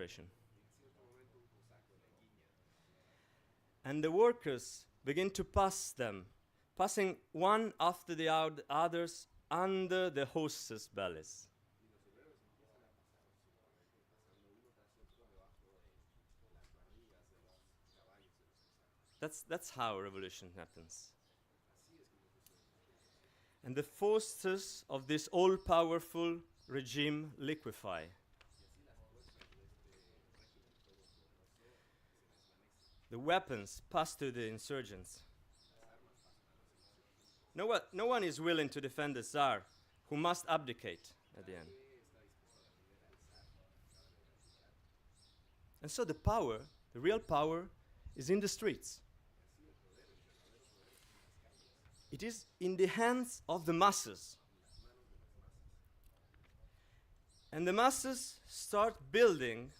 situation. And the workers begin to pass them, passing one after the others under the horses' bellies. That's how revolution happens. And the forces of this all-powerful regime liquefy. The weapons pass to the insurgents. No one is willing to defend the Tsar, who must abdicate at the end. And so the power, the real power, is in the streets. It is in the hands of the masses. And the masses start building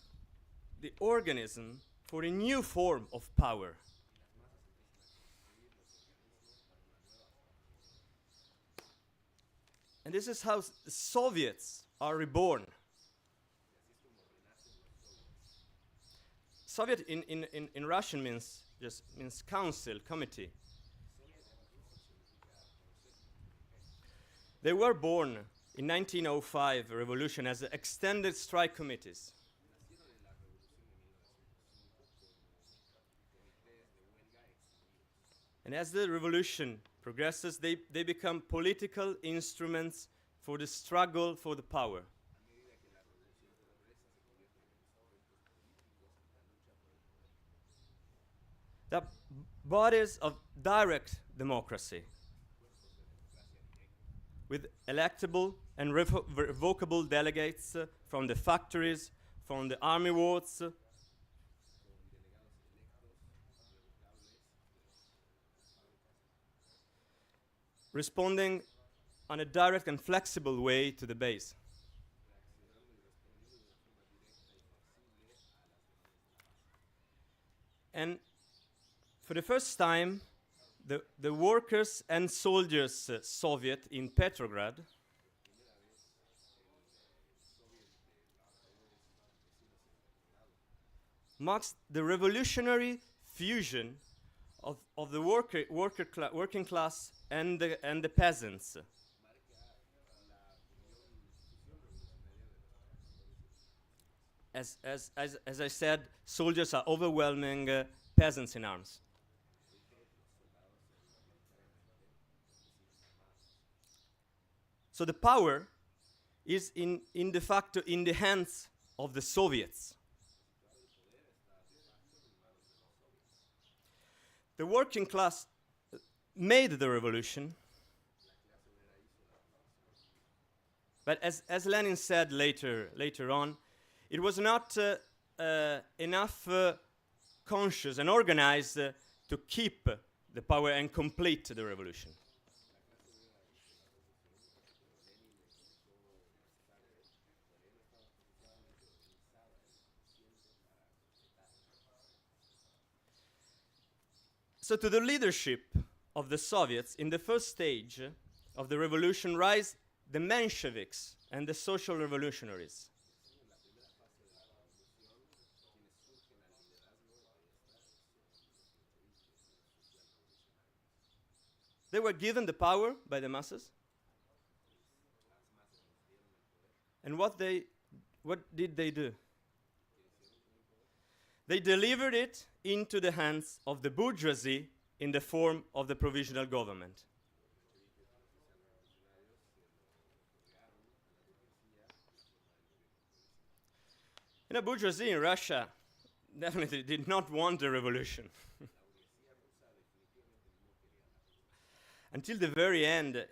the organism for a new form of power. And this is how the Soviets are reborn. Soviet in Russian means council, committee. They were born in 1905 revolution as extended strike committees. And as the revolution progresses, they become political instruments for the struggle for the power. The bodies of direct democracy, with electable and revocable delegates from the factories, from the army wards, responding on a direct and flexible way to the base. And for the first time, the workers and soldiers Soviet in Petrograd marks the revolutionary fusion of the working class and the peasants. As I said, soldiers are overwhelming peasants in arms. So the power is de facto in the hands of the Soviets. The working class made the revolution, but as Lenin said later on, it was not enough conscious and organized to keep the power and complete the revolution. So to the leadership of the Soviets in the first stage of the revolution rise the Mensheviks and the social revolutionaries. They were given the power by the masses. And what did they do? They delivered it into the hands of the bourgeoisie in the form of the provisional government. You know, bourgeoisie in Russia definitely did not want the revolution. Until the very end,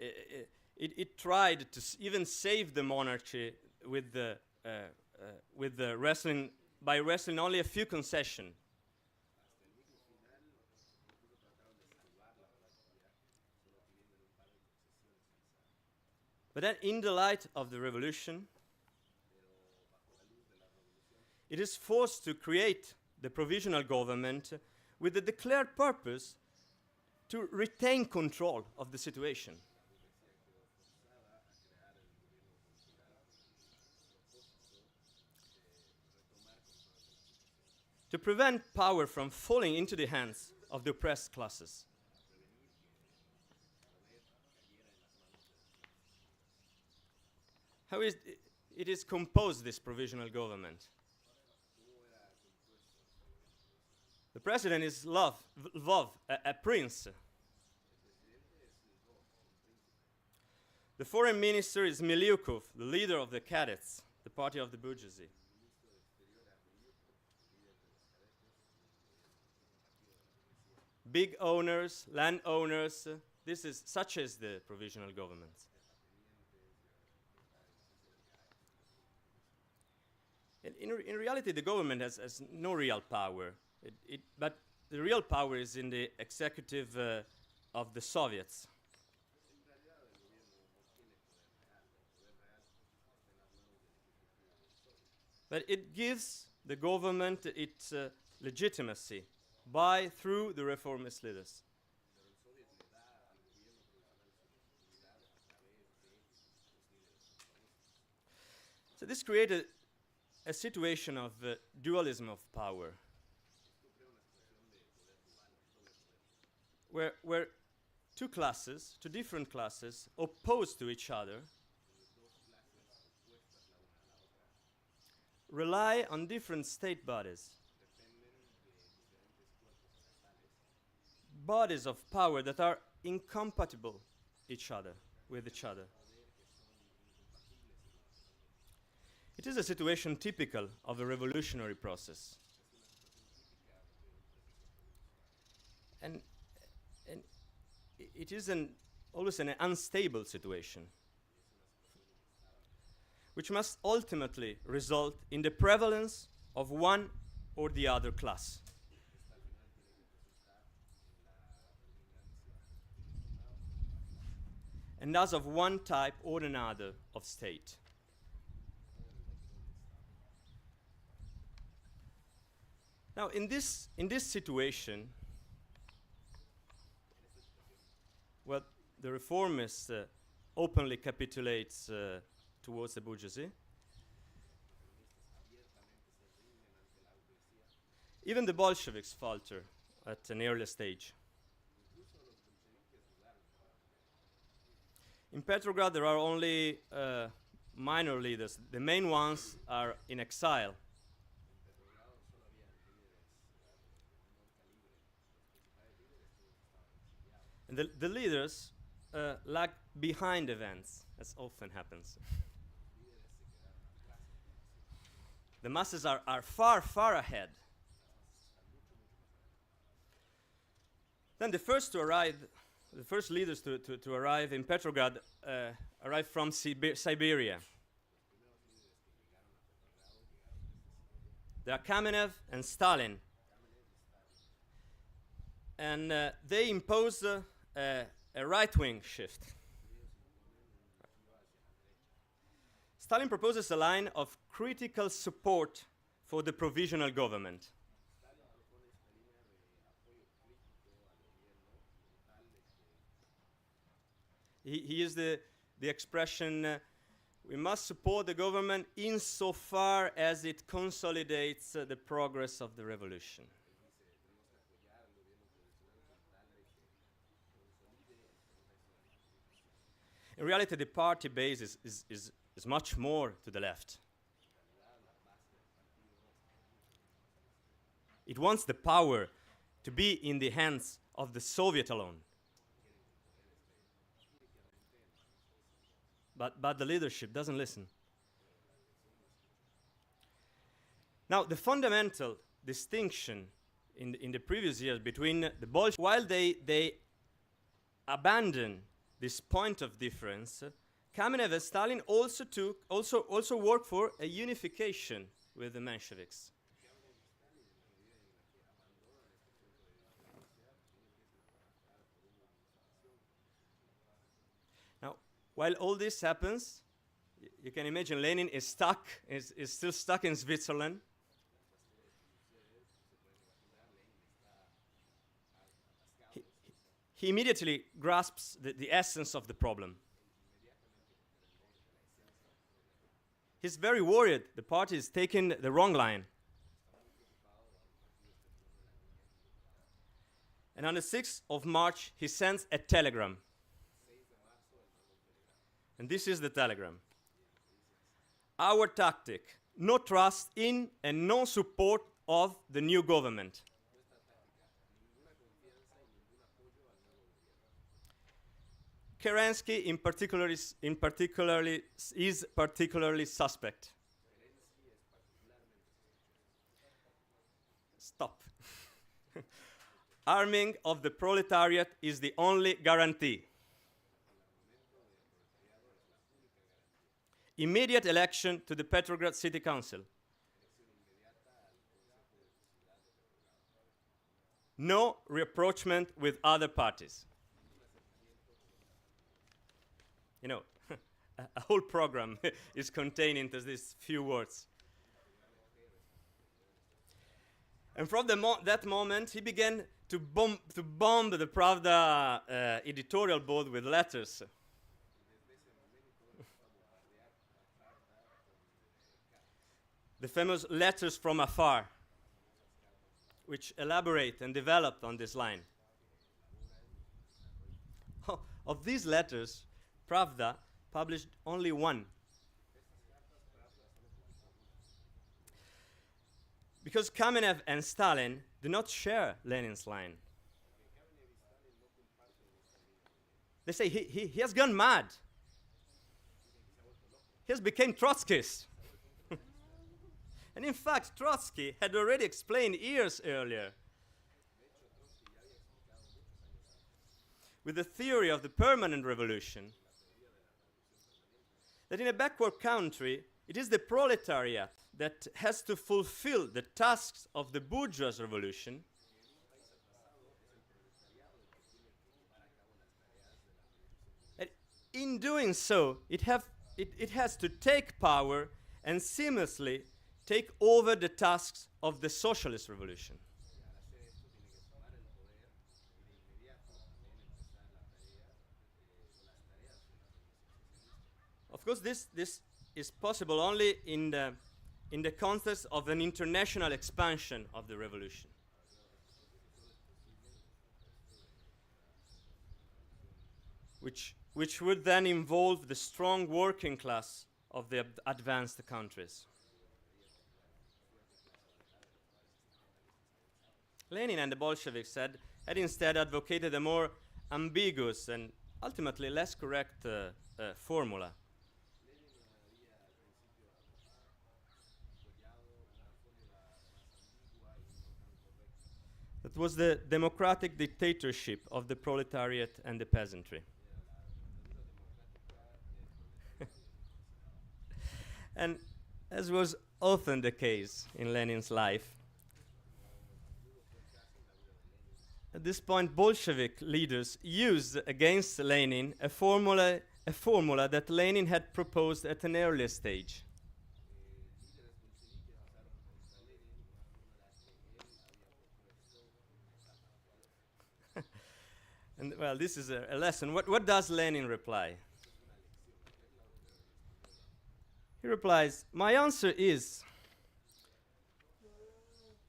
it tried to even save the monarchy with the wrestling, by wrestling only a few concessions. But then, in the light of the revolution, it is forced to create the provisional government with the declared purpose to retain control of the situation. to prevent power from falling into the hands of the oppressed classes. How is it is composed, this provisional government? The president is Lvov, a prince. The foreign minister is Miliukov, the leader of the cadets, the party of the bourgeoisie. Big owners, land owners, such as the provisional government. In reality, the government has no real power, but the real power is in the executive of the Soviets. But it gives the government its legitimacy through the reformist leaders. So this created a situation of dualism of power, where two different classes, opposed to each other, rely on different state bodies of power that are incompatible with each other. It is a situation typical of a revolutionary process. And it is always an unstable situation, which must ultimately result in the prevalence of one or the other class. And thus of one type or another of state. Now, in this situation, well, the reformist openly capitulates towards the bourgeoisie. Even the Bolsheviks falter at an early stage. In Petrograd, there are only minor leaders. The main ones are in exile. And the leaders lag behind events, as often happens. The masses are far, far ahead. Then the first leaders to arrive in Petrograd arrived from Siberia. They are Kamenev and Stalin. And they impose a right-wing shift. Stalin proposes a line of critical support for the provisional government. He used the expression, we must support the government insofar as it consolidates the progress of the revolution. In reality, the party base is much more to the left. It wants the power to be in the hands of the Soviet alone. But the leadership doesn't listen. Now, the fundamental distinction in the previous years between the Bolsheviks, while they abandon this point of difference, Kamenev and Stalin also worked for a unification with the Mensheviks. Now, while all this happens, you can imagine Lenin is still stuck in Switzerland. He immediately grasps the essence of the problem. He's very worried the party is taking the wrong line. And on the 6th of March, he sends a telegram. And this is the telegram. Our tactic: no trust in and no support of the new government. Kerensky in particular is particularly suspect. Stop. Arming of the proletariat is the only guarantee. Immediate election to the Petrograd City Council. No rapprochement with other parties. You know, a whole program is contained into these few words. And from that moment, he began to bomb the Pravda editorial board with letters. The famous letters from afar, which elaborate and develop on this line. Of these letters, Pravda published only one. Because Kamenev and Stalin do not share Lenin's line. They say he has gone mad. He has become Trotskyist. And in fact, Trotsky had already explained years earlier with the theory of the permanent revolution that in a backward country, it is the proletariat that has to fulfill the tasks of the bourgeois revolution, and in doing so, it has to take power and seamlessly take over the tasks of the socialist revolution. Of course, this is possible only in the context of an international expansion of the revolution. Which would then involve the strong working class of the advanced countries. Lenin and the Bolsheviks had instead advocated a more ambiguous and ultimately less correct formula. That was the democratic dictatorship of the proletariat and the peasantry. And as was often the case in Lenin's life, at this point Bolshevik leaders used against Lenin a formula that Lenin had proposed at an earlier stage. And well, this is a lesson. What does Lenin reply? He replies, "My answer is,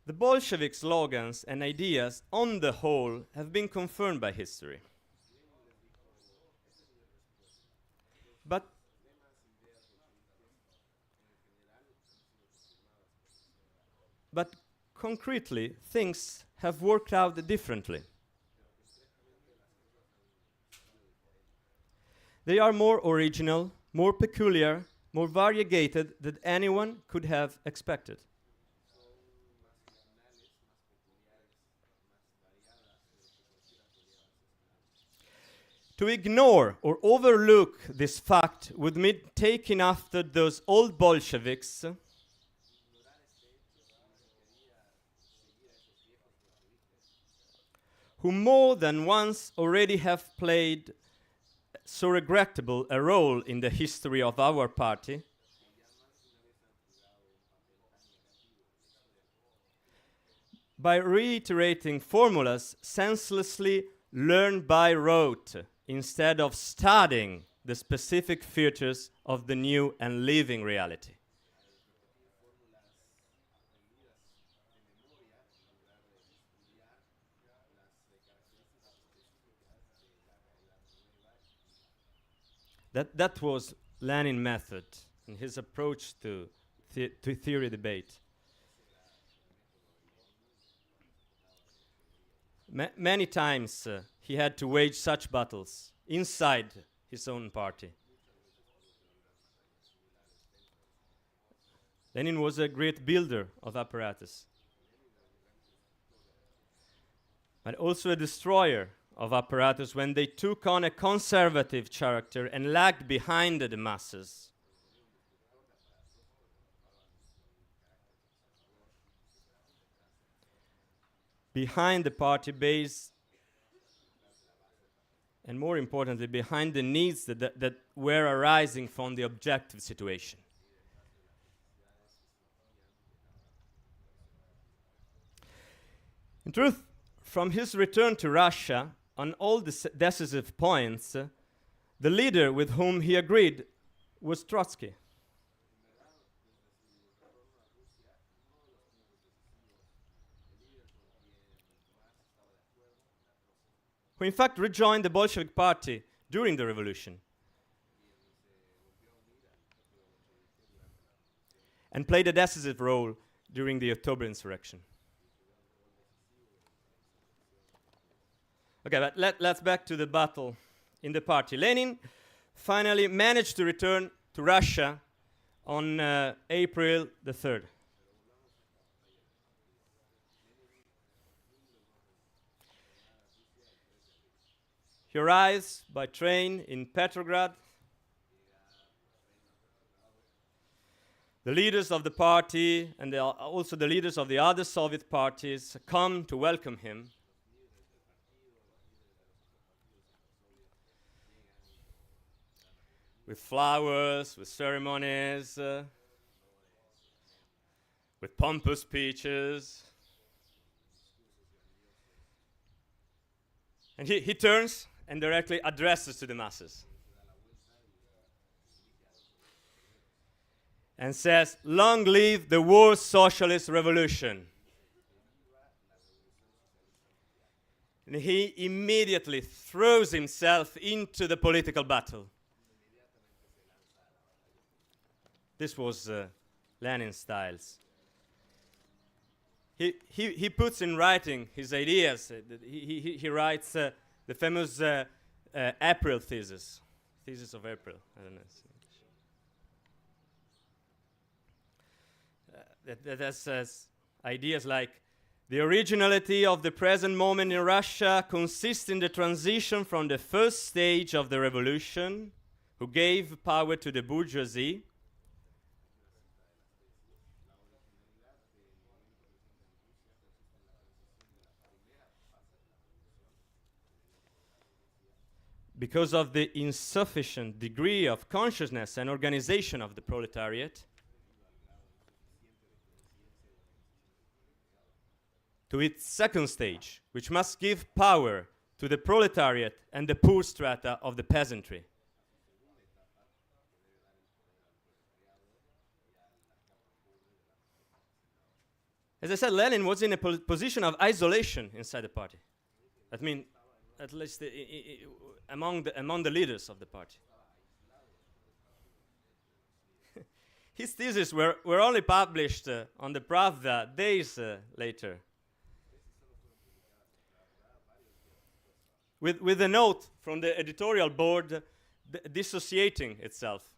the Bolshevik slogans and ideas on the whole have been confirmed by history. But concretely, things have worked out differently. They are more original, more peculiar, more variegated than anyone could have expected. To ignore or overlook this fact would mean taking after those old Bolsheviks who more than once already have played so regrettable a role in the history of our party, by reiterating formulas senselessly learned by rote instead of studying the specific features of the new and living reality. That was Lenin's method and his approach to theory debate. Many times he had to wage such battles inside his own party. Lenin was a great builder of apparatus, but also a destroyer of apparatus when they took on a conservative character and lagged behind the masses. Behind the party base, and more importantly, behind the needs that were arising from the objective situation. In truth, from his return to Russia, on all the decisive points, the leader with whom he agreed was Trotsky. Who in fact rejoined the Bolshevik Party during the revolution and played a decisive role during the October insurrection. Okay, but let's back to the battle in the party. Lenin finally managed to return to Russia on April the 3rd. He arrives by train in Petrograd. The leaders of the party and also the leaders of the other Soviet parties come to welcome him. With flowers, with ceremonies, with pompous speeches. And he turns and directly addresses to the masses. And says, "Long live the war socialist revolution." And he immediately throws himself into the political battle. This was Lenin's style. He puts in writing his ideas. He writes the famous April thesis of April. I don't know. That says ideas like, the originality of the present moment in Russia consists in the transition from the first stage of the revolution, who gave power to the bourgeoisie, because of the insufficient degree of consciousness and organization of the proletariat, to its second stage, which must give power to the proletariat and the poor strata of the peasantry. As I said, Lenin was in a position of isolation inside the party. I mean, at least among the leaders of the party. His theses were only published on the Pravda days later, with a note from the editorial board dissociating itself.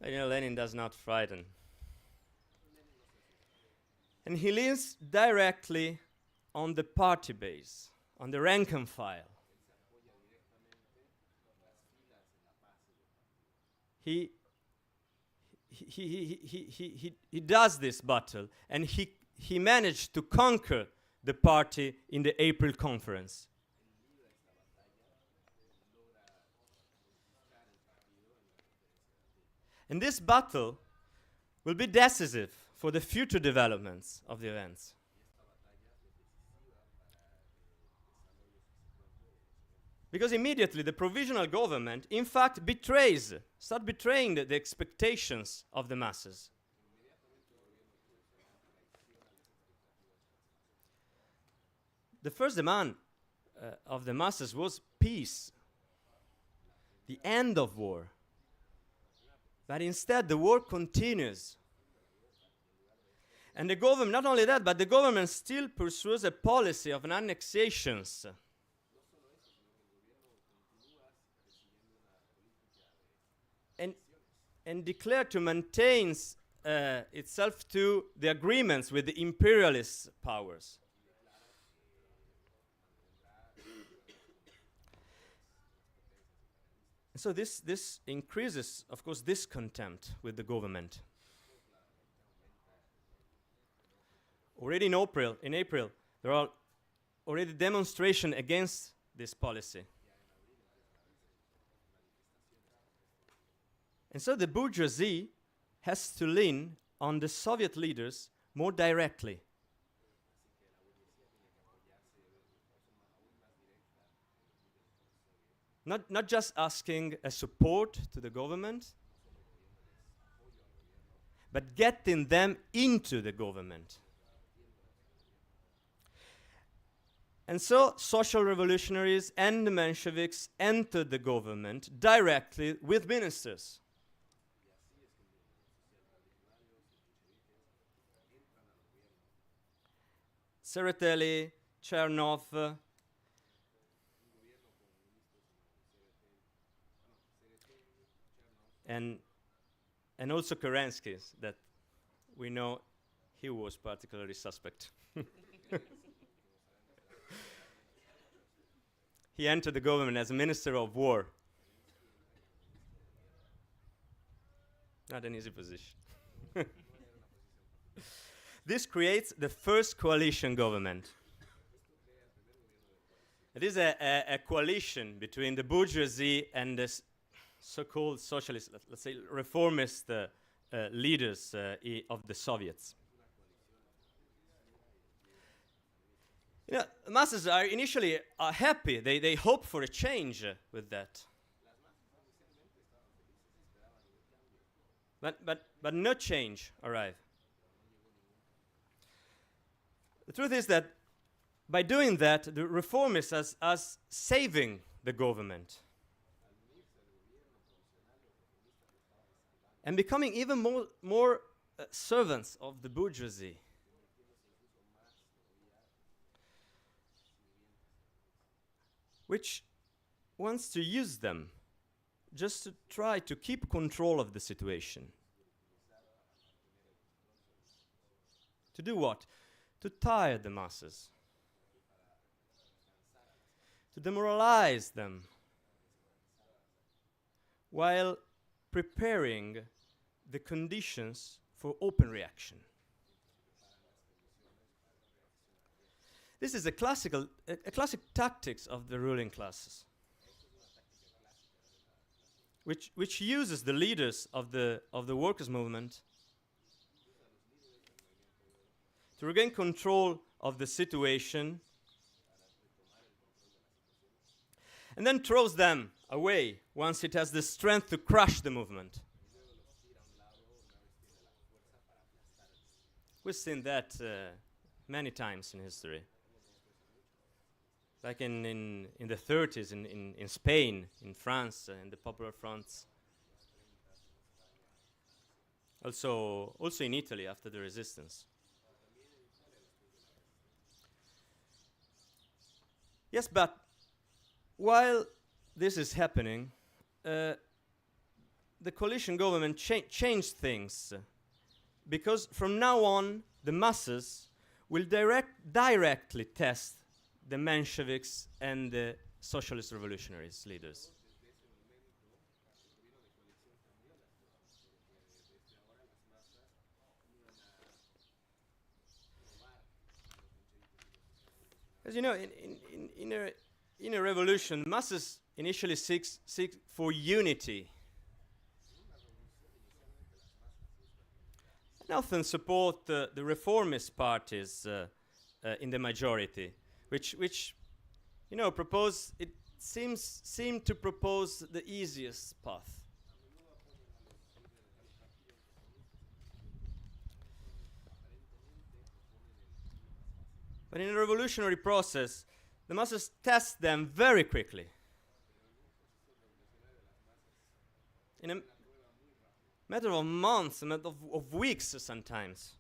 You know, Lenin does not frighten. And he leans directly on the party base, on the rank and file. He does this battle, and he managed to conquer the party in the April conference. And this battle will be decisive for the future developments of the events. Because immediately the provisional government, in fact, starts betraying the expectations of the masses. The first demand of the masses was peace, the end of war. But instead, the war continues. And the government, not only that, but the government still pursues a policy of annexations. And declare to maintain itself to the agreements with the imperialist powers. So this increases, of course, discontent with the government. Already in April, there are already demonstrations against this policy. And so the bourgeoisie has to lean on the Soviet leaders more directly. Not just asking a support to the government, but getting them into the government. And so social revolutionaries and the Mensheviks entered the government directly with ministers. Tsereteli, Chernov, and also Kerensky, that we know he was particularly suspect. He entered the government as a minister of war. Not an easy position. This creates the first coalition government. It is a coalition between the bourgeoisie and the so-called socialist, let's say reformist leaders of the Soviets. You know, masses are initially happy. They hope for a change with that. But no change arrived. The truth is that by doing that, the reformists are saving the government and becoming even more servants of the bourgeoisie. Which wants to use them just to try to keep control of the situation. To do what? To tire the masses. To demoralize them while preparing the conditions for open reaction. This is a classic tactics of the ruling classes, which uses the leaders of the workers' movement to regain control of the situation, and then throws them away once it has the strength to crush the movement. We've seen that many times in history. Like in the 30s in Spain, in France, in the Popular Fronts. Also in Italy after the resistance. Yes, but while this is happening, the coalition government changed things, because from now on the masses will directly test the Mensheviks and the socialist revolutionaries leaders. As you know, in a revolution, masses initially seek for unity, and often support the reformist parties in the majority, which you know seem to propose the easiest path. But in a revolutionary process, the masses test them very quickly. In a matter of months, a matter of weeks sometimes.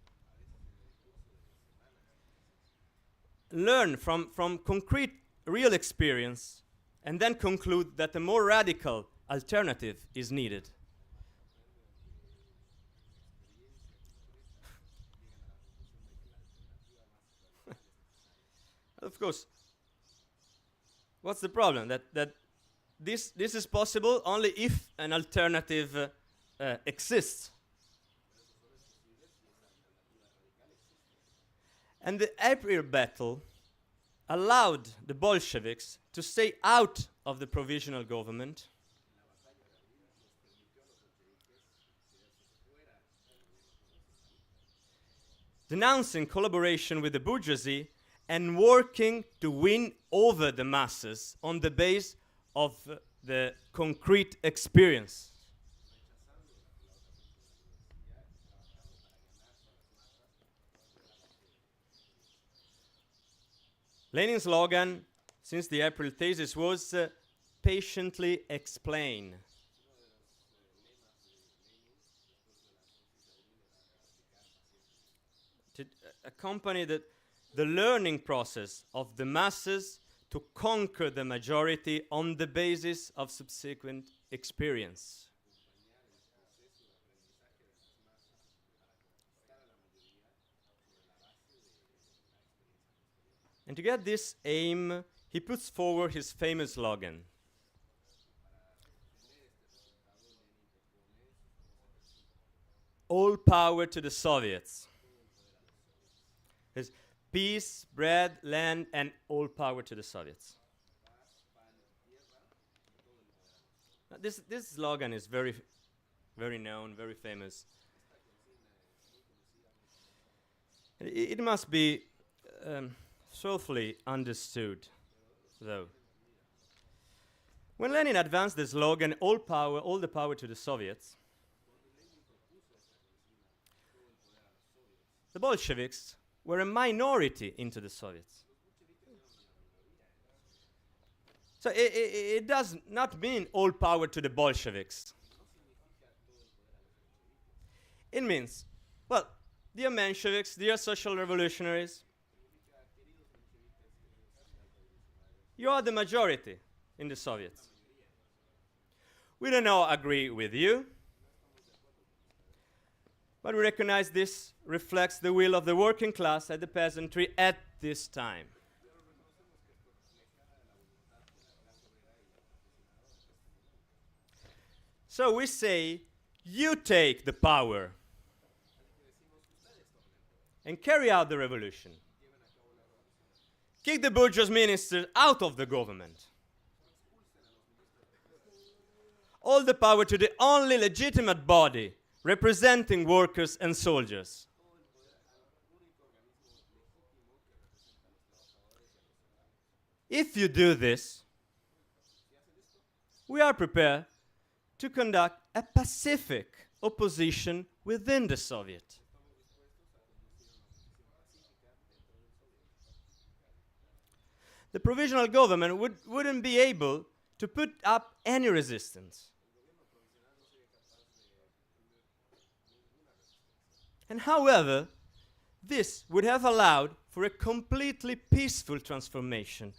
Learn from concrete, real experience, and then conclude that a more radical alternative is needed. Of course, what's the problem? That this is possible only if an alternative exists. And the April battle allowed the Bolsheviks to stay out of the provisional government, denouncing collaboration with the bourgeoisie and working to win over the masses on the base of the concrete experience. Lenin's slogan since the April thesis was patiently explain. To accompany the learning process of the masses to conquer the majority on the basis of subsequent experience. And to get this aim, he puts forward his famous slogan. All power to the Soviets. There's peace, bread, land, and all power to the Soviets. Now, this slogan is very known, very famous. It must be thoroughly understood, though. When Lenin advanced the slogan, all the power to the Soviets, the Bolsheviks were a minority into the Soviets. So it does not mean all power to the Bolsheviks. It means, well, dear Mensheviks, dear social revolutionaries, you are the majority in the Soviets. We don't all agree with you, but we recognize this reflects the will of the working class and the peasantry at this time. So we say, you take the power and carry out the revolution. Kick the bourgeois ministers out of the government. All the power to the only legitimate body representing workers and soldiers. If you do this, we are prepared to conduct a pacific opposition within the Soviet. The provisional government wouldn't be able to put up any resistance. And however, this would have allowed for a completely peaceful transformation.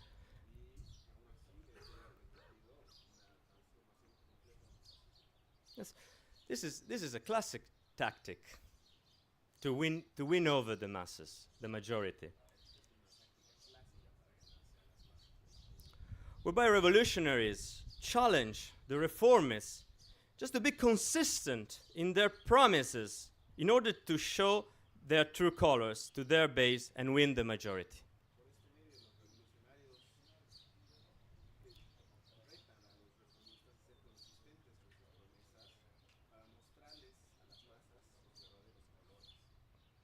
Yes, this is a classic tactic to win over the masses, the majority. Whereby revolutionaries challenge the reformists just to be consistent in their promises in order to show their true colors to their base and win the majority.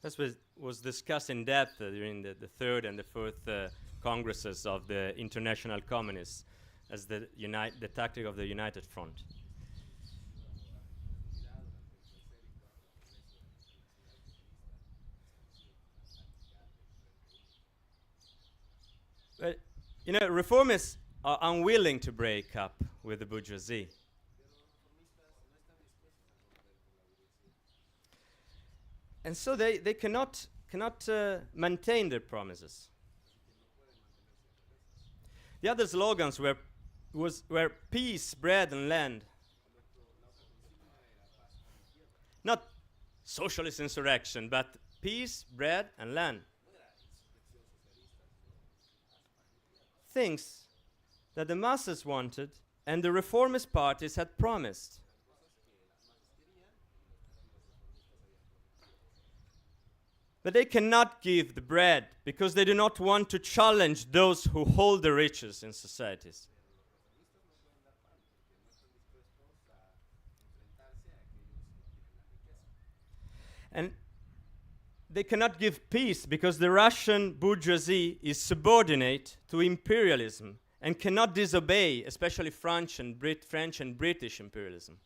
This was discussed in depth during the third and the fourth congresses of the international communists as the tactic of the United Front. But You know, reformists are unwilling to break up with the bourgeoisie. And so they cannot maintain their promises. The other slogans were peace, bread, and land. Not socialist insurrection, but peace, bread, and land. Things that the masses wanted and the reformist parties had promised. But they cannot give the bread because they do not want to challenge those who hold the riches in societies. And they cannot give peace because the Russian bourgeoisie is subordinate to imperialism and cannot disobey, especially French and British imperialism.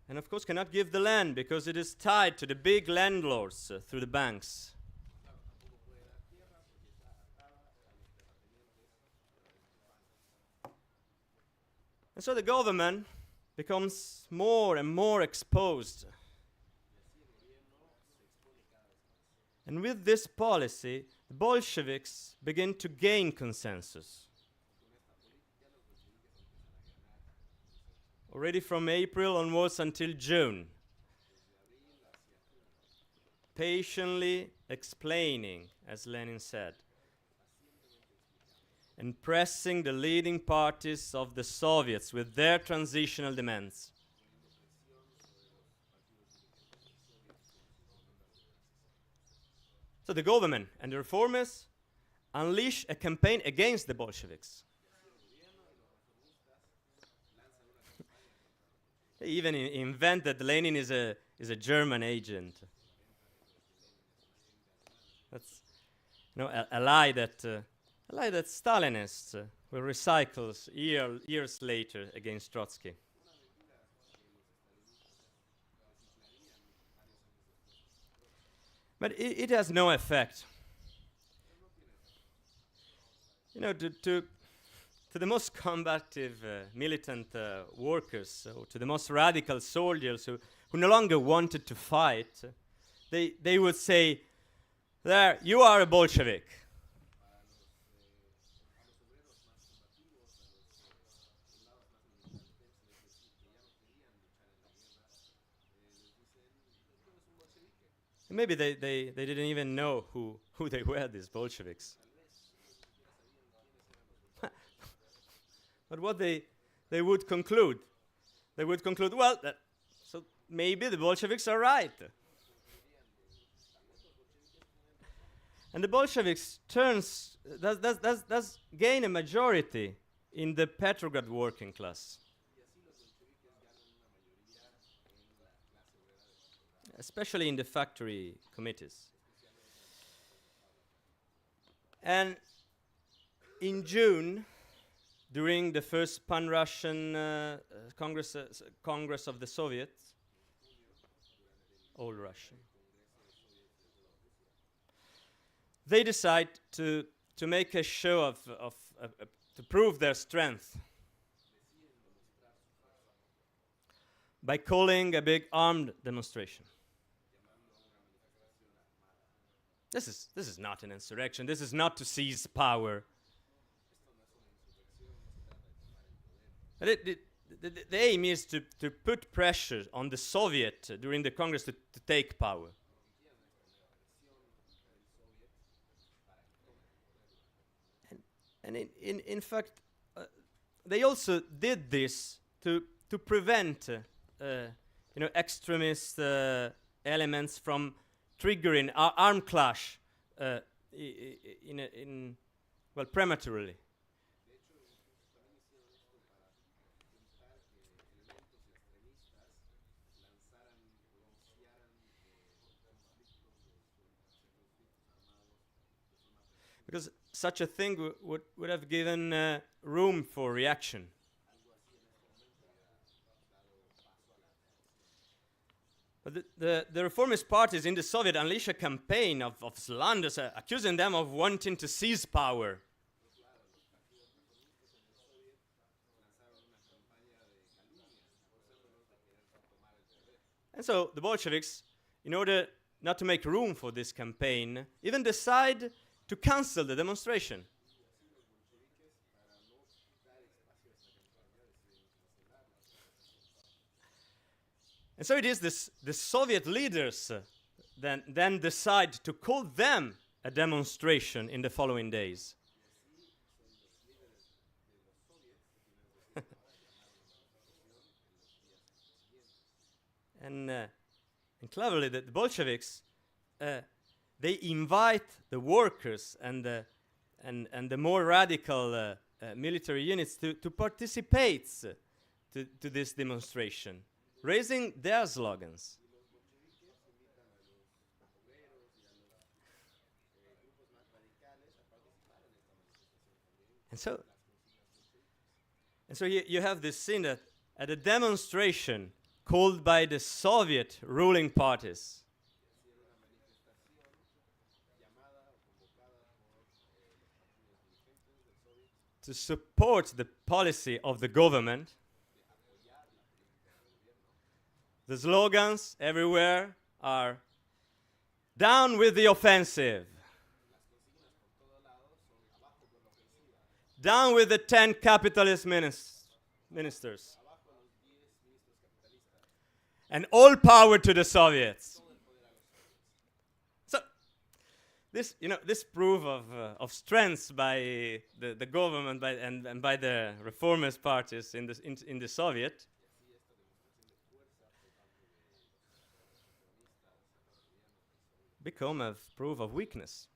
And of course cannot give the land because it is tied to the big landlords through the banks. And so the government becomes more and more exposed. And with this policy, the Bolsheviks begin to gain consensus. Already from April onwards until June, patiently explaining, as Lenin said, and pressing the leading parties of the Soviets with their transitional demands. So the government and the reformers unleash a campaign against the Bolsheviks. They even invent that Lenin is a German agent. That's a lie that Stalinists will recycle years later against Trotsky. But it has no effect. You know, to the most combative militant workers, or to the most radical soldiers who no longer wanted to fight, they would say, "There, you are a Bolshevik." Maybe they didn't even know who they were, these Bolsheviks. But what they would conclude, well, so maybe the Bolsheviks are right. And the Bolsheviks does gain a majority in the Petrograd working class, especially in the factory committees. And in June, during the first Pan-Russian Congress of the Soviets, all Russian, they decide to make a show to prove their strength by calling a big armed demonstration. This is not an insurrection. This is not to seize power. The aim is to put pressure on the Soviet during the Congress to take power. And in fact, they also did this to prevent extremist elements from triggering armed clash prematurely. Because such a thing would have given room for reaction. But the reformist parties in the Soviet unleashed a campaign of slanders, accusing them of wanting to seize power. And so the Bolsheviks, in order not to make room for this campaign, even decide to cancel the demonstration. And so it is the Soviet leaders then decide to call them a demonstration in the following days. And cleverly, the Bolsheviks, they invite the workers and the more radical military units to participate to this demonstration, raising their slogans. And so you have this scene that at a demonstration called by the Soviet ruling parties, to support the policy of the government. The slogans everywhere are "Down with the offensive," "Down with the 10 capitalist ministers," and "All power to the Soviets." So this proof of strength by the government and by the reformist parties in the Soviet become a proof of weakness.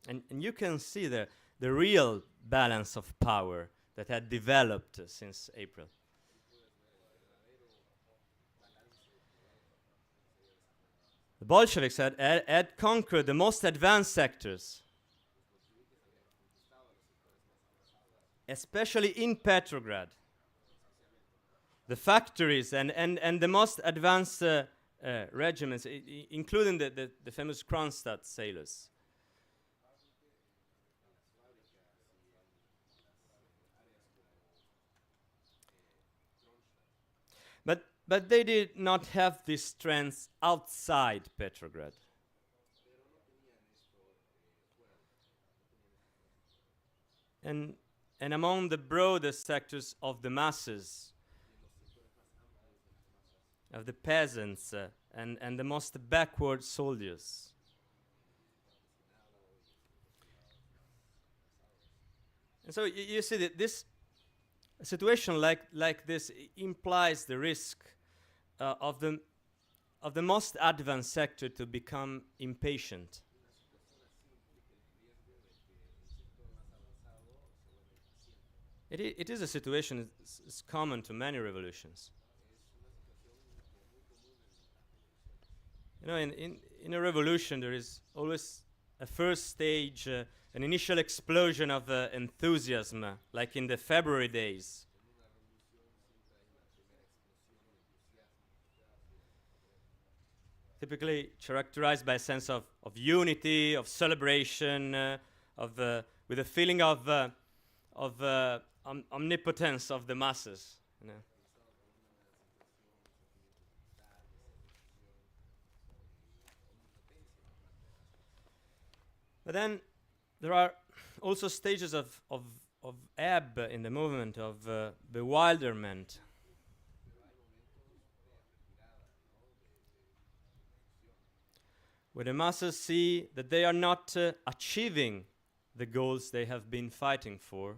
And you can see the real balance of power that had developed since April. The Bolsheviks had conquered the most advanced sectors, especially in Petrograd. The factories and the most advanced regiments, including the famous Kronstadt sailors. But they did not have this strength outside Petrograd. And among the broadest sectors of the masses, of the peasants and the most backward soldiers. And so you see that a situation like this implies the risk of the most advanced sector to become impatient. It is a situation that's common to many revolutions. In a revolution, there is always a first stage, an initial explosion of enthusiasm, like in the February days. Typically characterized by a sense of unity, of celebration, with a feeling of omnipotence of the masses. But then there are also stages of ebb in the movement, of bewilderment. Where the masses see that they are not achieving the goals they have been fighting for.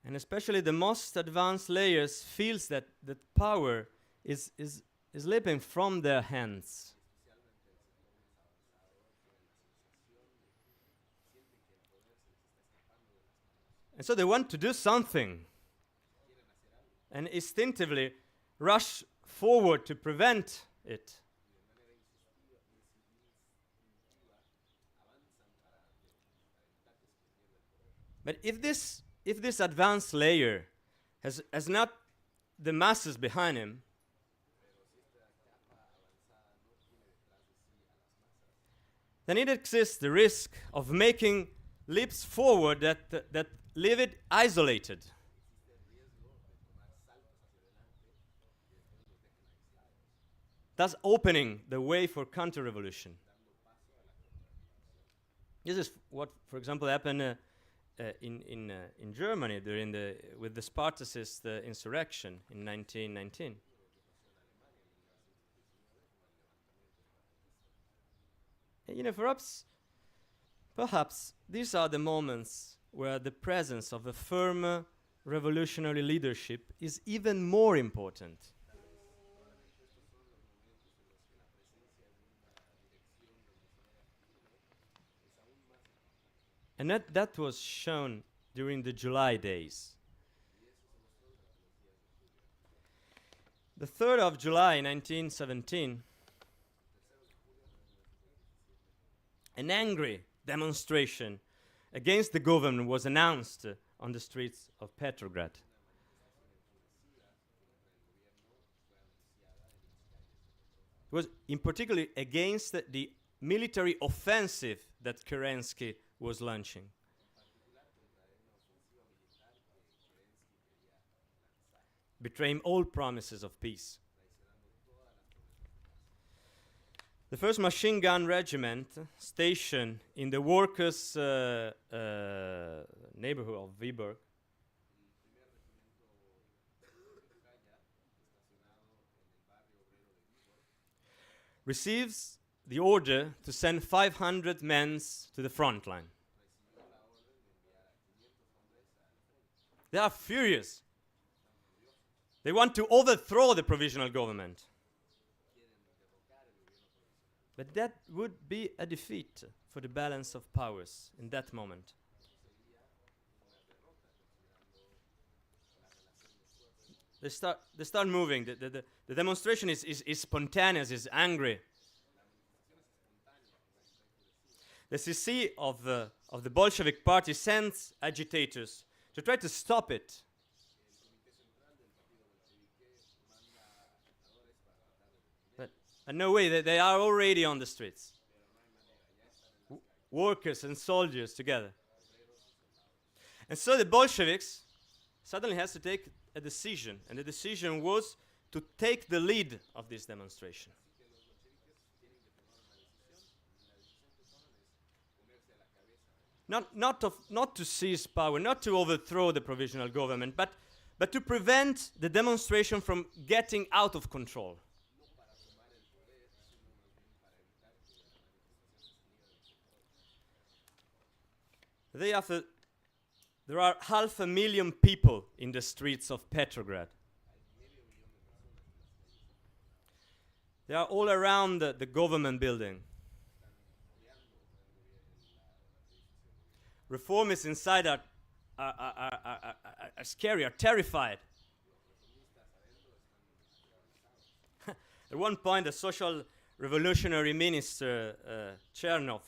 And especially the most advanced layers feels that power is slipping from their hands. And so they want to do something. And instinctively rush forward to prevent it. But if this if this advanced layer has not the masses behind him, then it exists the risk of making leaps forward that leave it isolated. Thus opening the way for counter-revolution. This is what, for example, happened in Germany with the Spartacist insurrection in 1919. Perhaps these are the moments where the presence of a firm revolutionary leadership is even more important. And that was shown during the July days. The 3rd of July 1917, an angry demonstration against the government was announced on the streets of Petrograd. It was in particular against the military offensive that Kerensky was launching. Betraying all promises of peace. The 1st Machine Gun Regiment, stationed in the workers' neighborhood of Viborg, receives the order to send 500 men to the front line. They are furious. They want to overthrow the provisional government. But that would be a defeat for the balance of powers in that moment. They start moving. The demonstration is spontaneous, is angry. The CC of the Bolshevik Party sends agitators to try to stop it. And no way, they are already on the streets. Workers and soldiers together. And so the Bolsheviks suddenly has to take a decision, and the decision was to take the lead of this demonstration. Not to seize power, not to overthrow the provisional government, but to prevent the demonstration from getting out of control. The day after, there are 500,000 people in the streets of Petrograd. They are all around the government building. Reformists inside are scary, are terrified. At one point, the social revolutionary minister, Chernov,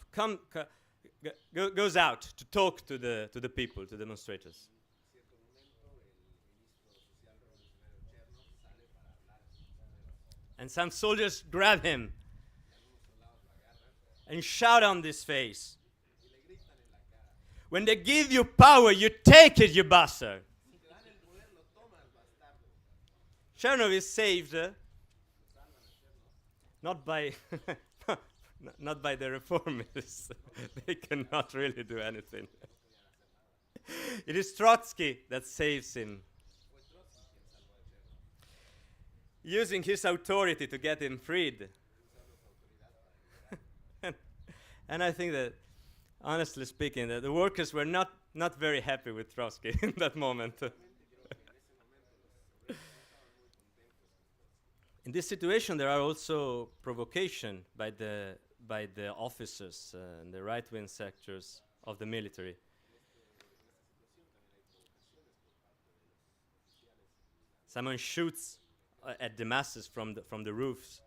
goes out to talk to the people, to demonstrators. And some soldiers grab him and shout on his face, "When they give you power, you take it, you bastard." Chernov is saved not by not by the reformists. They cannot really do anything. It is Trotsky that saves him, using his authority to get him freed. And I think that, honestly speaking, that the workers were not very happy with Trotsky in that moment. In this situation, there are also provocation by the officers and the right-wing sectors of the military. Someone shoots at the masses from the roofs.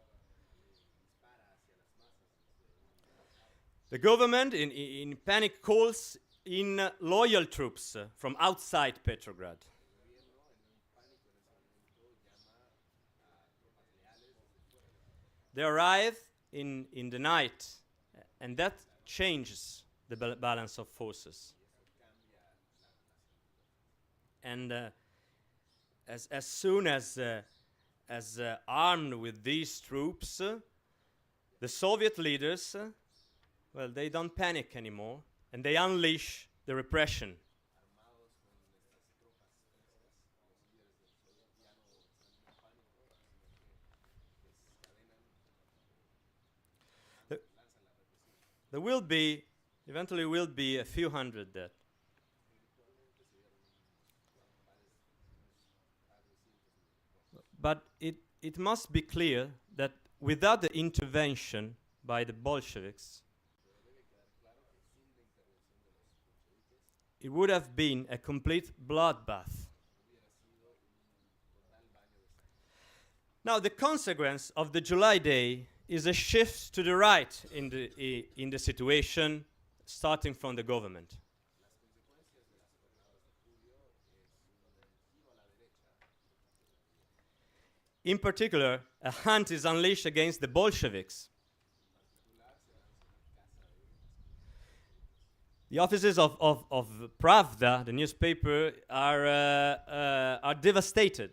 The government, in panic, calls in loyal troops from outside Petrograd. They arrive in the night, and that changes the balance of forces. And as soon as armed with these troops, the Soviet leaders, well, they don't panic anymore, and they unleash the repression. There will be, eventually will be a few hundred dead. But it must be clear that without the intervention by the Bolsheviks, it would have been a complete bloodbath. Now, the consequence of the July day is a shift to the right in the situation, starting from the government. In particular, a hunt is unleashed against the Bolsheviks. The offices of Pravda, the newspaper, are devastated.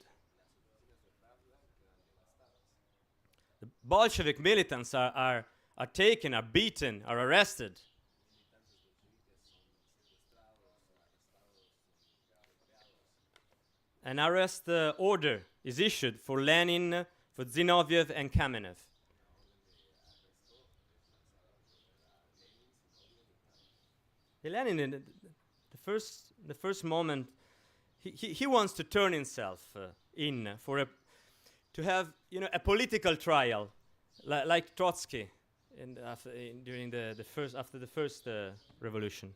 The Bolshevik militants are taken, are beaten, are arrested. An arrest order is issued for Lenin, for Zinoviev and Kamenev. Lenin, in the first moment, he wants to turn himself in for to have a political trial, like Trotsky, after the first revolution.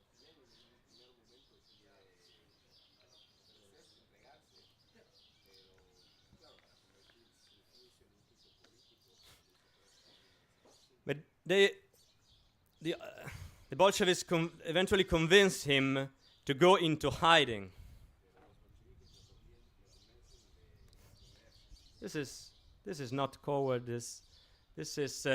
But the Bolsheviks eventually convinced him to go into hiding. This is not cowardice. This is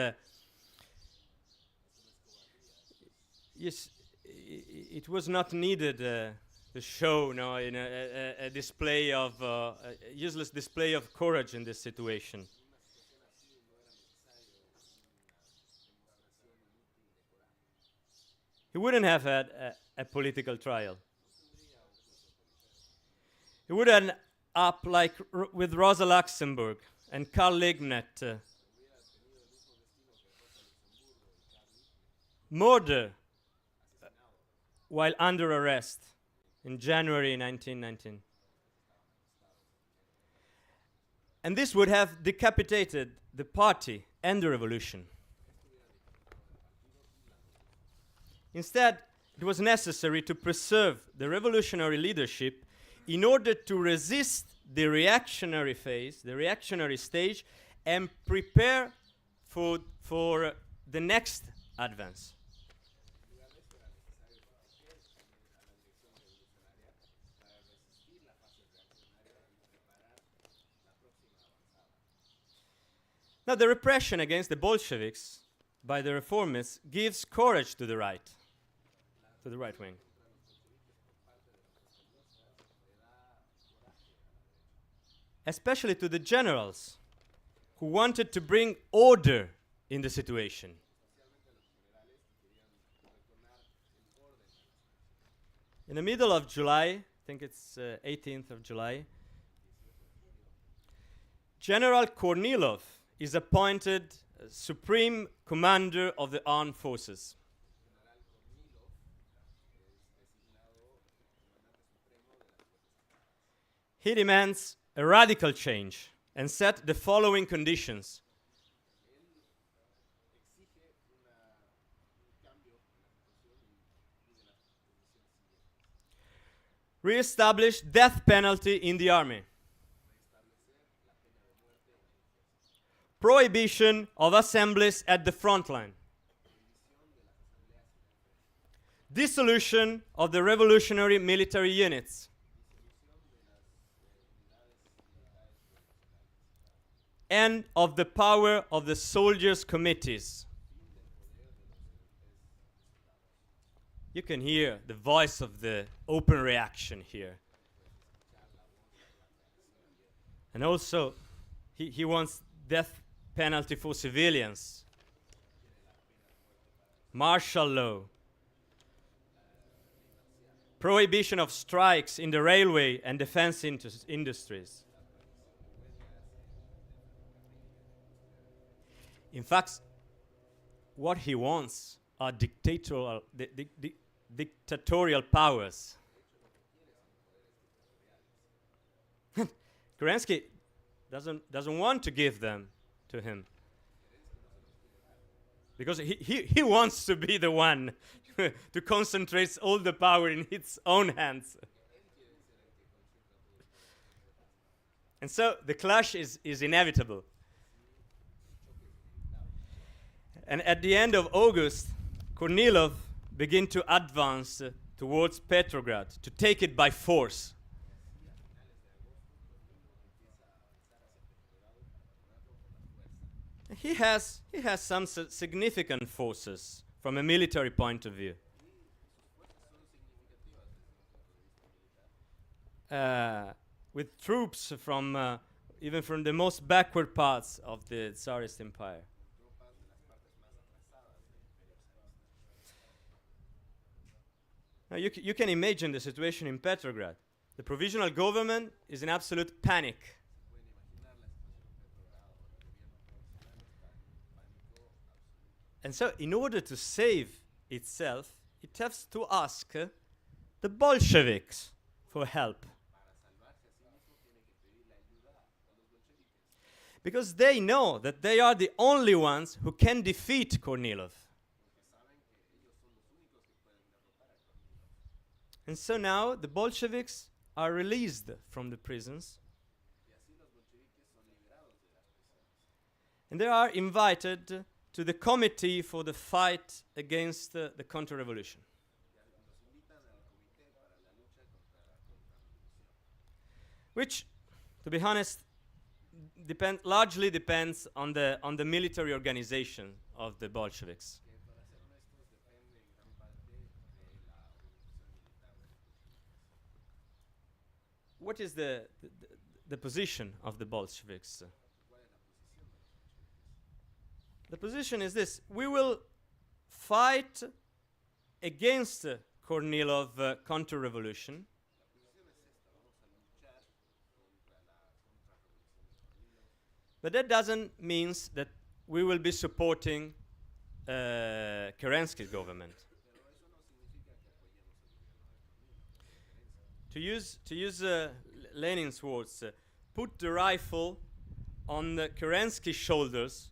yes. It was not needed to show a display of a useless display of courage in this situation. He wouldn't have had a political trial. He would have ended up like with Rosa Luxemburg and Karl Liebknecht. Murder while under arrest in January 1919. And this would have decapitated the party and the revolution. Instead, it was necessary to preserve the revolutionary leadership in order to resist the reactionary phase, the reactionary stage, and prepare for the next advance. Now, the repression against the Bolsheviks by the reformists gives courage to the right wing. Especially to the generals who wanted to bring order in the situation. In the middle of July, I think it's 18th of July, General Kornilov is appointed Supreme Commander of the Armed Forces. He demands a radical change and set the following conditions. Re-establish death penalty in the army. Prohibition of assemblies at the front line. dissolution of the revolutionary military units, end of the power of the soldiers' committees. You can hear the voice of the open reaction here. And also, he wants death penalty for civilians, martial law, prohibition of strikes in the railway and defense industries. In fact, what he wants are dictatorial powers. Kerensky doesn't want to give them to him because he wants to be the one to concentrate all the power in his own hands. And so the clash is inevitable. And at the end of August, Kornilov began to advance towards Petrograd, to take it by force. He has some significant forces from a military point of view. With troops from even from the most backward parts of the Tsarist Empire. Now you can imagine the situation in Petrograd. The provisional government is in absolute panic. And so in order to save itself, it has to ask the Bolsheviks for help. Because they know that they are the only ones who can defeat Kornilov. And so now the Bolsheviks are released from the prisons. And they are invited to the committee for the fight against the counter-revolution. Which, to be honest, largely depends on the military organization of the Bolsheviks. What is the position of the Bolsheviks? The position is this: we will fight against Kornilov counter-revolution. But that doesn't mean that we will be supporting Kerensky's government. To use Lenin's words, put the rifle on Kerensky's shoulders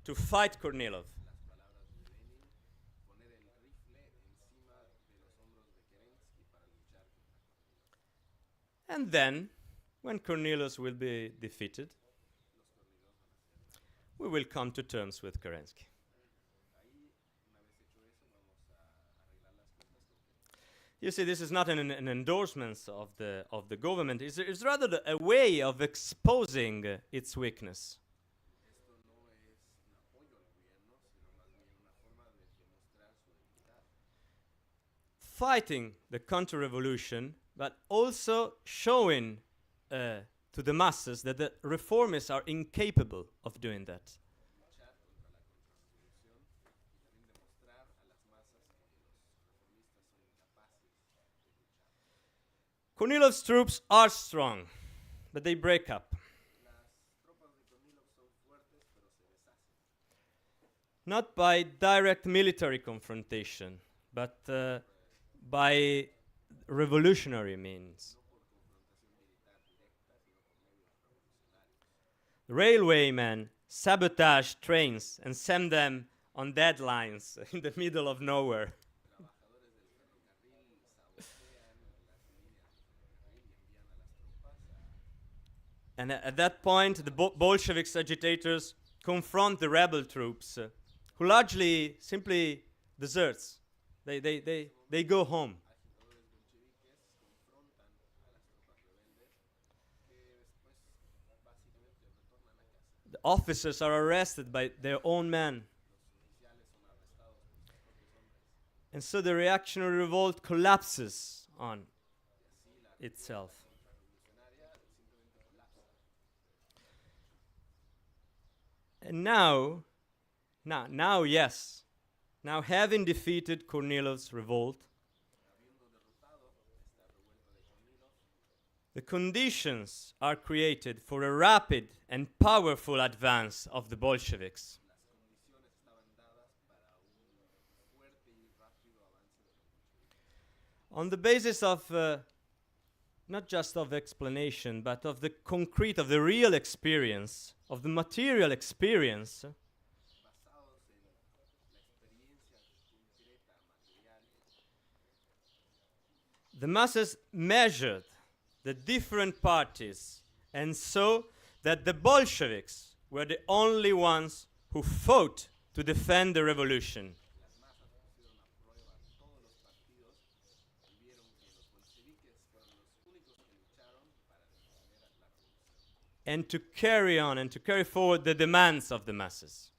to fight Kornilov. And then, when Kornilov will be defeated, we will come to terms with Kerensky. You see, this is not an endorsement of the government. It's rather a way of exposing its weakness. Fighting the counter-revolution, but also showing to the masses that the reformists are incapable of doing that. Kornilov's troops are strong, but they break up. Not by direct military confrontation, but by revolutionary means. Railwaymen sabotage trains and send them on deadlines in the middle of nowhere. And at that point, the Bolshevik agitators confront the rebel troops, who largely simply deserts. They they go home. The officers are arrested by their own men. And so the reactionary revolt collapses on itself. And now, yes, now having defeated Kornilov's revolt, the conditions are created for a rapid and powerful advance of the Bolsheviks. On the basis of not just of explanation, but of the concrete, of the real experience, of the material experience, the masses measured the different parties and saw that the Bolsheviks were the only ones who fought to defend the revolution. And to carry on and to carry forward the demands of the masses.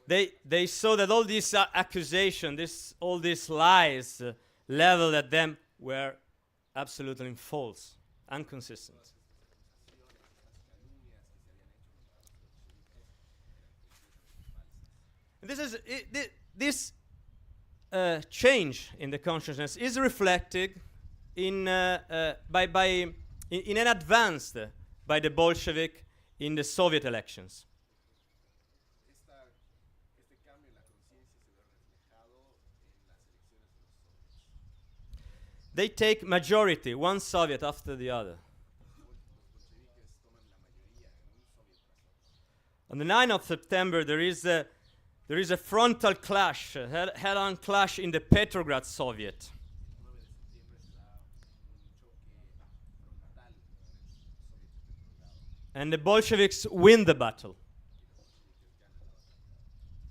They saw that all these accusations, all these lies leveled at them were absolutely false, inconsistent. And this change in the consciousness is reflected in an advance by the Bolshevik in the Soviet elections. They take majority, one Soviet after the other. On the 9th of September, there is a frontal clash, head-on clash in the Petrograd Soviet. And the Bolsheviks win the battle.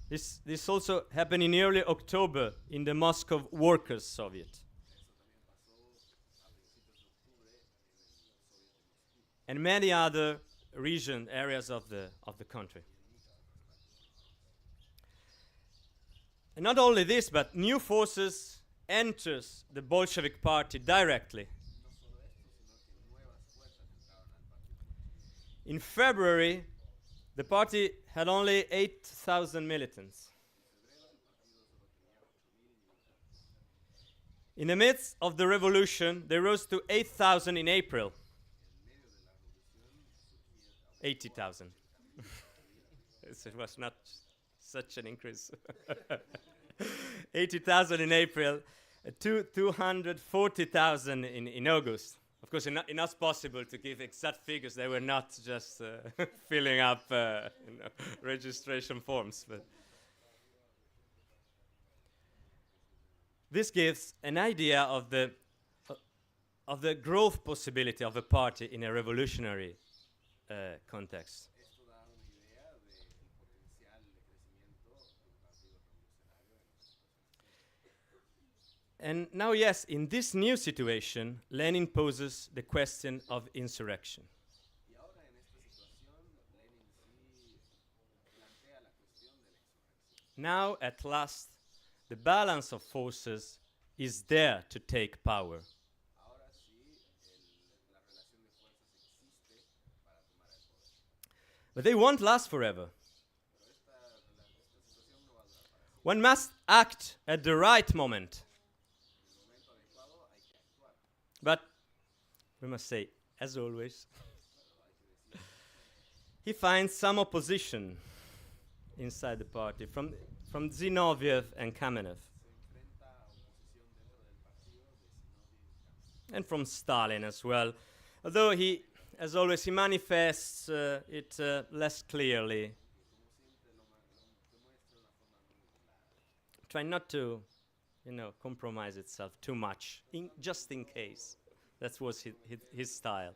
This also happened in early October in the Moscow Workers' Soviet. And many other areas of the country. And not only this, but new forces enters the Bolshevik Party directly. In February, the party had only 8,000 militants. In the midst of the revolution, they rose to 8,000 in April. 80,000. It was not such an increase. 80,000 in April, 240,000 in August. Of course, it's not possible to give exact figures. They were not just filling up registration forms. But this gives an idea of the growth possibility of a party in a revolutionary context. And now, yes, in this new situation, Lenin poses the question of insurrection. Now, at last, the balance of forces is there to take power. But they won't last forever. One must act at the right moment. But we must say, as always, he finds some opposition inside the party from Zinoviev and Kamenev. And from Stalin as well. Although he, as always, he manifests it less clearly. Try not to, compromise itself too much, just in case. That was his style.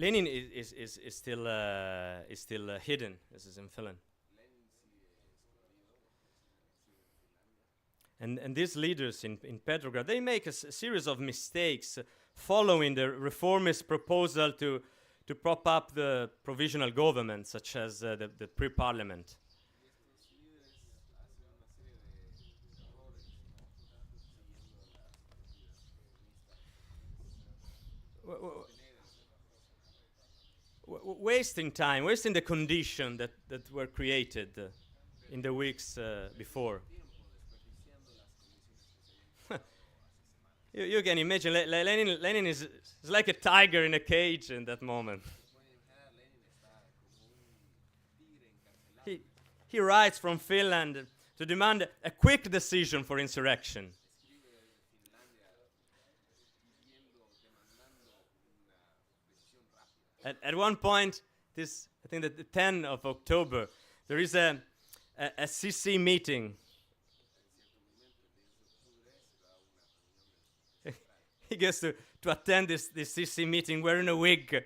Lenin is still hidden. This is in Finland. And these leaders in Petrograd, they make a series of mistakes following the reformist proposal to prop up the provisional government, such as the pre-parliament. Wasting time, wasting the condition that were created in the weeks before. You can imagine Lenin is like a tiger in a cage in that moment. He writes from Finland to demand a quick decision for insurrection. At one point, I think that the 10th of October, there is a CC meeting. He gets to attend this CC meeting wearing a wig.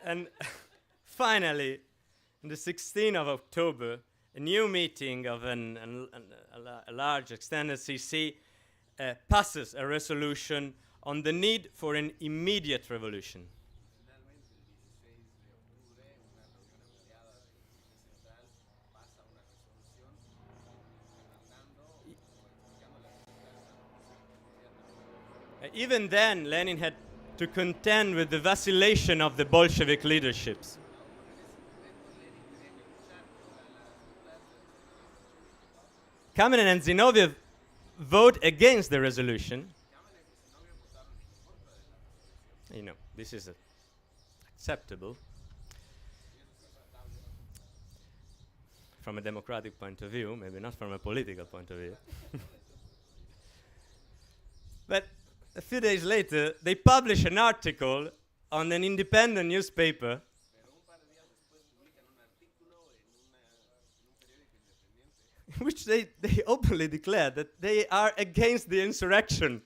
And finally, on the 16th of October, a new meeting of a large extended CC passes a resolution on the need for an immediate revolution. Even then, Lenin had to contend with the vacillation of the Bolshevik leaderships. Kamenev and Zinoviev vote against the resolution. You know, this is acceptable from a democratic point of view, maybe not from a political point of view. But a few days later, they publish an article on an independent newspaper in which they openly declare that they are against the insurrection.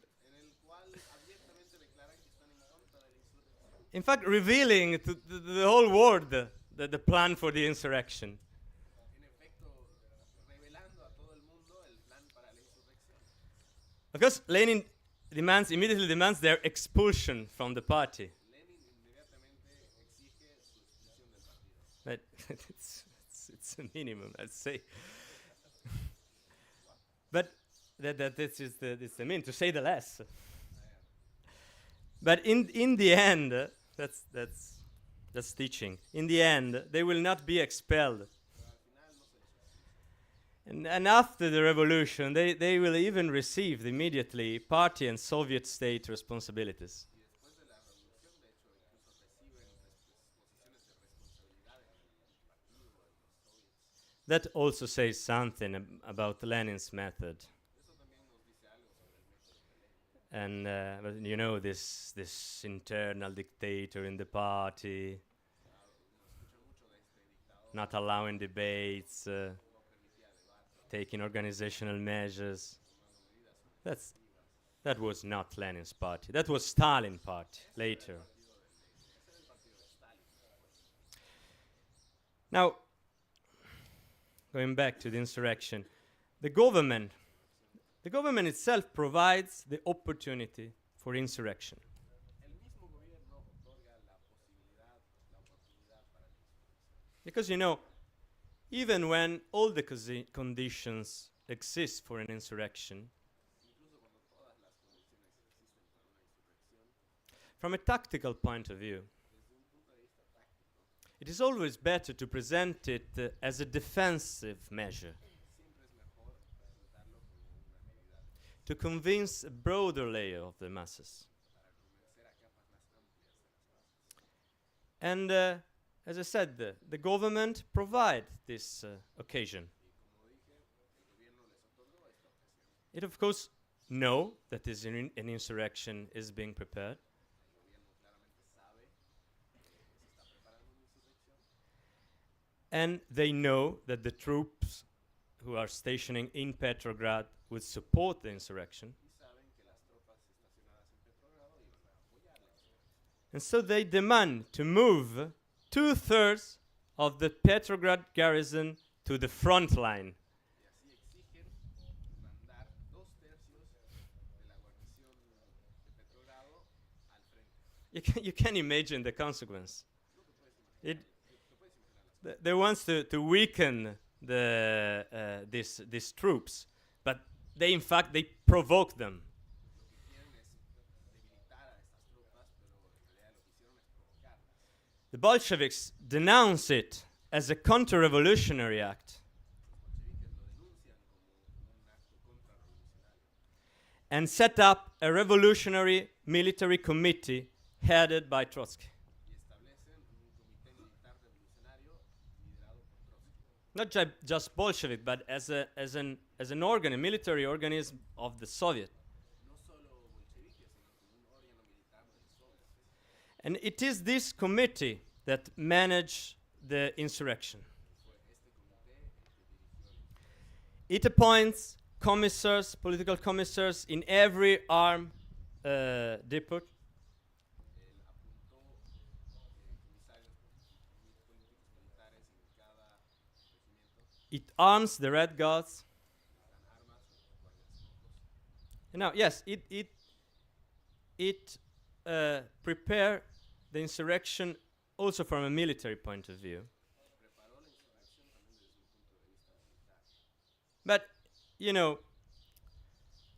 In fact, revealing to the whole world the plan for the insurrection. Of course, Lenin immediately demands their expulsion from the party. But it's a minimum, I'd say. But this is the mean, to say the less. But in the end, that's teaching. In the end, they will not be expelled. And after the revolution, they will even receive immediately party and Soviet state responsibilities. That also says something about Lenin's method. And you know, this internal dictator in the party, not allowing debates, taking organizational measures. That was not Lenin's party. That was Stalin's party later. Now, going back to the insurrection, the government itself provides the opportunity for insurrection. Because, you know, even when all the conditions exist for an insurrection, from a tactical point of view, it is always better to present it as a defensive measure, to convince a broader layer of the masses. And as I said, the government provide this occasion. It of course know that an insurrection is being prepared. And they know that the troops who are stationing in Petrograd would support the insurrection. And so they demand to move 2/3 of the Petrograd garrison to the front line. You can imagine the consequence. They want to weaken these troops, but they in fact they provoke them. The Bolsheviks denounce it as a counter-revolutionary act and set up a revolutionary military committee headed by Trotsky. Not just Bolshevik, but as an organ, a military organism of the Soviet. And it is this committee that managed the insurrection. It appoints commissars, political commissars in every arm depot. It arms the Red Guards. Now, yes, it prepare the insurrection also from a military point of view. But, you know,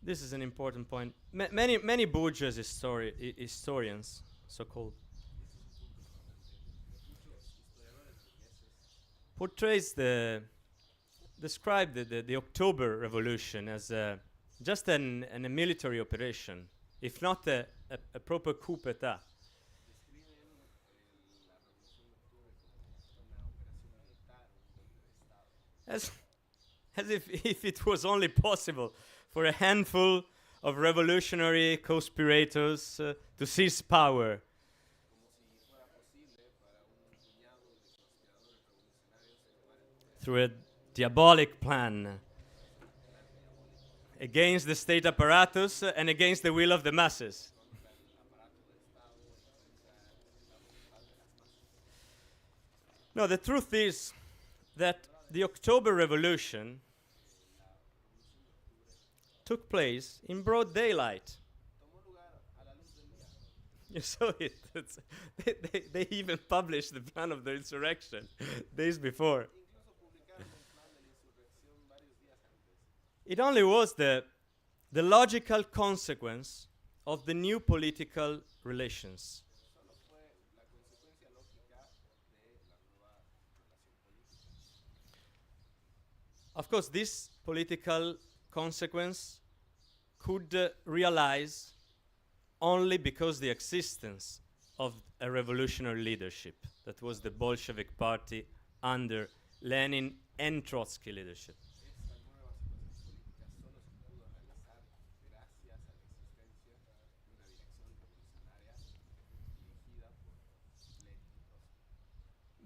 this is an important point. Many bourgeois historians, so-called, describe the October Revolution as just a military operation, if not a proper coup d'etat. As if it was only possible for a handful of revolutionary conspirators to seize power. Through a diabolic plan against the state apparatus and against the will of the masses. No, the truth is that the October Revolution took place in broad daylight. You saw it. They even published the plan of the insurrection days before. It only was the logical consequence of the new political relations. Of course, this political consequence could realize only because the existence of a revolutionary leadership, that was the Bolshevik Party under Lenin and Trotsky leadership.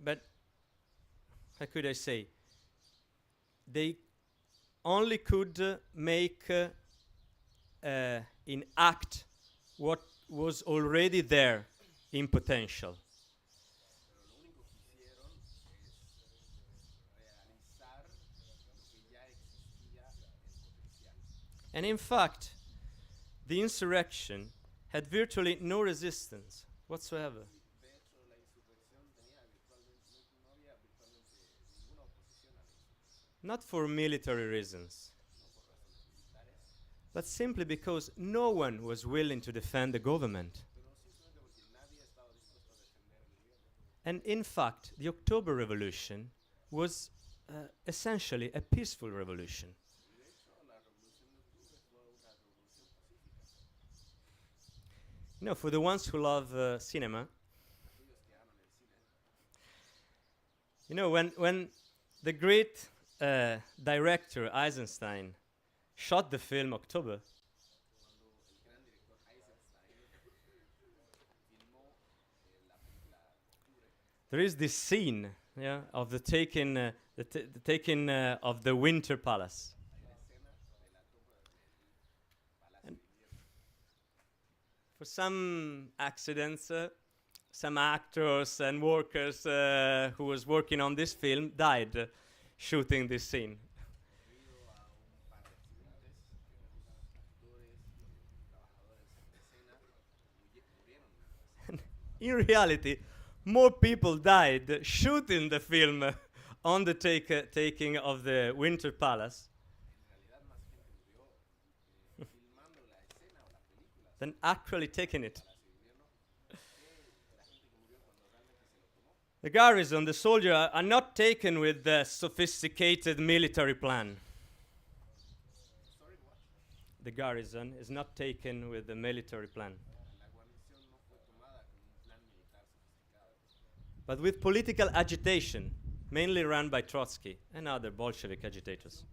But how could I say? They only could enact what was already there in potential. And in fact, the insurrection had virtually no resistance whatsoever. Not for military reasons, but simply because no one was willing to defend the government. And in fact, the October Revolution was essentially a peaceful revolution. You know, for the ones who love cinema, you know, when the great director Eisenstein shot the film October, there is this scene, yeah, of the taking of the Winter Palace. And for some accidents, some actors and workers who was working on this film died shooting this scene. In reality, more people died shooting the film on the taking of the Winter Palace than actually taking it. The garrison, the soldier, are not taken with the sophisticated military plan. The garrison is not taken with the military plan, but with political agitation, mainly run by Trotsky and other Bolshevik agitators,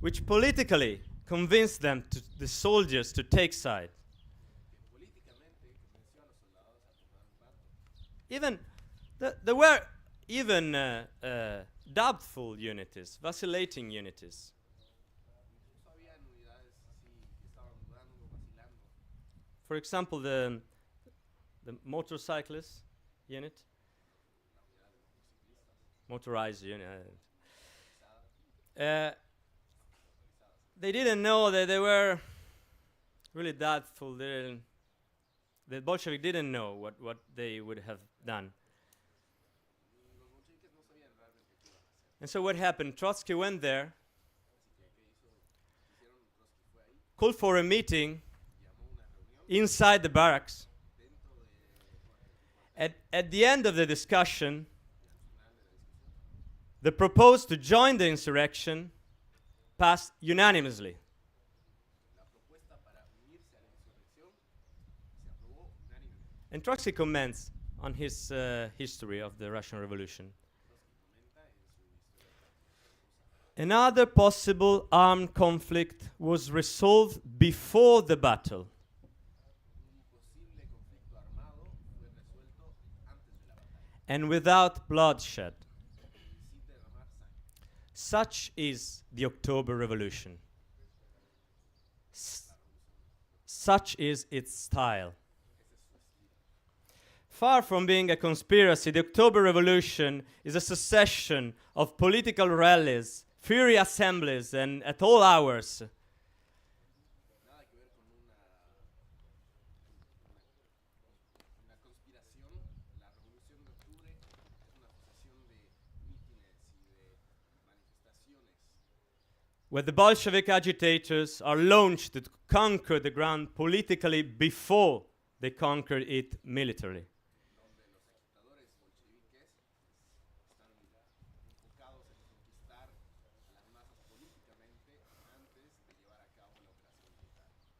which politically convinced them, the soldiers, to take side. Even there were even doubtful unities, vacillating unities. For example, the motorcyclist unit, motorized unit. They didn't know that they were really doubtful. The Bolshevik didn't know what they would have done. And so what happened? Trotsky went there, called for a meeting inside the barracks. At the end of the discussion, the proposal to join the insurrection passed unanimously. And Trotsky comments on his history of the Russian Revolution. Another possible armed conflict was resolved before the battle. And without bloodshed. Such is the October Revolution. Such is its style. Far from being a conspiracy, the October Revolution is a succession of political rallies, fiery assemblies, and at all hours. Where the Bolshevik agitators are launched to conquer the ground politically before they conquered it militarily.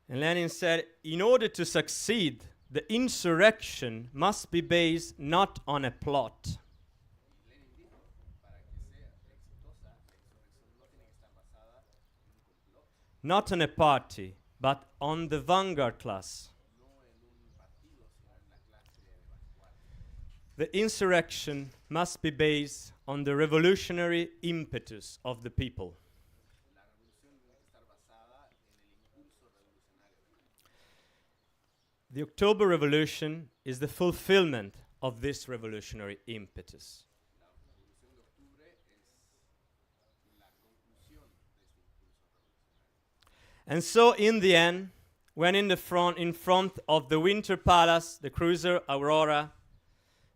And Lenin said, in order to succeed, the insurrection must be based not on a plot. Not on a party, but on the vanguard class. The insurrection must be based on the revolutionary impetus of the people. The October Revolution is the fulfillment of this revolutionary impetus. And so in the end, when in front of the Winter Palace, the cruiser Aurora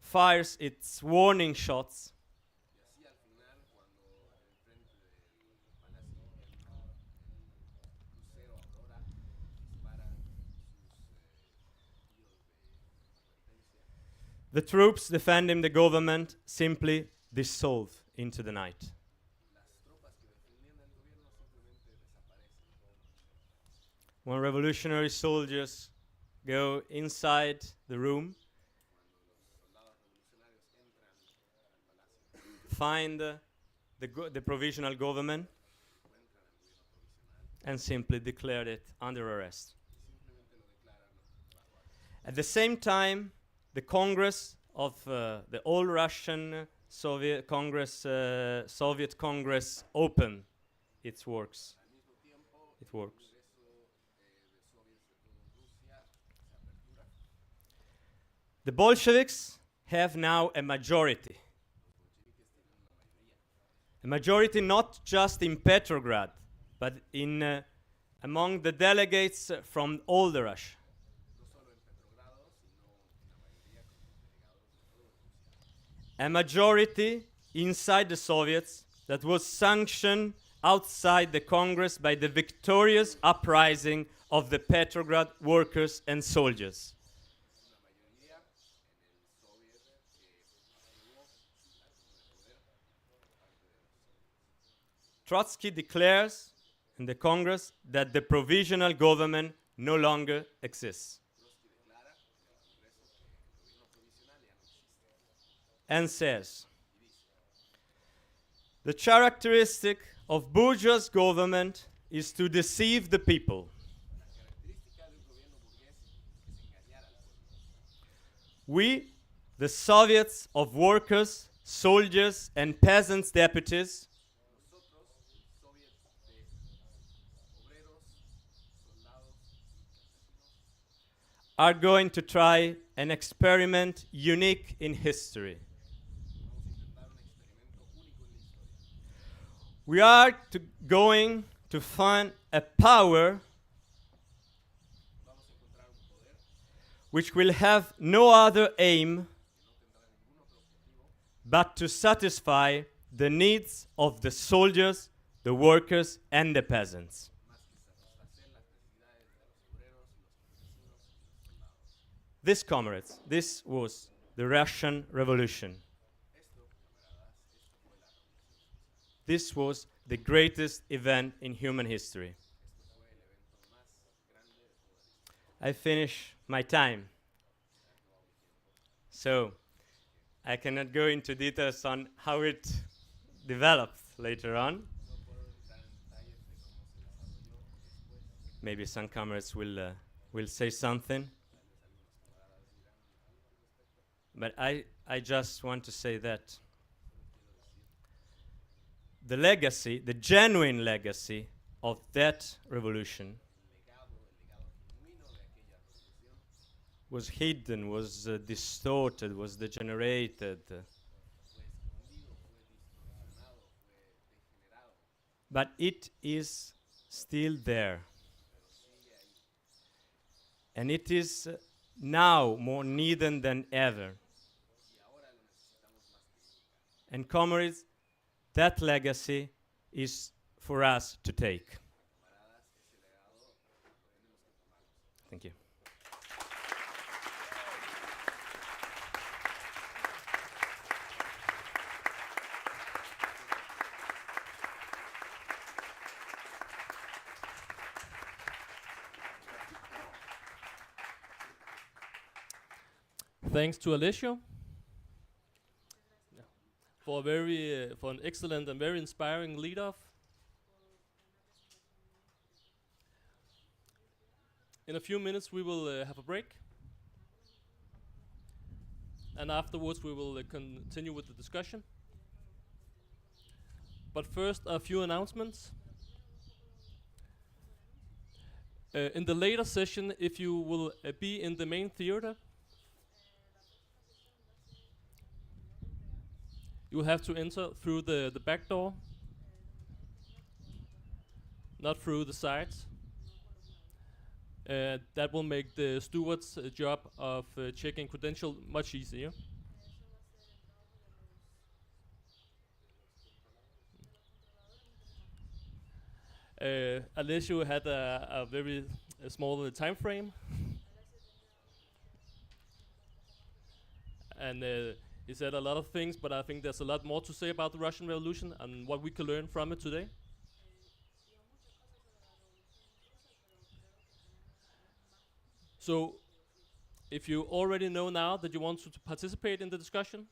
fires its warning shots, the troops defending the government simply dissolve into the night. When revolutionary soldiers go inside the room, find the provisional government, and simply declare it under arrest. At the same time, the Congress of the All-Russian Soviet Congress opened its works. It works. The Bolsheviks have now a majority. A majority not just in Petrograd, but in among the delegates from all the Russia. A majority inside the Soviets that was sanctioned outside the Congress by the victorious uprising of the Petrograd workers and soldiers. Trotsky declares in the Congress that the provisional government no longer exists. And says, the characteristic of bourgeois government is to deceive the people. We, the Soviets of workers, soldiers, and peasants' deputies, are going to try an experiment unique in history. We are going to find a power which will have no other aim but to satisfy the needs of the soldiers, the workers, and the peasants. This, comrades, this was the Russian Revolution. This was the greatest event in human history. I finish my time. So, I cannot go into details on how it developed later on. Maybe some comrades will say something. But I just want to say that the legacy, the genuine legacy of that revolution was hidden, was distorted, was degenerated. But it is still there. And it is now more needed than ever. And comrades, that legacy is for us to take. Thank you. Thanks to Alessio for for an excellent and very inspiring lead-off. In a few minutes we will have a break, and afterwards we will continue with the discussion. But first, a few announcements. In the later session, if you will be in the main theater, you will have to enter through the back door, not through the sides. That will make the steward's job of checking credential much easier. Alessio had a very small time frame, and he said a lot of things, but I think there's a lot more to say about the Russian Revolution and what we can learn from it today. So, if you already know now that you want to participate in the discussion,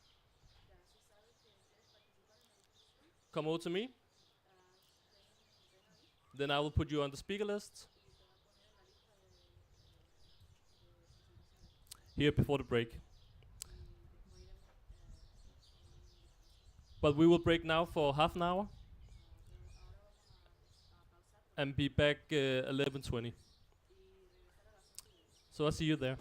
come over to me. Then I will put you on the speaker list here before the break. But we will break now for half an hour and be back 11:20. So I'll see you there.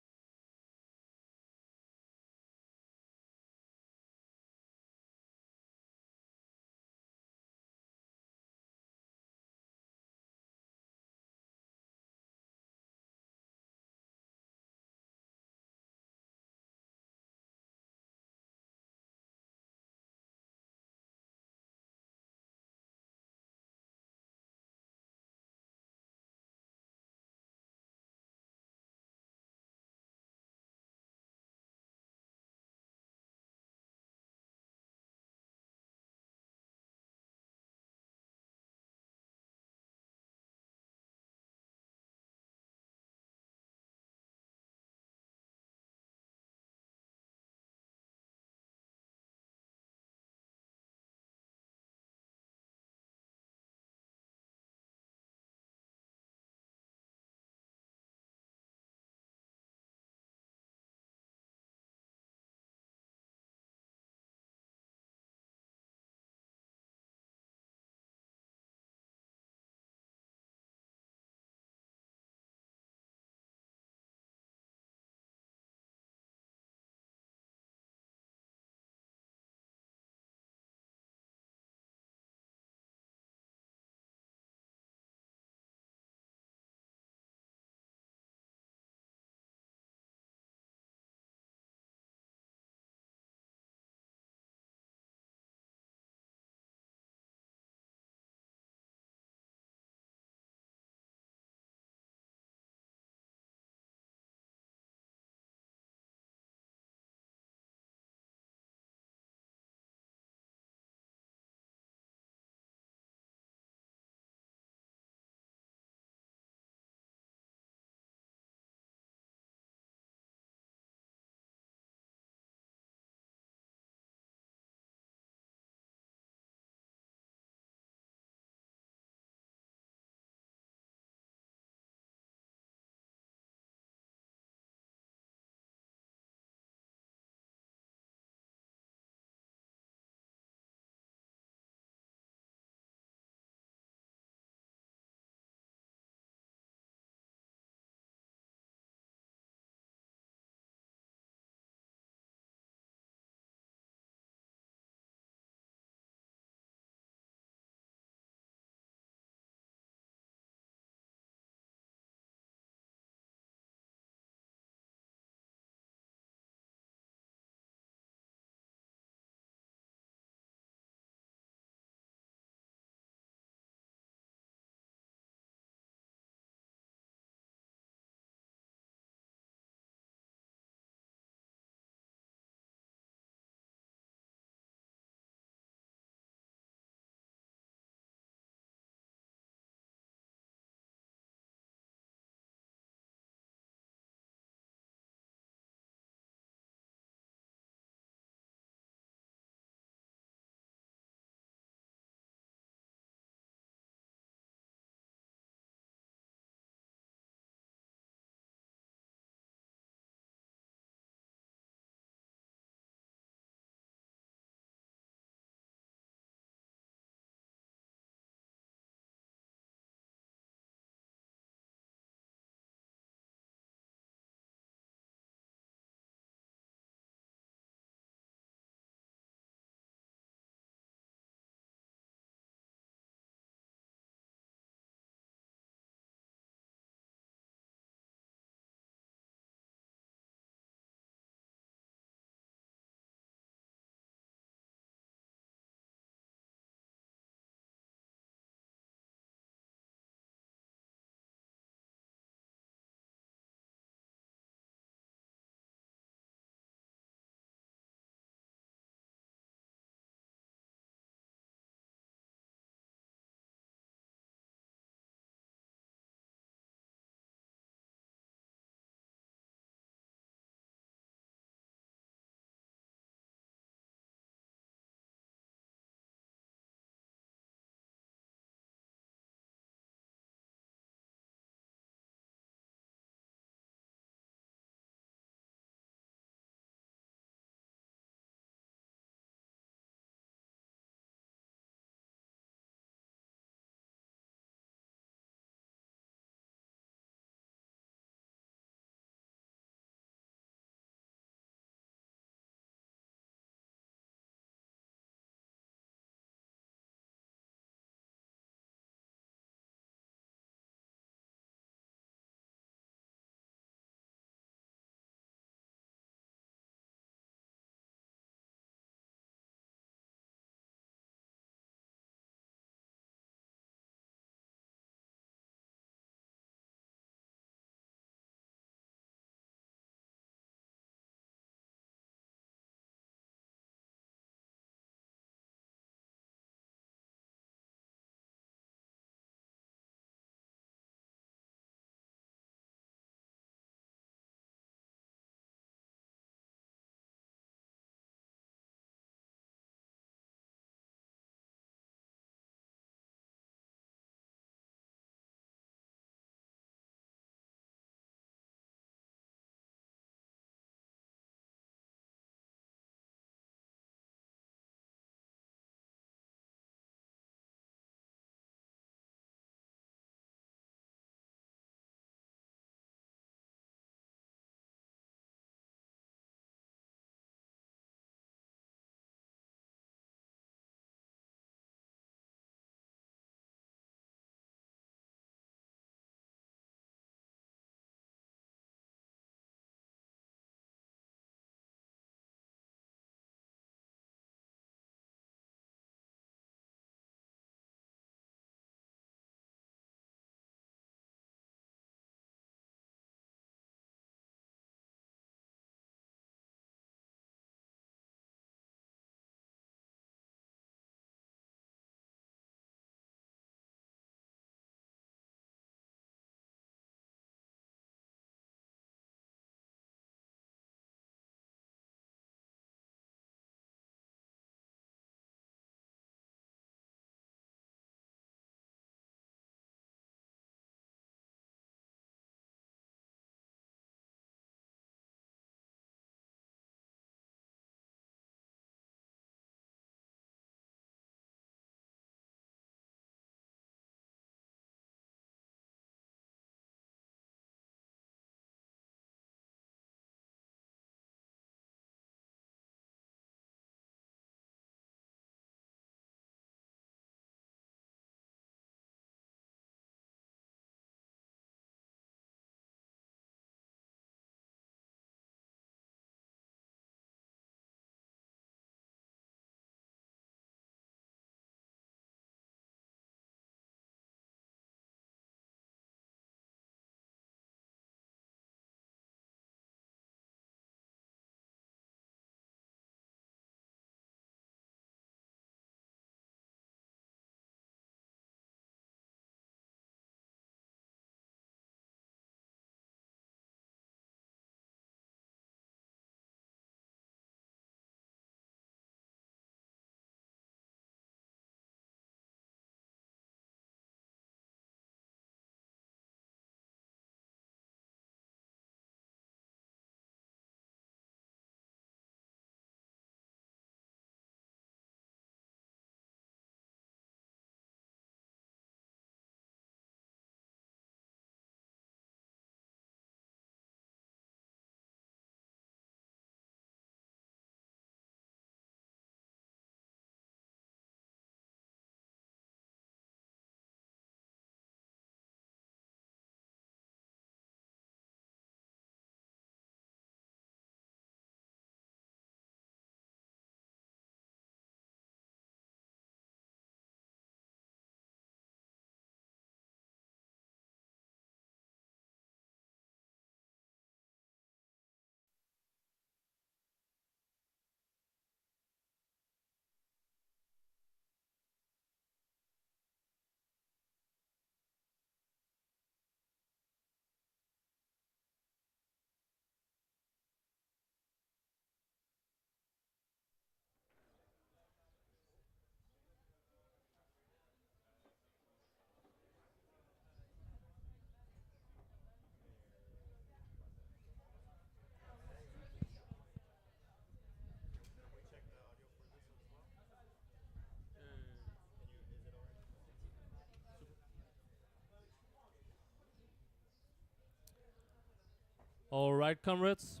All right, comrades.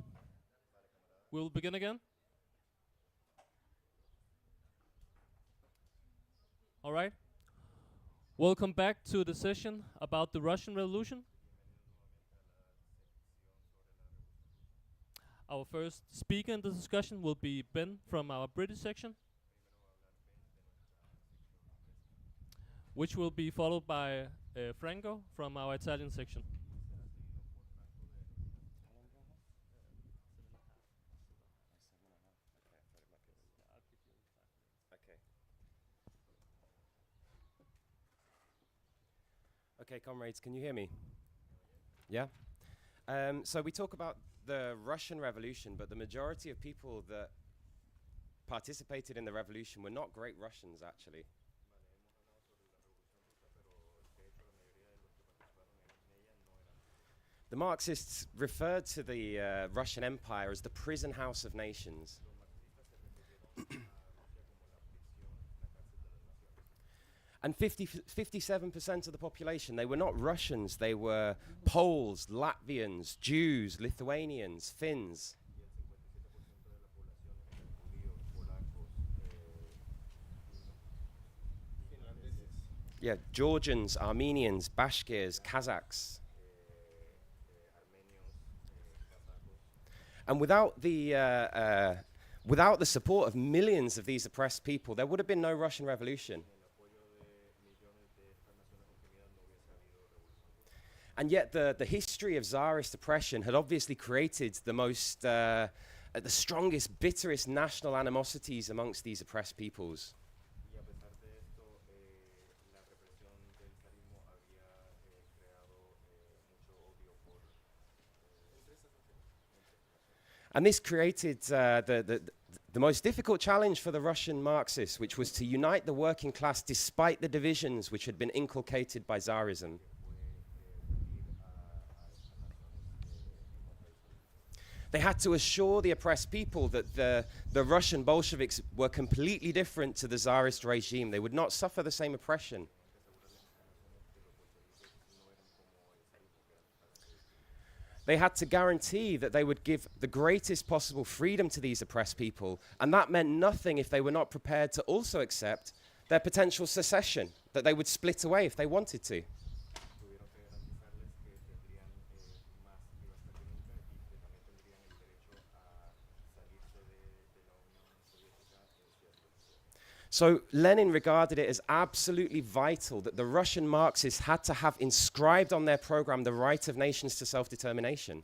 We'll begin again. All right. Welcome back to the session about the Russian Revolution. Our first speaker in the discussion will be Ben from our British section, which will be followed by Franco from our Italian section. Okay, comrades, can you hear me? Yeah? So we talk about the Russian Revolution, but the majority of people that participated in the revolution were not great Russians, actually. The Marxists referred to the Russian Empire as the prison house of nations. And 57% of the population, they were not Russians, they were Poles, Latvians, Jews, Lithuanians, Finns. Yeah, Georgians, Armenians, Bashkirs, Kazakhs. And without the support of millions of these oppressed people, there would have been no Russian Revolution. And yet the history of Tsarist oppression had obviously created the strongest, bitterest national animosities amongst these oppressed peoples. And this created the most difficult challenge for the Russian Marxists, which was to unite the working class despite the divisions which had been inculcated by Tsarism. They had to assure the oppressed people that the Russian Bolsheviks were completely different to the Tsarist regime. They would not suffer the same oppression. They had to guarantee that they would give the greatest possible freedom to these oppressed people, and that meant nothing if they were not prepared to also accept their potential secession, that they would split away if they wanted to. So Lenin regarded it as absolutely vital that the Russian Marxists had to have inscribed on their program the right of nations to self-determination.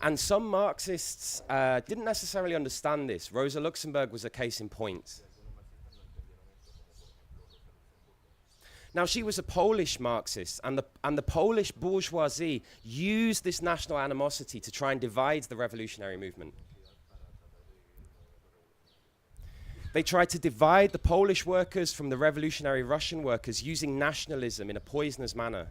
And some Marxists didn't necessarily understand this. Rosa Luxemburg was a case in point. Now, she was a Polish Marxist, and the Polish bourgeoisie used this national animosity to try and divide the revolutionary movement. They tried to divide the Polish workers from the revolutionary Russian workers using nationalism in a poisonous manner.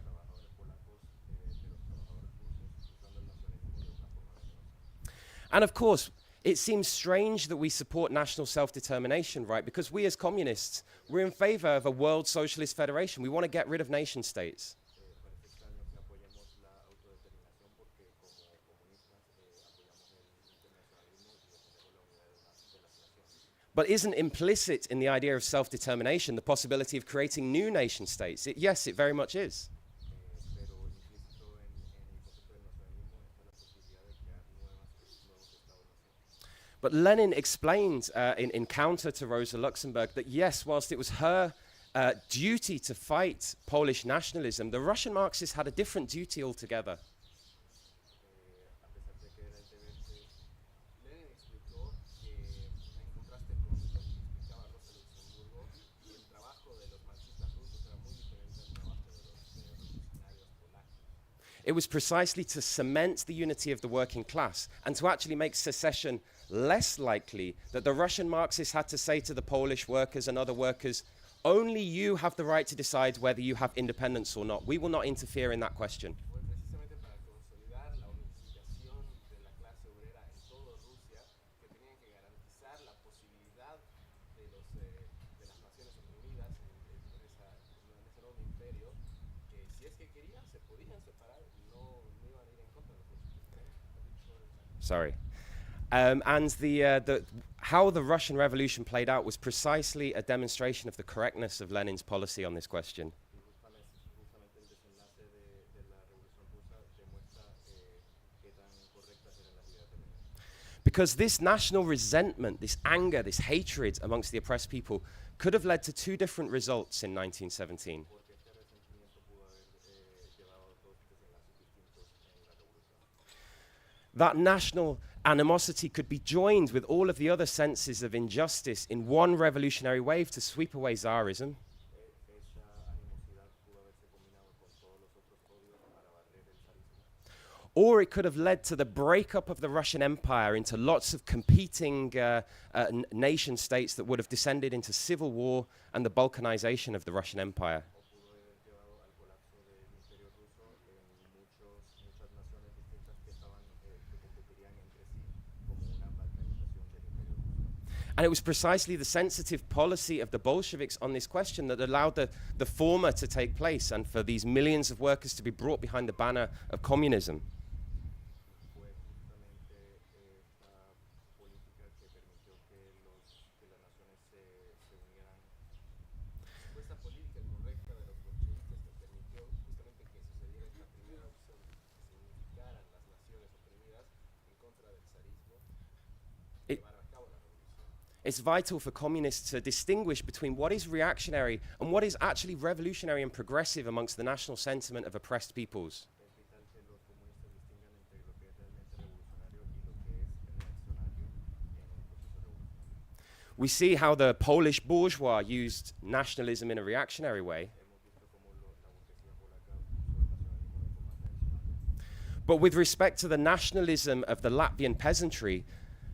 And of course, it seems strange that we support national self-determination, right? Because we as communists, we're in favor of a world socialist federation. We want to get rid of nation states. But isn't implicit in the idea of self-determination the possibility of creating new nation states? Yes, it very much is. But Lenin explained in counter to Rosa Luxemburg that yes, whilst it was her duty to fight Polish nationalism, the Russian Marxists had a different duty altogether. It was precisely to cement the unity of the working class and to actually make secession less likely that the Russian Marxists had to say to the Polish workers and other workers, only you have the right to decide whether you have independence or not. We will not interfere in that question. Sorry. And how the Russian Revolution played out was precisely a demonstration of the correctness of Lenin's policy on this question. Because this national resentment, this anger, this hatred amongst the oppressed people could have led to two different results in 1917. That national animosity could be joined with all of the other senses of injustice in one revolutionary wave to sweep away Tsarism. Or it could have led to the breakup of the Russian Empire into lots of competing nation states that would have descended into civil war and the Balkanization of the Russian Empire. And it was precisely the sensitive policy of the Bolsheviks on this question that allowed the former to take place and for these millions of workers to be brought behind the banner of communism. It's vital for communists to distinguish between what is reactionary and what is actually revolutionary and progressive amongst the national sentiment of oppressed peoples. We see how the Polish bourgeois used nationalism in a reactionary way. But with respect to the nationalism of the Latvian peasantry,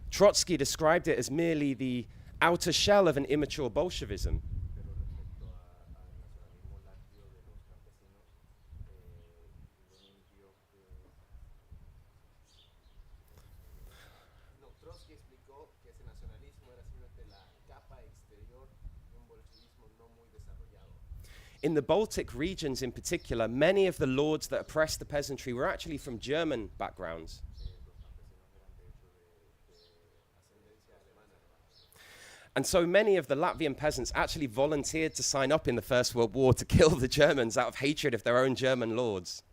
Trotsky described it as merely the outer shell of an immature Bolshevism. In the Baltic regions in particular, many of the lords that oppressed the peasantry were actually from German backgrounds. And so many of the Latvian peasants actually volunteered to sign up in the First World War to kill the Germans out of hatred of their own German lords.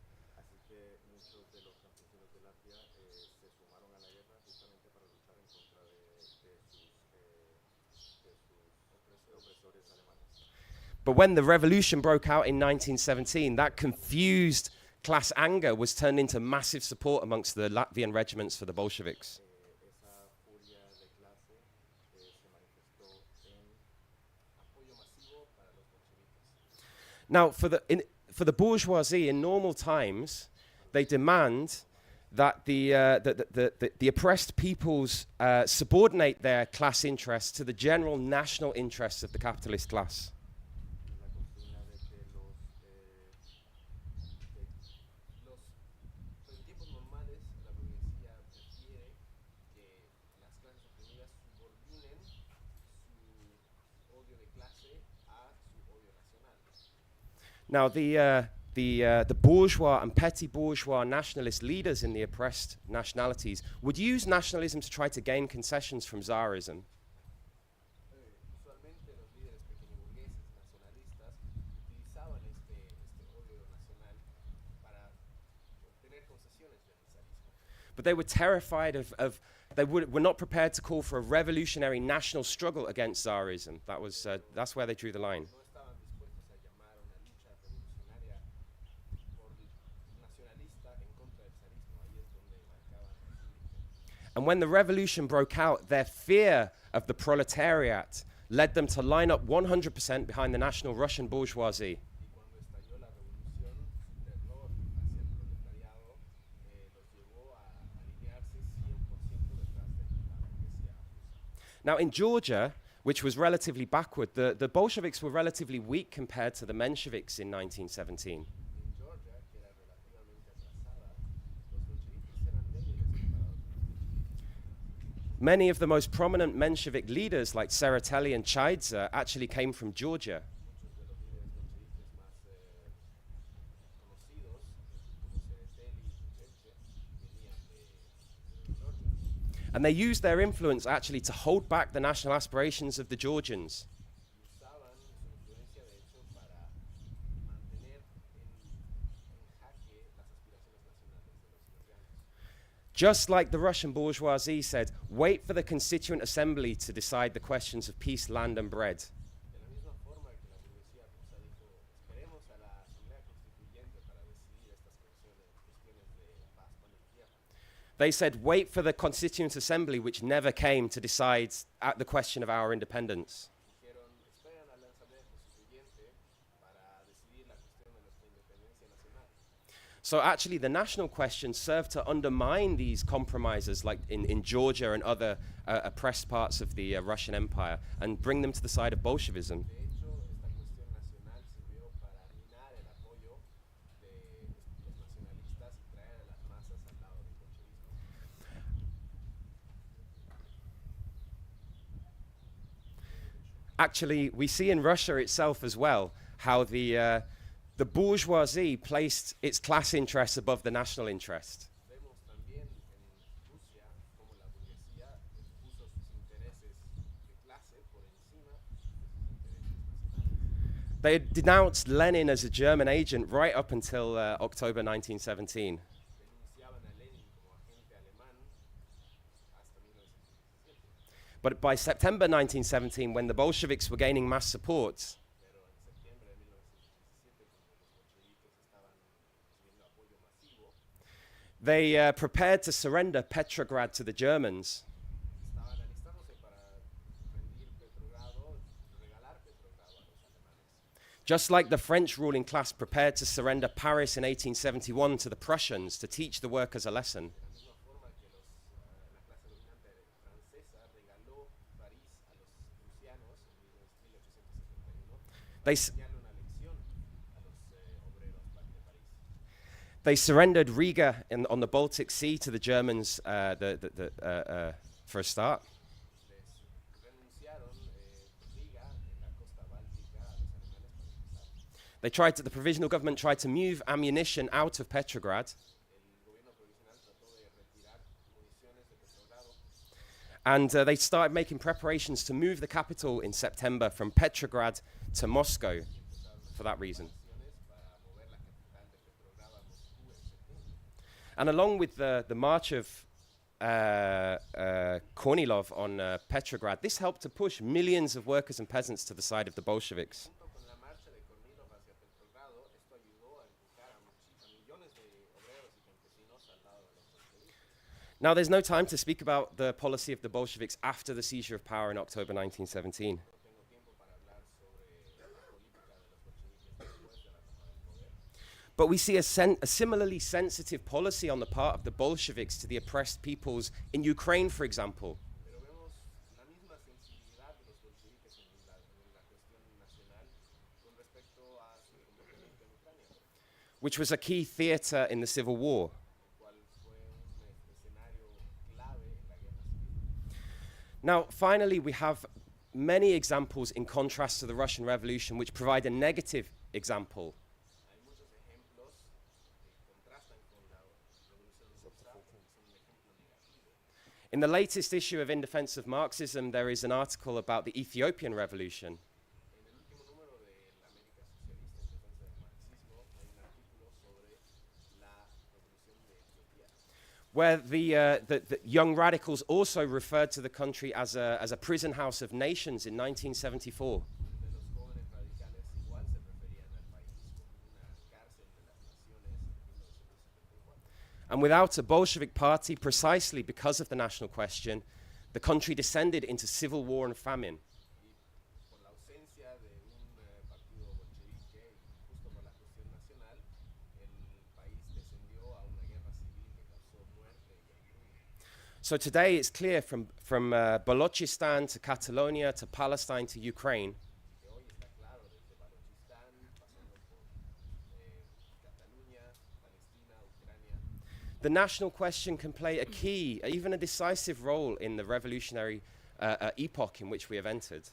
But when the revolution broke out in 1917, that confused class anger was turned into massive support amongst the Latvian regiments for the Bolsheviks. Now, for the bourgeoisie, in normal times, they demand that the oppressed peoples subordinate their class interests to the general national interests of the capitalist class. Now, the bourgeois and petty bourgeois nationalist leaders in the oppressed nationalities would use nationalism to try to gain concessions from Tsarism. But they were terrified were not prepared to call for a revolutionary national struggle against Tsarism. That's where they drew the line. And when the revolution broke out, their fear of the proletariat led them to line up 100% behind the national Russian bourgeoisie. Now, in Georgia, which was relatively backward, the Bolsheviks were relatively weak compared to the Mensheviks in 1917. Many of the most prominent Menshevik leaders, like Tsereteli and Chaidze, actually came from Georgia. And they used their influence actually to hold back the national aspirations of the Georgians. Usaban su influencia, de hecho, para mantener en jaque las aspiraciones nacionales de los georgianos. Just like the Russian bourgeoisie said, wait for the Constituent Assembly to decide the questions of peace, land, and bread. De la misma forma que la burguesía rusa dijo, esperemos a la Asamblea Constituyente para decidir estas cuestiones de paz, pan y tierra. They said, wait for the Constituent Assembly, which never came to decide the question of our independence. Dijeron, esperen a la Asamblea Constituyente para decidir la cuestión de nuestra independencia nacional. So actually, the national question served to undermine these compromises, like in Georgia and other oppressed parts of the Russian Empire, and bring them to the side of Bolshevism. De hecho, esta cuestión nacional sirvió para minar el apoyo de los nacionalistas y traer a las masas al lado del bolchevismo. Actually, we see in Russia itself as well how the bourgeoisie placed its class interests above the national interest. Vemos también en Rusia cómo la burguesía puso sus intereses de clase por encima de sus intereses nacionales. They had denounced Lenin as a German agent right up until October 1917. Denunciaban a Lenin como agente alemán hasta 1917. But by September 1917, when the Bolsheviks were gaining mass support, Pero en septiembre de 1917, cuando los bolcheviques estaban recibiendo apoyo masivo, they prepared to surrender Petrograd to the Germans. estaban alistándose para rendir Petrogrado, regalar Petrogrado a los alemanes. Just like the French ruling class prepared to surrender Paris in 1871 to the Prussians to teach the workers a lesson. De la misma forma que la clase dominante francesa regaló París a los prusianos en 1871, They, s- enseñarle una lección a los obreros de París. they surrendered Riga on the Baltic Sea to the Germans for a start. Les renunciaron Riga en la costa báltica a los alemanes para empezar. The provisional government tried to move ammunition out of Petrograd, El gobierno provisional trató de retirar municiones de Petrogrado and they started making preparations to move the capital in September from Petrograd to Moscow for that reason. para mover la capital de Petrogrado a Moscú en septiembre. And along with the march of Kornilov on Petrograd, this helped to push millions of workers and peasants to the side of the Bolsheviks. Junto con la marcha de Kornilov hacia Petrogrado, esto ayudó a empujar a millones de obreros y campesinos al lado de los bolcheviques. Now, there's no time to speak about the policy of the Bolsheviks after the seizure of power in October 1917. No tengo tiempo para hablar sobre la política de los bolcheviques después de la toma del poder. But we see a similarly sensitive policy on the part of the Bolsheviks to the oppressed peoples in Ukraine, for example. Pero vemos la misma sensibilidad de los bolcheviques en la cuestión nacional con respecto a su comportamiento en Ucrania, por ejemplo, Which was a key theater in the Civil War. el cual fue un escenario clave en la guerra civil. Now, finally, we have many examples in contrast to the Russian Revolution which provide a negative example. Hay muchos ejemplos que contrastan con la revolución rusa y son un ejemplo negativo. In the latest issue of In Defense of Marxism, there is an article about the Ethiopian Revolution. En el último número de la América Socialista en defensa del marxismo hay un artículo sobre la revolución de Etiopía, Where the young radicals also referred to the country as a prison house of nations in 1974. donde los jóvenes radicales igual se referían al país como una cárcel de las naciones en 1974. And without a Bolshevik party, precisely because of the national question, the country descended into civil war and famine. Y por la ausencia de un partido bolchevique y justo por la cuestión nacional, el país descendió a una guerra civil que causó muerte y hambruna. So today it's clear from Balochistan to Catalonia to Palestine to Ukraine, Que hoy está claro desde Balochistan, pasando por Cataluña, Palestina, Ucrania, the national question can play a key, even a decisive role in the revolutionary epoch in which we have entered.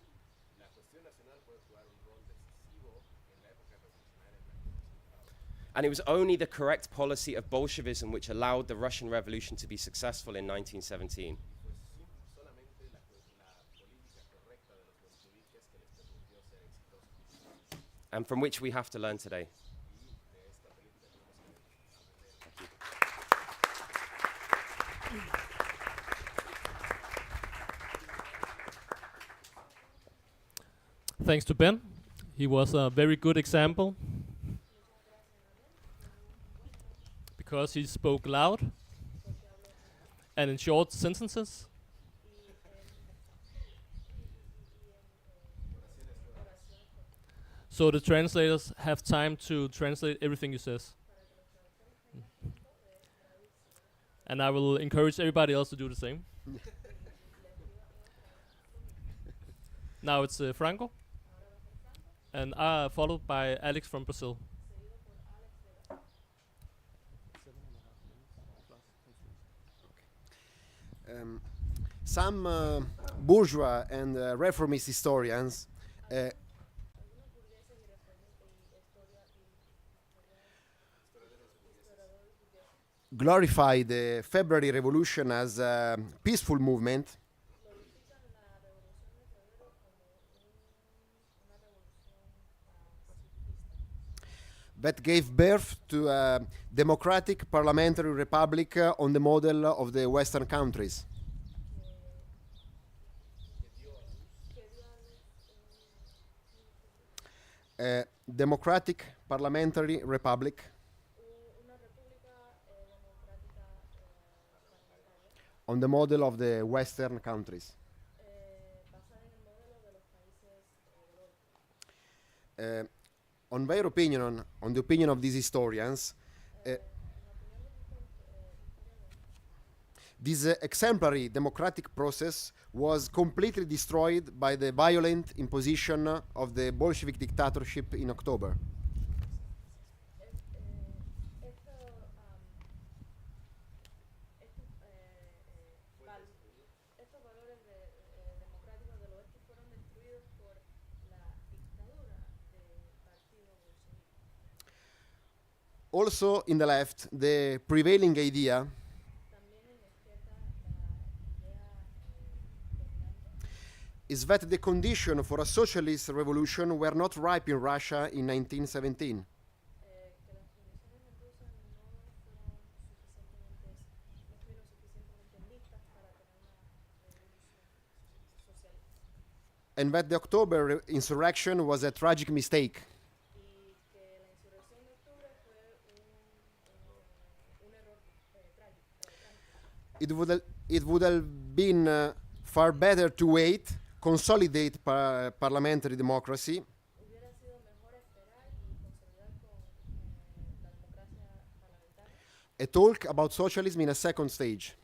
la cuestión nacional puede jugar un rol decisivo en la época revolucionaria en la que hemos entrado. And it was only the correct policy of Bolshevism which allowed the Russian Revolution to be successful in 1917. Fue and from which we have to learn today. Thanks to Ben. He was a very good example because he spoke loud and in short sentences. So the translators have time to translate everything he says. And I will encourage everybody else to do the same. Now it's Franco, and followed by Alex from Brazil. Some bourgeois and reformist historians glorify the February Revolution as a peaceful movement that gave birth to a democratic parliamentary republic on the model of the Western countries. A democratic parliamentary republic on the model of the Western countries. On their opinion, on the opinion of these historians, this exemplary democratic process was completely destroyed by the violent imposition of the Bolshevik dictatorship in October. Also, in the left, the prevailing idea is that the conditions for a socialist revolution were not ripe in Russia in 1917. And that the October insurrection was a tragic mistake. It would have been far better to wait, consolidate parliamentary democracy, and talk about socialism in a second stage.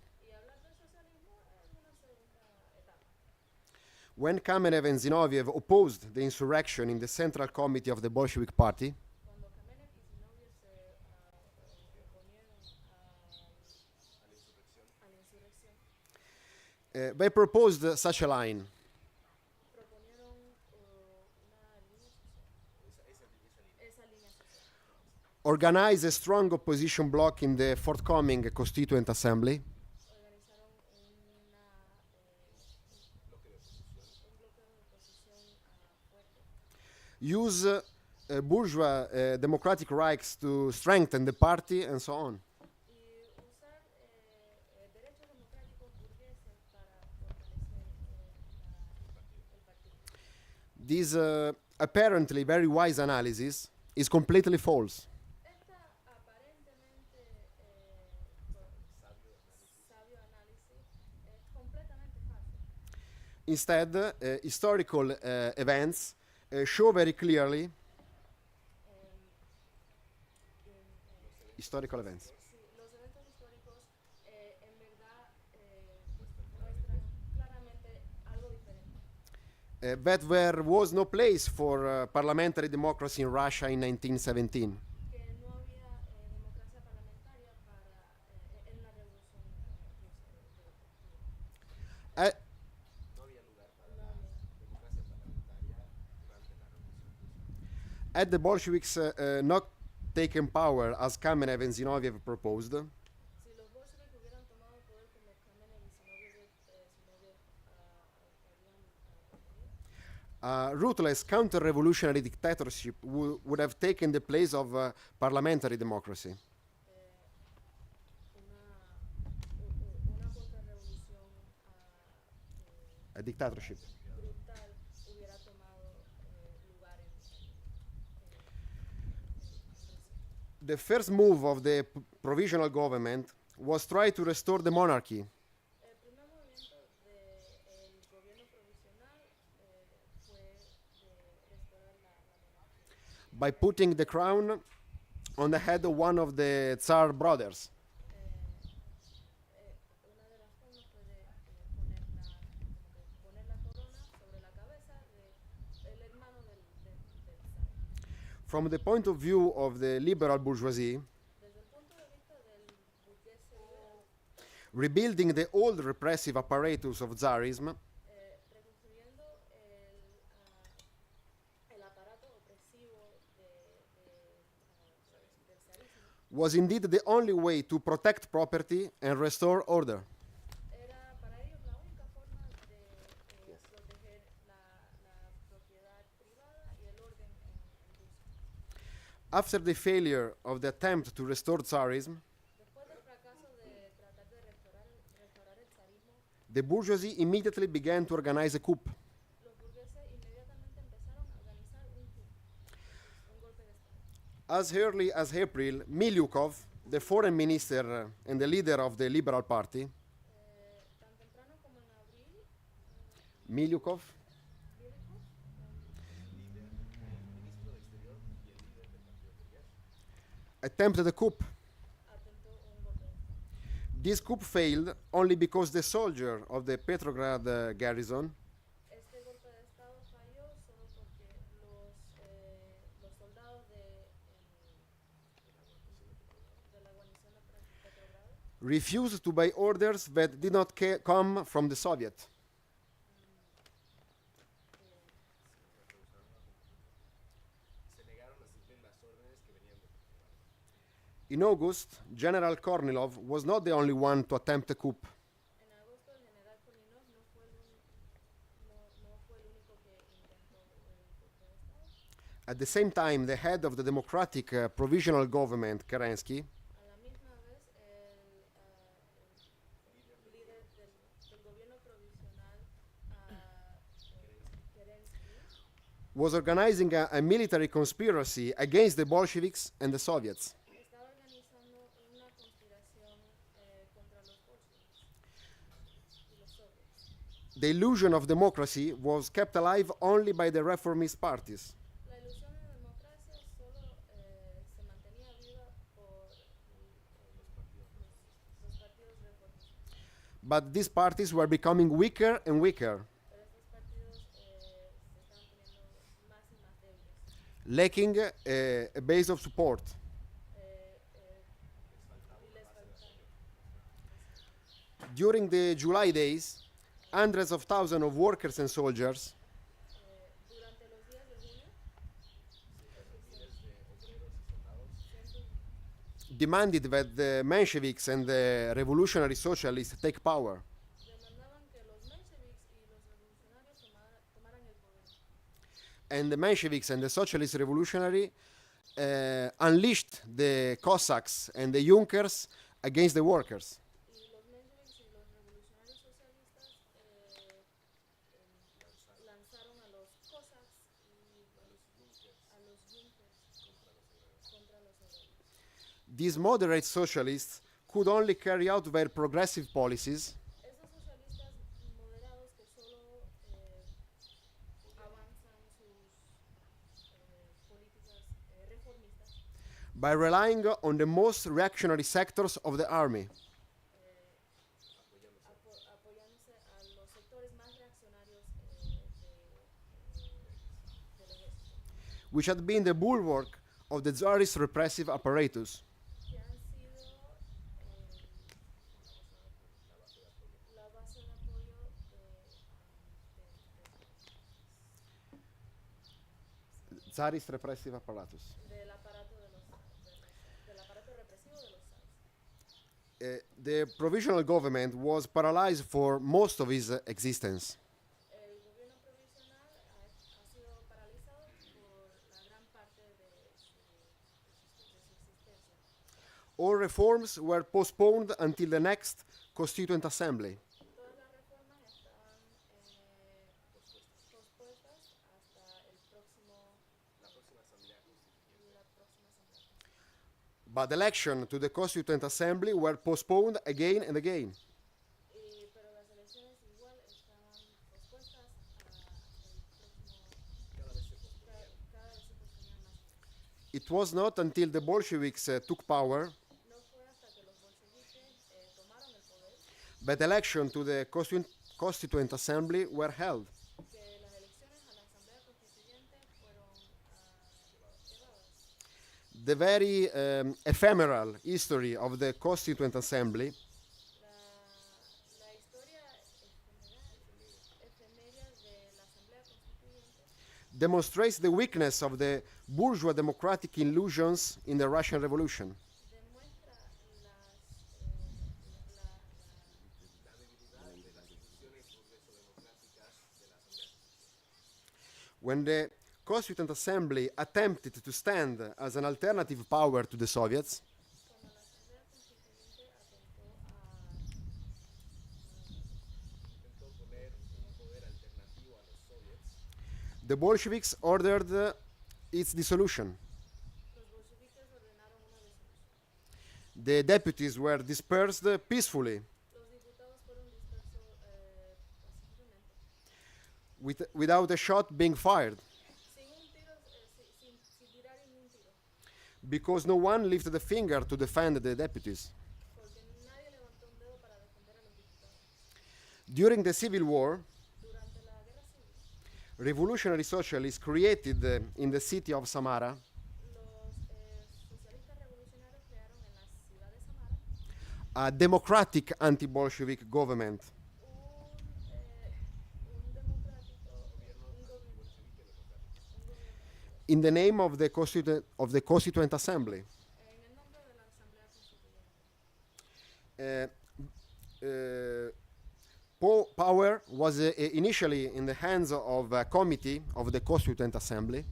When Kamenev and Zinoviev opposed the insurrection in the Central Committee of the Bolshevik Party, they proposed such a line. Organize a strong opposition bloc in the forthcoming Constituent Assembly. Use bourgeois democratic rights to strengthen the party, and so on. This apparently very wise analysis is completely false. Instead, historical events show very clearly historical events. That there was no place for parliamentary democracy in Russia in 1917. Had the Bolsheviks not taken power as Kamenev and Zinoviev proposed, A ruthless counter-revolutionary dictatorship would have taken the place of parliamentary democracy. Una contrarrevolución A dictatorship. brutal hubiera tomado lugar en The first move of the provisional government was try to restore the monarchy El primer movimiento del gobierno provisional fue de restaurar la monarquía. by putting the crown on the head of one of the Tsar brothers. Una de las formas fue de poner la corona sobre la cabeza del hermano del zar. From the point of view of the liberal bourgeoisie, Desde el punto de vista del burgués liberal, rebuilding the old repressive apparatus of Tsarism reconstruyendo el aparato opresivo del zarismo, was indeed the only way to protect property and restore order. era para ellos la única forma de proteger la propiedad privada y el orden en Rusia. After the failure of the attempt to restore Tsarism, Después del fracaso de tratar de restaurar el zarismo, the bourgeoisie immediately began to organize a coup. los burgueses inmediatamente empezaron a organizar un coup, un golpe de Estado. As early as April, Milyukov, the foreign minister and the leader of the Liberal Party, Tan temprano como en abril, Milyukov, Milikov, attempted a coup. atentó un golpe de Estado. This coup failed only because the soldier of the Petrograd garrison Este golpe de Estado falló solo porque los soldados de la guarnición de Petrogrado refused to buy orders that did not come from the Soviet. se negaron a seguir las órdenes que venían de Portugal. In August, General Kornilov was not the only one to attempt a coup. En agosto, el general Kornilov no fue el único que intentó el golpe de Estado. At the same time, the head of the democratic provisional government, Kerensky, A la misma vez, el líder del gobierno provisional, Kerensky, was organizing a military conspiracy against the Bolsheviks and the Soviets. estaba organizando una conspiración contra los bolcheviques y los soviets. The illusion of democracy was kept alive only by the reformist parties. La ilusión de democracia solo se mantenía viva por los partidos reformistas, But these parties were becoming weaker and weaker, pero estos partidos se estaban poniendo más y más débiles. lacking a base of support. Y les faltaba. During the July days, hundreds of thousands of workers and soldiers Durante los días de junio, demanded that the Mensheviks and the revolutionary socialists take power. demandaban que los mencheviques y los revolucionarios tomaran el poder. And the Mensheviks and the socialist revolutionary unleashed the Cossacks and the Junkers against the workers. Y los mencheviques y los revolucionarios socialistas lanzaron a los cossacks y a los junkers contra los obreros. These moderate socialists could only carry out their progressive policies Esos socialistas moderados que solo avanzan sus políticas reformistas by relying on the most reactionary sectors of the army. apoyándose a los sectores más reaccionarios del ejército, Which had been the bulwark of the Tsarist repressive apparatus. que han sido la base de apoyo Tsarist repressive apparatus. del aparato del aparato represivo de los zares. The provisional government was paralyzed for most of its existence. El gobierno provisional ha All reforms were postponed until the next Constituent Assembly. Todas las reformas estaban pospuestas hasta el próximo, la próxima asamblea constituyente. la próxima asamblea. But elections to the Constituent Assembly were postponed again and again. Pero las elecciones igual estaban pospuestas hasta el próximo, Cada vez se posponía. cada vez se posponían más. It was not until the Bolsheviks took power No fue hasta que los bolcheviques tomaron el poder that elections to the Constituent Assembly were held. que las elecciones a la Asamblea Constituyente fueron llevadas. The very ephemeral history of the Constituent Assembly La historia efeméride de la Asamblea Constituyente demonstrates the weakness of the bourgeois democratic illusions in the Russian Revolution. demuestra La debilidad de las instituciones progreso-democráticas de la asamblea. When the Constituent Assembly attempted to stand as an alternative power to the Soviets, cuando la Asamblea Constituyente atentó Intentó poner un poder alternativo a los soviets. the Bolsheviks ordered its dissolution. los bolcheviques ordenaron una disolución. The deputies were dispersed peacefully, Los diputados fueron dispersos pacíficamente, without a shot being fired, sin un tiro, sin tirar ni un tiro, because no one lifted a finger to defend the deputies. porque nadie levantó un dedo para defender a los diputados. During the Civil War, Durante la guerra civil, revolutionary socialists created in the city of Samara los socialistas revolucionarios crearon en la ciudad de Samara a democratic anti-Bolshevik government. un democrático, un gobierno In the name of the Constituent Assembly. en el nombre de la Asamblea Constituyente. Power was initially in the hands of a committee of the Constituent Assembly. El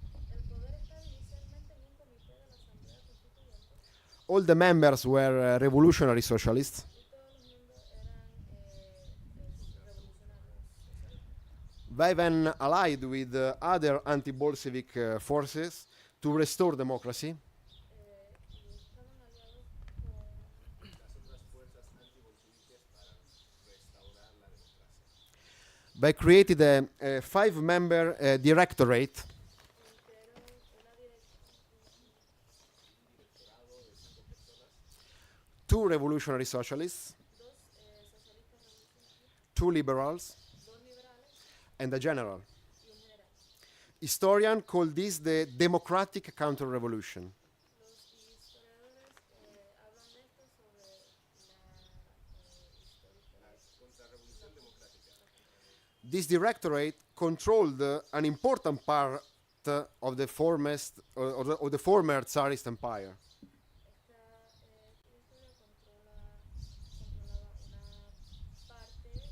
poder estaba inicialmente en un comité de la Asamblea Constituyente All the members were revolutionary socialists. y todos los miembros eran revolucionarios socialistas. They then allied with other anti-Bolshevik forces to restore democracy. Y estaban aliados con Las otras fuerzas antibolcheviques para restaurar la democracia. They created a five-member directorate crearon una Directorado de 5 personas, two revolutionary socialists, dos socialistas revolucionarios, two liberals, dos liberales and a general. y un general. Historians call this the democratic counter-revolution. Los historiadores hablan de esto sobre la histórica la contrarrevolución democrática. This directorate controlled an important part of the former Tsarist empire. Esta historia controlaba una parte importante de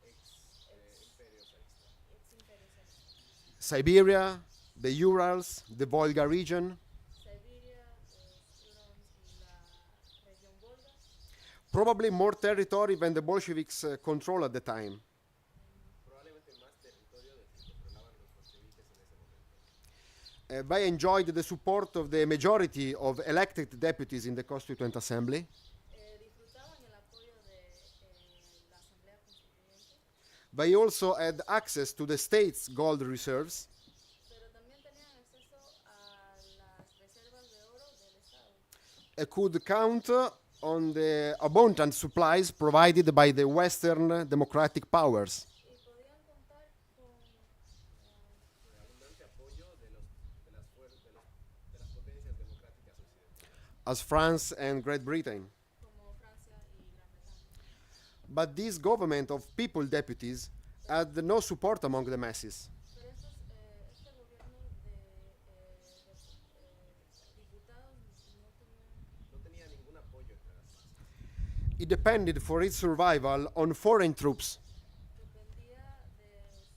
Ex imperio zarista. ex imperio zarista. Siberia, the Urals, the Volga region, Siberia, los Urals y la región Volga, probably more territory than the Bolsheviks control at the time. Probablemente más territorio del que controlaban los bolcheviques en ese momento. They enjoyed the support of the majority of elected deputies in the Constituent Assembly. disfrutaban el apoyo de la Asamblea Constituyente, They also had access to the state's gold reserves, pero también tenían acceso a las reservas de oro del Estado. could count on the abundant supplies provided by the Western democratic powers, Y podían contar con El abundante apoyo de las potencias democráticas occidentales. as France and Great Britain. como Francia y Gran Bretaña. But this government of people deputies had no support among the masses. Pero este gobierno de diputados No tenía ningún apoyo entre las masas. It depended for its survival on foreign troops. dependía de su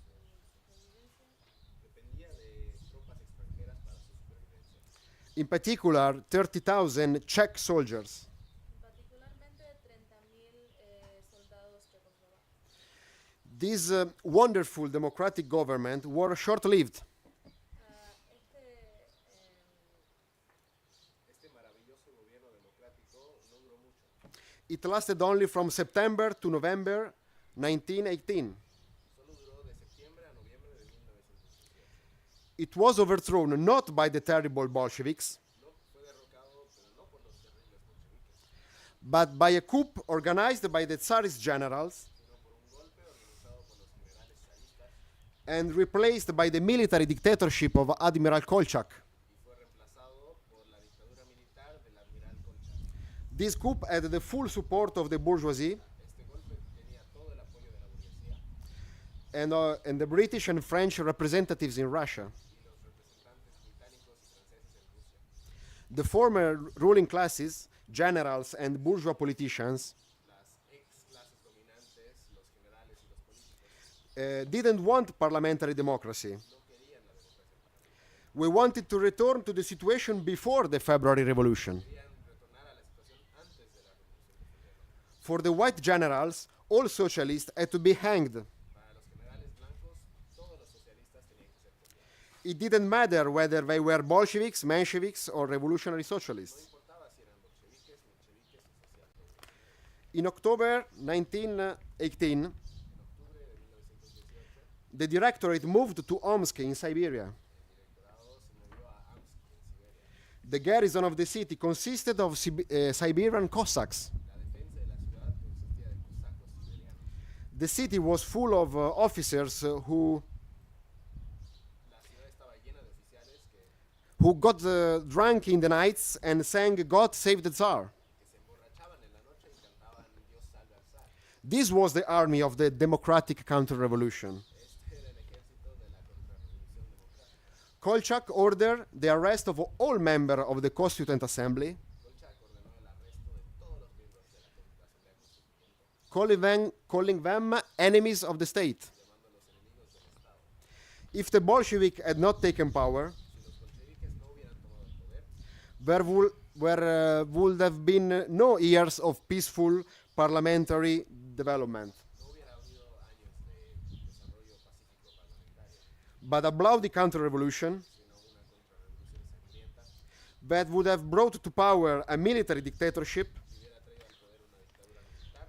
supervivencia Dependía de tropas extranjeras para su supervivencia. In particular, 30,000 Czech soldiers. particularmente 30.000 soldados checoslovacos. This wonderful democratic government were short-lived. Este maravilloso gobierno democrático no duró mucho. It lasted only from September to November 1918. Solo duró de septiembre a noviembre de 1918. It was overthrown not by the terrible Bolsheviks, No fue derrocado, pero no por los terribles bolcheviques, but by a coup organized by the Tsarist generals sino por un golpe organizado por los generales zaristas and replaced by the military dictatorship of Admiral Kolchak. y fue reemplazado por la dictadura militar del admiral Kolchak. This coup had the full support of the bourgeoisie Este golpe tenía todo el apoyo de la burguesía and the British and French representatives in Russia. y los representantes británicos y franceses en Rusia. The former ruling classes, generals and bourgeois politicians, Las ex clases dominantes, los generales y los políticos, didn't want parliamentary democracy. no querían la democracia parlamentaria. We wanted to return to the situation before the February Revolution. Querían retornar a la situación antes de la revolución de febrero. For the white generals, all socialists had to be hanged. Para los generales blancos, todos los socialistas tenían que ser colgados. It didn't matter whether they were Bolsheviks, Mensheviks, or revolutionary No socialists. importaba si eran bolcheviques, mencheviques o socialdemócratas. In October 1918, En octubre de 1918, the directorate moved to Omsk in Siberia. el directorado se movió a Amsk, en Siberia. The garrison of the city consisted of Siberian Cossacks. La defensa de la ciudad consistía de cosacos siberianos. The city was full of officers who La ciudad estaba llena de oficiales got drunk in the nights and sang God Save the Tsar. que se emborrachaban en la noche y cantaban Dios salve al zar. This was the army of the democratic counter-revolution. Este era el ejército de la contrarrevolución democrática. Kolchak ordered the arrest of all members of the Constituent Assembly, Kolchak ordenó el arresto de todos los miembros de la Asamblea Constituyente, calling them enemies of the state. llamándolos enemigos del Estado. If the Bolshevik had not taken power, Si los bolcheviques no hubieran tomado el poder, there would have been no years of peaceful parliamentary development, no hubiera habido años de desarrollo pacífico parlamentario, but a bloody counter-revolution sino una contrarrevolución sangrienta that would have brought to power a military dictatorship que hubiera traído al poder una dictadura militar,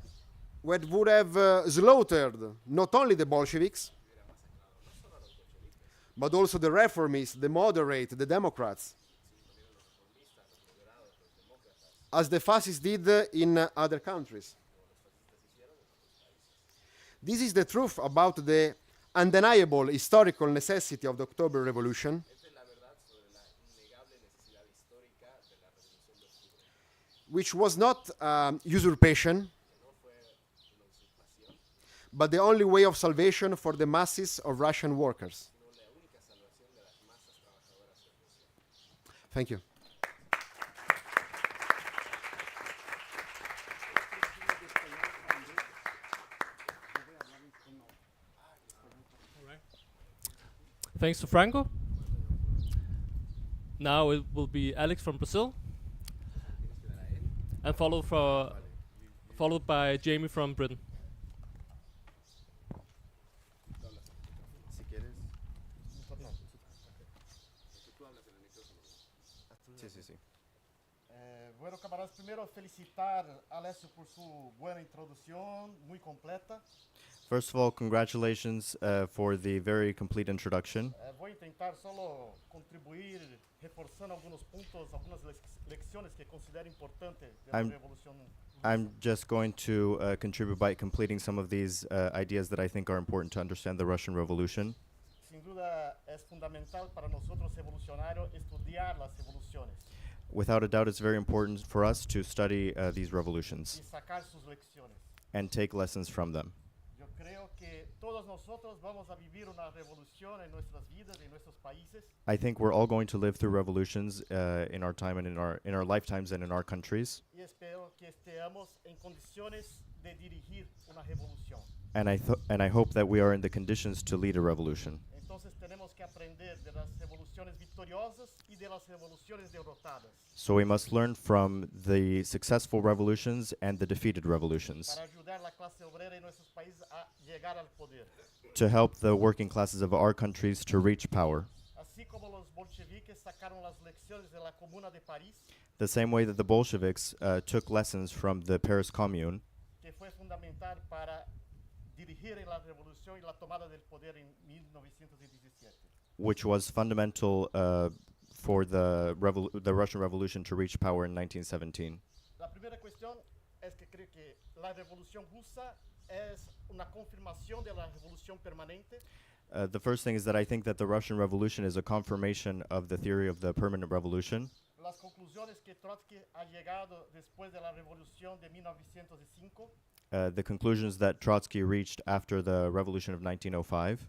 that would have slaughtered not only the Bolsheviks, hubiera masacrado no solo a los bolcheviques, but also the reformists, the moderate, the Democrats, sino también a los reformistas, los moderados, los demócratas, as the fascists did in other countries. como los fascistas hicieron en otros países. This is the truth about the undeniable historical necessity of the October Revolution, Esta es la verdad sobre la innegable necesidad histórica de la Revolución de Octubre, which was not usurpation, que no fue una usurpación, but the only way of salvation for the masses of Russian workers. sino la única salvación de las masas trabajadoras de Rusia. Thank you. Thanks to Franco. Now it will be Alex from Brazil, and followed by Jamie from Britain. Si quieres. Sí, sí, sí. Bueno, camaradas, primero felicitar a Alessio por su buena introducción, muy completa. First of all, congratulations for the very complete introduction. Voy a intentar solo contribuir reforzando algunos puntos, algunas lecciones que considero importantes de la I'm- revolución. I'm just going to contribute by completing some of these ideas that I think are important to understand the Russian Revolution. Sin duda es fundamental para nosotros revolucionarios estudiar las revoluciones Without a doubt, it's very important for us to study these revolutions y sacar sus lecciones. and take lessons from them. Yo creo que todos nosotros vamos a vivir una revolución en nuestras vidas, en nuestros países. I think we're all going to live through revolutions in our time and in our lifetimes and in our countries. Y espero que estemos en condiciones de dirigir una revolución. And I hope that we are in the conditions to lead a revolution. Entonces tenemos que aprender de las revoluciones victoriosas y de las revoluciones derrotadas So we must learn from the successful revolutions and the defeated revolutions para ayudar a la clase obrera en nuestros países a llegar al poder. to help the working classes of our countries to reach power. Así como los bolcheviques sacaron las lecciones de la Comuna de París, The same way that the Bolsheviks took lessons from the Paris Commune, que fue fundamental para dirigir en la revolución y la tomada del poder en 1917. which was fundamental for the Russian Revolution to reach power in 1917. La primera cuestión es que creo que la revolución rusa es una confirmación de la revolución permanente. The first thing is that I think that the Russian Revolution is a confirmation of the theory of the permanent revolution. Las conclusiones que Trotsky ha llegado después de la revolución de 1905, The conclusions that Trotsky reached after the revolution of 1905,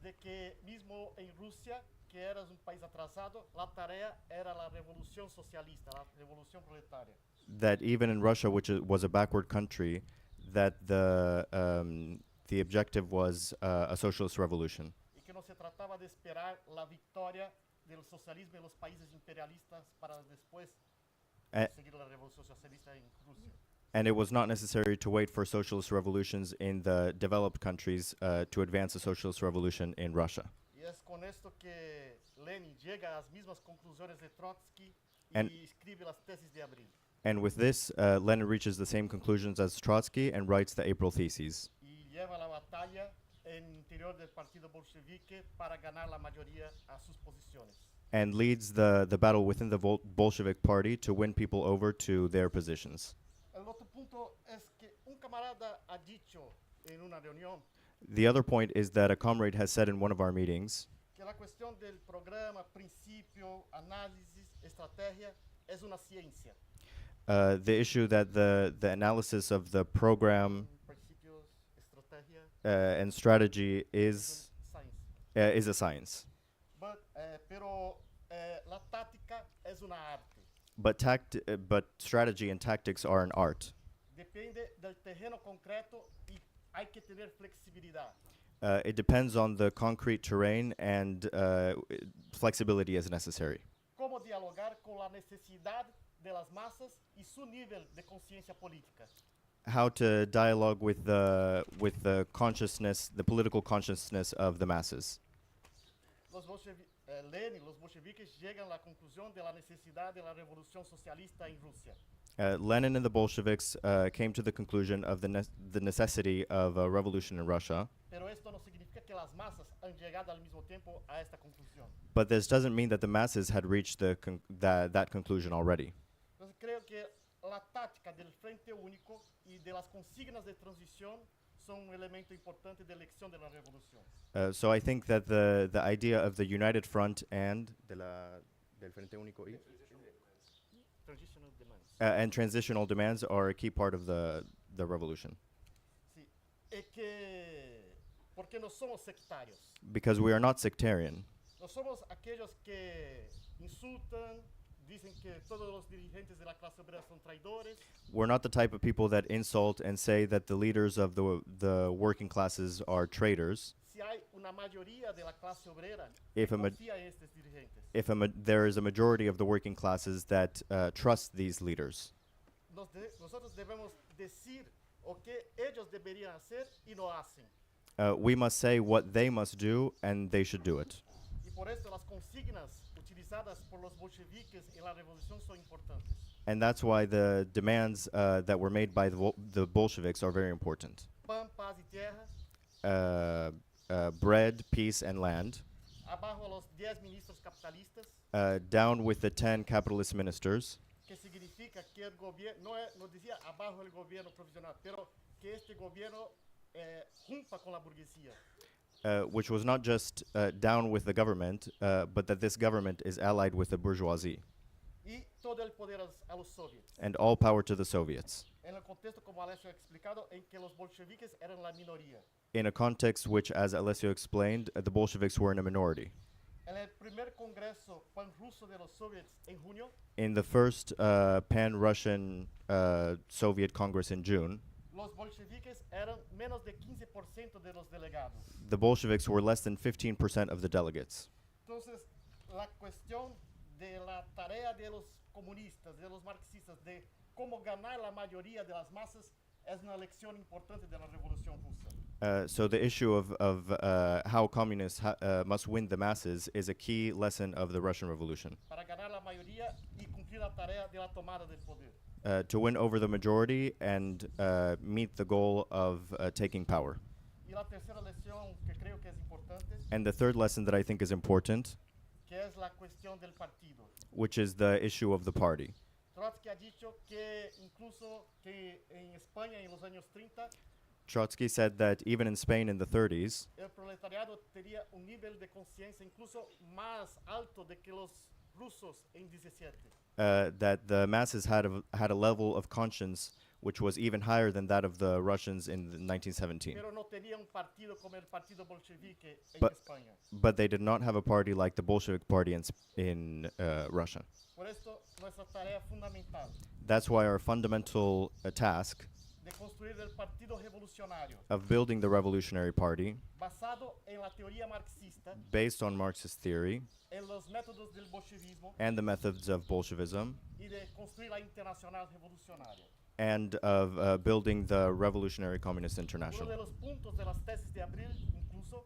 de que mismo en Rusia, que era un país atrasado, la tarea era la revolución socialista, la revolución proletaria. that even in Russia, which was a backward country, that the objective was a socialist revolution, Y que no se trataba de esperar la victoria del socialismo en los países imperialistas para después A- seguir la revolución socialista en Rusia. and it was not necessary to wait for socialist revolutions in the developed countries to advance a socialist revolution in Russia. Y es con esto que Lenin llega a las mismas conclusiones de Trotsky And- y escribe las tesis de abril. And with this, Lenin reaches the same conclusions as Trotsky and writes the April Theses, Y lleva la batalla en interior del partido bolchevique para ganar la mayoría a sus posiciones. and leads the battle within the Bolshevik Party to win people over to their positions. El otro punto es que un camarada ha dicho en una reunión The other point is that a comrade has said in one of our meetings que la cuestión del programa, principio, análisis, estrategia es una ciencia. the issue that the analysis of the program Principios, estrategia, and strategy es un science. is a science, Pero la táctica es una arte. but strategy and tactics are an art. Depende del terreno concreto y hay que tener flexibilidad. It depends on the concrete terrain, and flexibility is necessary. Cómo dialogar con la necesidad de las masas y su nivel de conciencia política. How to dialogue with the consciousness, the political consciousness of the masses. Lenin, los bolcheviques llegan a la conclusión de la necesidad de la revolución socialista en Rusia. Lenin and the Bolsheviks came to the conclusion of the necessity of a revolution in Russia, Pero esto no significa que las masas han llegado al mismo tiempo a esta conclusión. but this doesn't mean that the masses had reached that conclusion already. Entonces creo que la táctica del Frente Único y de las consignas de transición son un elemento importante de elección de la revolución. So I think that the idea of the United Front and del Frente Único Transitional demands. and transitional demands are a key part of the revolution, Sí. Es que, porque no somos sectarios. because we are not sectarian. No somos aquellos que insultan, dicen que todos los dirigentes de la clase obrera son traidores. We're not the type of people that insult and say that the leaders of the working classes are traitors. Si hay una mayoría de la clase obrera If que a ma- confía en estos dirigentes, If there is a majority of the working classes that trust these leaders, nosotros debemos decir o que ellos deberían hacer y no hacen. we must say what they must do, and they should do it. Y por eso las consignas utilizadas por los bolcheviques en la revolución son importantes. And that's why the demands that were made by the Bolsheviks are very important. Pan, paz y tierra, Bread, peace, and land. abajo a los 10 ministros capitalistas, Down with the 10 capitalist ministers, que significa que el gobierno, no decía abajo el gobierno provisional, pero que este gobierno junta con la burguesía. which was not just down with the government, but that this government is allied with the bourgeoisie. Y todo el poder a los soviets. And all power to the Soviets. En el contexto, como Alessio ha explicado, en que los bolcheviques eran la minoría. In a context which, as Alessio explained, the Bolsheviks were in a minority. En el primer congreso pan-ruso de los soviets en junio, In the first pan-Russian Soviet Congress in June, los bolcheviques eran menos de 15% de los delegados. the Bolsheviks were less than 15% of the delegates. Entonces, la cuestión de la tarea de los comunistas, de los marxistas, de cómo ganar la mayoría de las masas es una lección importante de la Revolución Rusa. So the issue of how communists must win the masses is a key lesson of the Russian Revolution. Para ganar la mayoría y cumplir la tarea de la tomada del poder. To win over the majority and meet the goal of taking power. Y la tercera lección que creo que es importante, And the third lesson that I think is important, que es la cuestión del partido. which is the issue of the party. Trotsky ha dicho que incluso que en España en los años 30 Trotsky said that even in Spain in the 30s, el proletariado tenía un nivel de conciencia incluso más alto de que los rusos en 17. that the masses had a level of conscience which was even higher than that of the Russians in 1917. Pero no tenía un partido como el partido bolchevique en But- España. But they did not have a party like the Bolshevik Party in Russia. Por esto nuestra tarea fundamental That's why our fundamental task de construir el partido revolucionario of building the Revolutionary Party, basado en la teoría marxista, based on Marxist theory en los métodos del bolchevismo and the methods of Bolshevism, y de construir la internacional revolucionaria. and of building the Revolutionary Communist Uno International. de los puntos de las tesis de abril incluso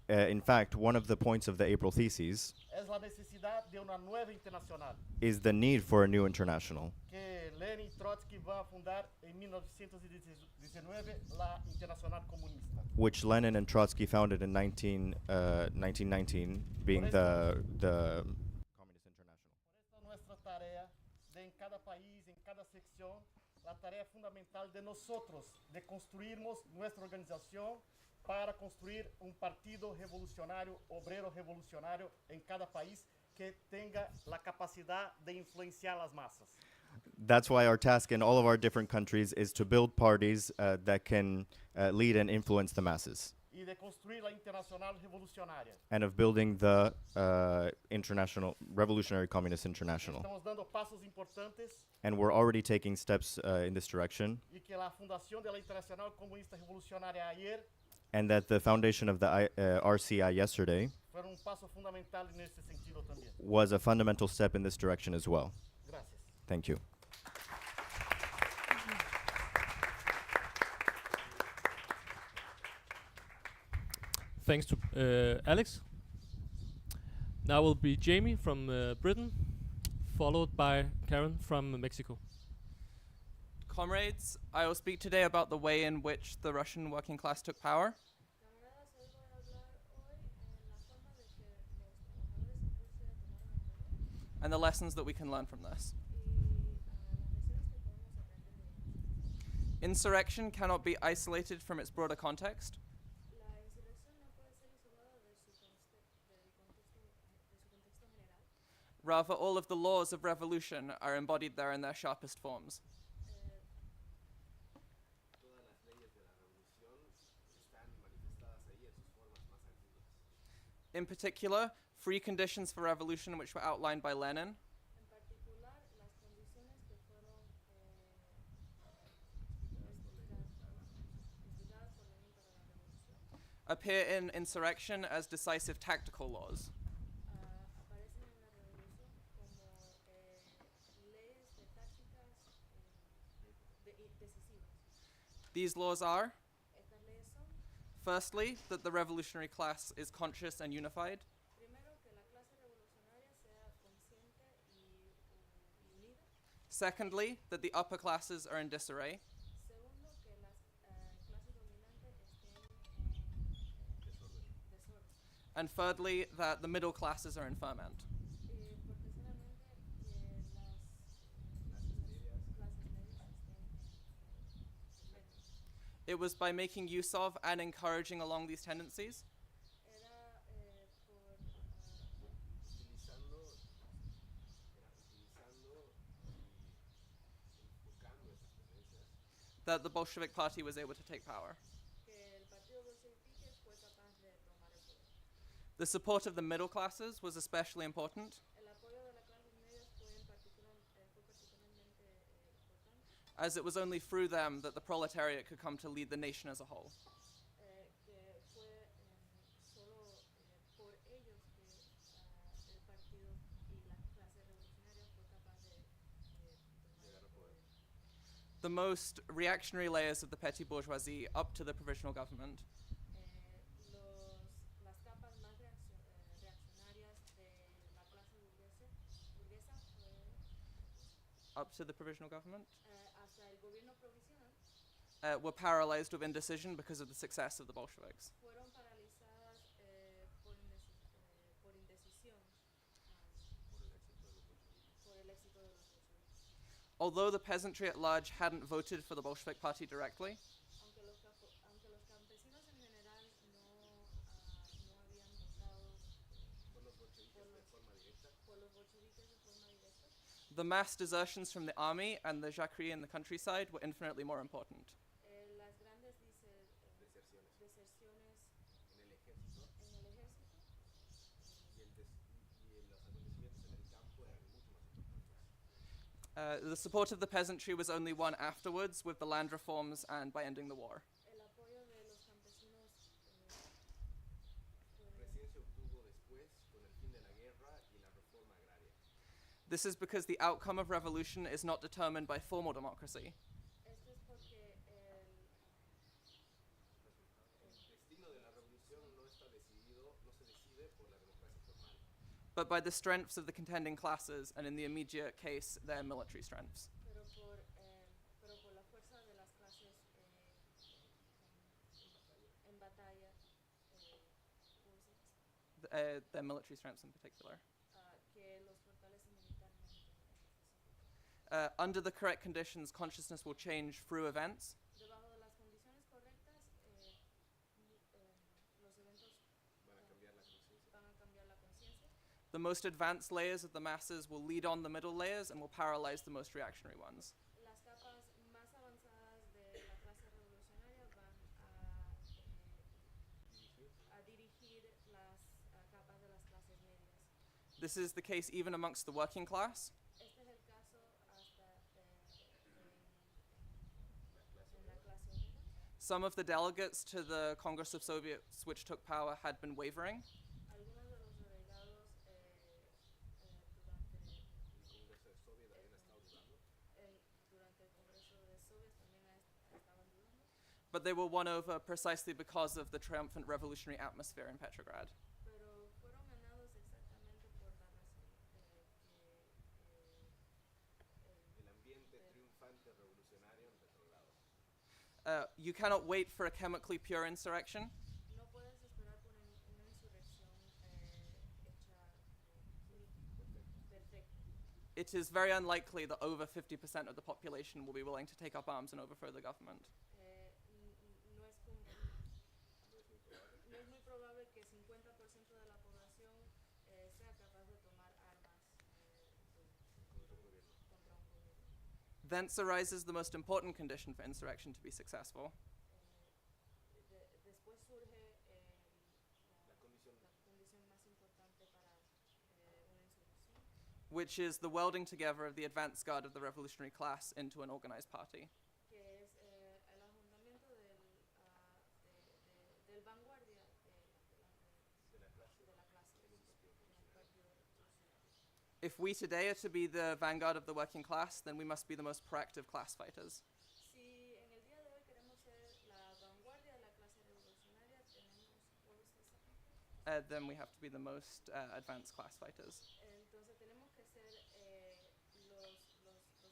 In fact, one of the points of the April theses es la necesidad de una nueva internacional is the need for a new international, que Lenin y Trotsky van a fundar en 1919 la Internacional Comunista. which Lenin and Trotsky founded in 1919, being the Communist International. Esta es nuestra tarea de en cada país, en cada sección, la tarea fundamental de nosotros de construirmos nuestra organización para construir un partido revolucionario, obrero revolucionario en cada país que tenga la capacidad de influenciar las masas. That's why our task in all of our different countries is to build parties that can lead and influence the masses, Y de construir la internacional revolucionaria. and of building the international Revolutionary Communist International. Estamos dando pasos importantes And we're already taking steps in this direction, y que la fundación de la Internacional Comunista Revolucionaria ayer and that the foundation of the RCI yesterday fue un paso fundamental en ese sentido también. was a fundamental step in this direction as well. Gracias. Thank you. Thanks to Alex. Now will be Jamie from Britain, followed by Karen from Mexico. Comrades, I will speak today about the way in which the Russian working class took power Camaradas, hoy voy a hablar hoy en la forma de que los trabajadores en Rusia tomaron el poder and the lessons that we can learn from this. y las lecciones que podemos aprender de ellos. Insurrection cannot be isolated from its broader context. La insurrección no puede ser isolada de su contexto general. Rather, all of the laws of revolution are embodied there in their sharpest forms. Todas las leyes de la revolución están manifestadas ahí en sus formas más agudas. In particular, free conditions for revolution, which were outlined by Lenin, En particular, las condiciones que fueron explicadas por Lenin para la revolución appear in insurrection as decisive tactical laws. aparecen en la revolución como leyes de tácticas decisivas. These laws are, Estas leyes son, firstly, that the revolutionary class is conscious and unified. primero, que la clase revolucionaria sea consciente y unida. Secondly, that the upper classes are in disarray. Segundo, que las clases dominantes estén en desorden. And thirdly, that the middle classes are in ferment. Y por terceramente, que las clases medias estén en It was by making use of and encouraging along these tendencies era por Utilizando y enfocando esas tendencias that the Bolshevik Party was able to take power. que el partido bolchevique fue capaz de tomar el poder. The support of the middle classes was especially important, El apoyo de las clases medias fue particularmente importante, as it was only through them that the proletariat could come to lead the nation as a whole. que fue solo por ellos que el partido y la clase revolucionaria fue capaz de tomar el poder. The most reactionary layers of the petty bourgeoisie up to the provisional government Las capas más reaccionarias de la clase burguesa fue up to the provisional government hasta el gobierno provisional were paralyzed with indecision because of the success of the Bolsheviks. fueron paralizadas por indecisión por el éxito de los bolcheviques. Although the peasantry at large hadn't voted for the Bolshevik Party directly, Aunque los campesinos en general no habían votado por los bolcheviques de forma directa. por los bolcheviques de forma directa, the mass desertions from the army and the jacquerie in the countryside were infinitely more important. las grandes Deserciones deserciones en el ejército en el ejército y los acontecimientos en el campo eran mucho más importantes. The support of the peasantry was only won afterwards with the land reforms and by ending the war. el apoyo de los campesinos Recién se obtuvo después con el fin de la guerra y la reforma agraria. This is because the outcome of revolution is not determined by formal democracy, esto es porque El destino de la revolución no está decidido, no se decide por la democracia formal, but by the strengths of the contending classes and in the immediate case, their military strengths. pero por la fuerza de las clases en batalla ¿cómo se dice? Their military strengths in particular. Que los fortalecen militarmente en específico. Under the correct conditions, consciousness will change through events, Debajo de las condiciones correctas, los eventos van a cambiar la conciencia. van a cambiar la conciencia. the most advanced layers of the masses will lead on the middle layers and will paralyze the most reactionary ones. Las capas más avanzadas de la clase revolucionaria van a dirigir las capas de las clases medias. This is the case even amongst the working class, Este es el caso hasta en la clase obrera. some of the delegates to the Congress of Soviets which took power had been wavering, Algunos de los delegados durante el Congreso de Soviets también estaban dudando, but they were won over precisely because of the triumphant revolutionary atmosphere in Petrograd. pero fueron ganados exactamente por la razón El ambiente triunfante revolucionario en Petrogrado. You cannot wait for a chemically pure insurrection. no puedes esperar por una insurrección hecha perfecta. It is very unlikely that over 50% of the population will be willing to take up arms and overthrow the government. No es muy probable que 50% de la población sea capaz de tomar armas contra un gobierno. Thence arises the most important condition for insurrection to be successful, Después surge La condición la condición más importante para una insurrección, which is the welding together of the advance guard of the revolutionary class into an organized party. que es el ajuntamiento del vanguardia de la clase de la clase en un partido revolucionario. If we today are to be the vanguard of the working class, then we must be the most proactive class fighters. Si en el día de hoy queremos ser la vanguardia de la clase revolucionaria, Then we have to be the most advanced class fighters. entonces tenemos que ser los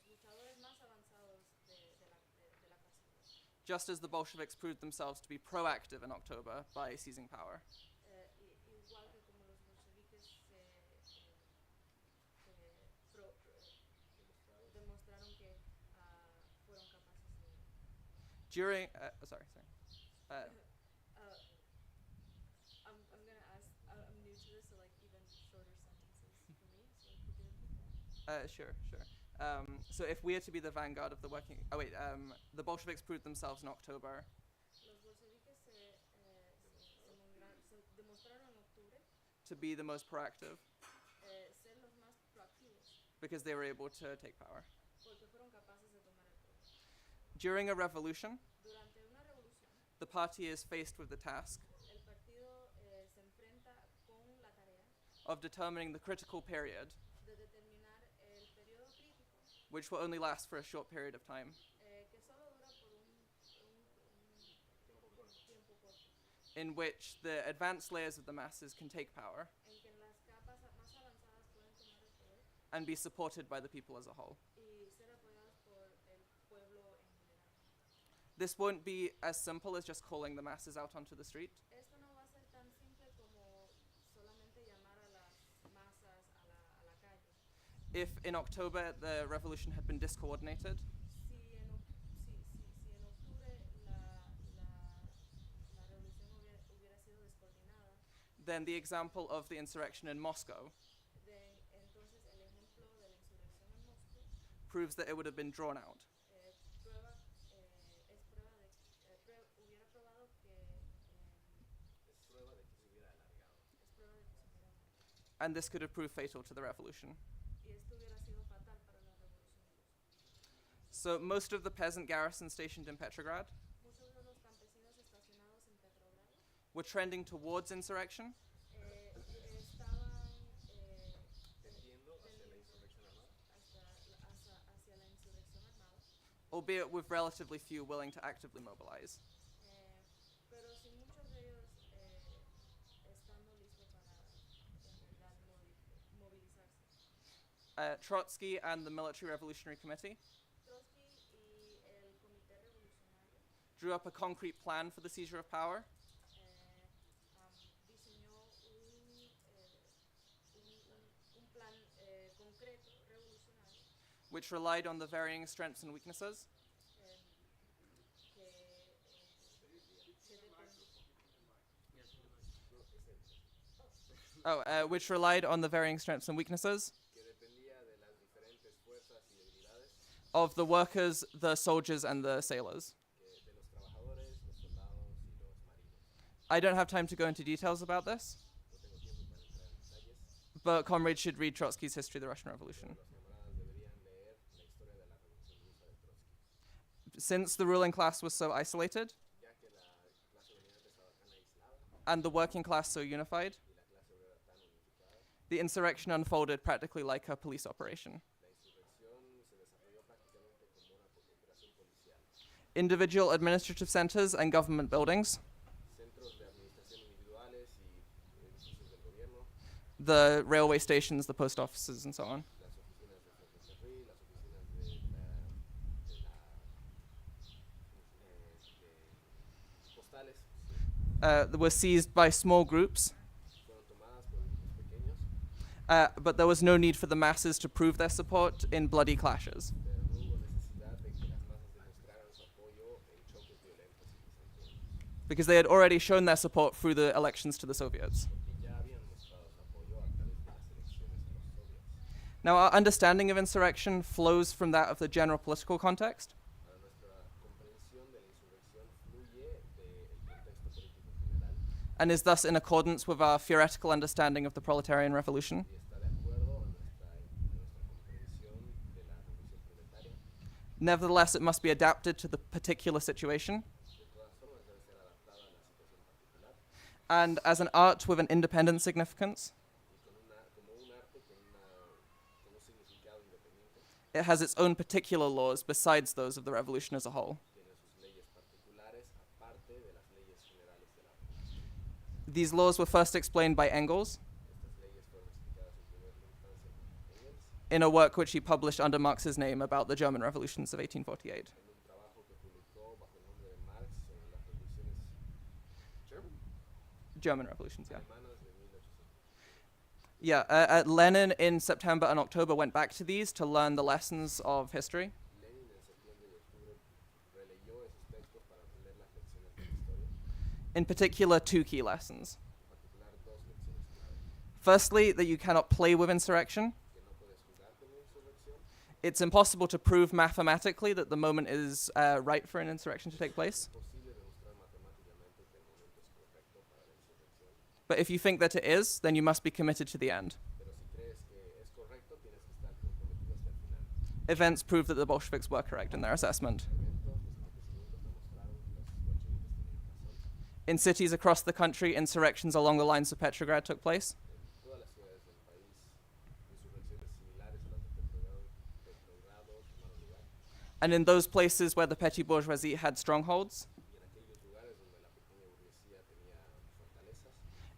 luchadores más avanzados de la clase obrera. Just as the Bolsheviks proved themselves to be proactive in October by seizing power. Igual que como los bolcheviques demostraron que fueron capaces de During, I'm gonna ask. I'm new to this, so like even shorter sentences for me. So could you repeat that? Sure. So if we are to be the vanguard of the working, the Bolsheviks proved themselves in October. Los bolcheviques se demostraron en octubre to be the most proactive ser los más proactivos, because they were able to take power. porque fueron capaces de tomar el poder. During a revolution, Durante una revolución, the party is faced with the task el partido se enfrenta con la tarea of determining the critical period, de determinar el periodo crítico, which will only last for a short period of time, que solo dura por un tiempo corto, in which the advanced layers of the masses can take power en que las capas más avanzadas pueden tomar el poder and be supported by the people as a whole. y ser apoyados por el pueblo en general. This won't be as simple as just calling the masses out onto the street. Esto no va a ser tan simple como solamente llamar a las masas a la calle. If in October the revolution had been discoordinated, Si en octubre la revolución hubiera sido descoordinada, then the example of the insurrection in Moscow entonces el ejemplo de la insurrección en Moscú proves that it would have been drawn out. hubiera probado que Es prueba de que se hubiera alargado. es prueba de que se hubiera And this could have proved fatal to the revolution. y esto hubiera sido fatal para la revolución rusa. So most of the peasant garrison stationed in Petrograd Muchos de los campesinos estacionados en Petrogrado were trending towards insurrection, estaban Tendiendo hacia la insurrección armada. hacia la insurrección armada, albeit with relatively few willing to actively mobilize. pero sin muchos de ellos estando listos para en realidad movilizarse. Trotsky and the Military Revolutionary Committee Trotsky y el Comité Revolucionario drew up a concrete plan for the seizure of power, diseñó un plan concreto revolucionario which relied on the varying strengths and weaknesses que which relied on the varying strengths and weaknesses Que dependía de las diferentes fuerzas y debilidades of the workers, the soldiers, and the sailors. de los trabajadores, los soldados y los marinos. I don't have time to go into details about this, No tengo tiempo para entrar en detalles, but comrades should read Trotsky's History of the Russian Revolution. pero los camaradas deberían leer la historia de la Revolución Rusa de Trotsky, Since the ruling class was so isolated ya que la clase dominante estaba tan aislada and the working class so unified, y la clase obrera tan unificada, the insurrection unfolded practically like a police operation. la insurrección se desarrolló prácticamente como una operación policial. Individual administrative centers and government buildings, Centros de administración individuales y edificios del gobierno, the railway stations, the post offices, and so on, las oficinas de ferrocarril, las oficinas de postales, were seized by small groups, fueron tomadas por grupos pequeños, but there was no need for the masses to prove their support in bloody clashes. pero no hubo necesidad de que las masas demostraran su apoyo en choques violentos y bizantinos, Because they had already shown their support through the elections to the Soviets. porque ya habían mostrado su apoyo a través de las elecciones a los soviets. Now, our understanding of insurrection flows from that of the general political context, Para nuestra comprensión de la insurrección fluye del contexto político general and is thus in accordance with our theoretical understanding of the proletarian revolution. y está de acuerdo a nuestra comprensión de la revolución proletaria. Nevertheless, it must be adapted to the particular situation, De todas formas, debe ser adaptada a la situación particular and as an art with an independent significance, y como un arte con un significado independiente. it has its own particular laws besides those of the revolution as a whole. Tiene sus leyes particulares aparte de las leyes generales de la revolución. These laws were first explained by Engels Estas leyes fueron explicadas en primera instancia por Engels in a work which he published under Marx's name about the German revolutions of 1848. en un trabajo que publicó bajo el nombre de Marx sobre las revoluciones German revolutions, yeah. alemanas de 1800. Yeah, Lenin in September and October went back to these to learn the lessons of history. Lenin en septiembre y octubre releyó esos textos para aprender las lecciones de la historia, In particular, two key lessons. en particular dos lecciones clave. Firstly, that you cannot play with insurrection. Que no puedes jugar con la insurrección. It's impossible to prove mathematically that the moment is right for an insurrection to take place. Es posible demostrar matemáticamente que el momento es correcto para la insurrección. But if you think that it is, then you must be committed to the end. Pero si crees que es correcto, tienes que estar comprometido hasta el final. Events prove that the Bolsheviks were correct in their assessment. Eventos, los acontecimientos demostraron que los bolcheviques tenían razón. In cities across the country, insurrections along the lines of Petrograd took place. En todas las ciudades del país, insurrecciones similares a las de Petrogrado tomaron lugar. And in those places where the petty bourgeoisie had strongholds, Y en aquellos lugares donde la pequeña burguesía tenía fortalezas,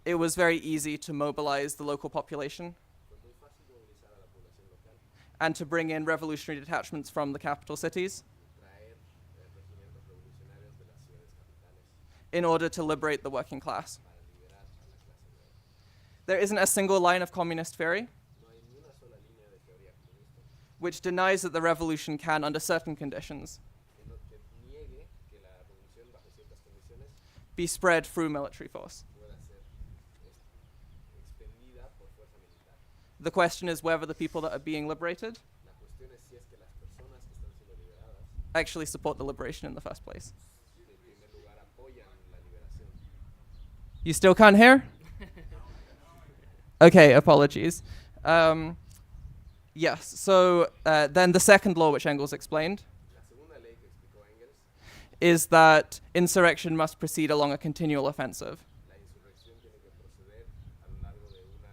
it was very easy to mobilize the local population fue muy fácil movilizar a la población local and to bring in revolutionary detachments from the capital cities y traer regimientos revolucionarios de las ciudades capitales in order to liberate the working class. para liberar a la clase obrera. There isn't a single line of communist theory No hay ni una sola línea de teoría comunista which denies that the revolution can, under certain conditions, que niegue que la revolución bajo ciertas condiciones be spread through military force. pueda ser expendida por fuerza militar. The question is whether the people that are being liberated La cuestión es si es que las personas que están siendo liberadas actually support the liberation in the first place. en primer lugar apoyan la liberación. You still can't hear? Okay, apologies. Yes, so then the second law, which Engels explained, La segunda ley que explicó Engels, is that insurrection must proceed along a continual offensive. la insurrección tiene que proceder a lo largo de una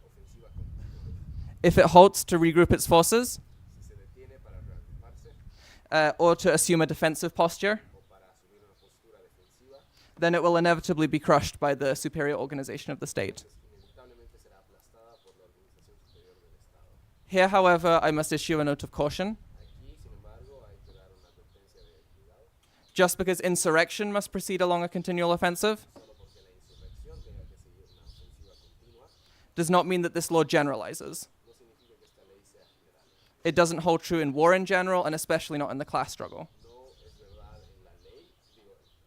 ofensiva continua. If it halts to regroup its forces Si se detiene para reagruparse or to assume a defensive posture, o para asumir una postura defensiva, then it will inevitably be crushed by the superior organization of the state. inevitablemente será aplastada por la organización superior del Estado. Here, however, I must issue a note of caution. Aquí, sin embargo, hay que dar una advertencia de cuidado, Just because insurrection must proceed along a continual offensive solo porque la insurrección tenga que seguir una ofensiva continua, does not mean that this law generalizes. no significa que esta ley sea general. It doesn't hold true in war in general, and especially not in the class struggle. No es verdad en la ley,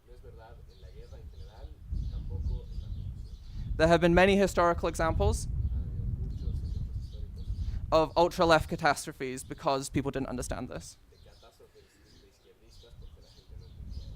no es verdad en la guerra en general, tampoco en la corrupción. There have been many historical examples Han habido muchos ejemplos históricos of ultra-left catastrophes because people didn't understand this. de catástrofes de izquierdistas porque la gente no entendía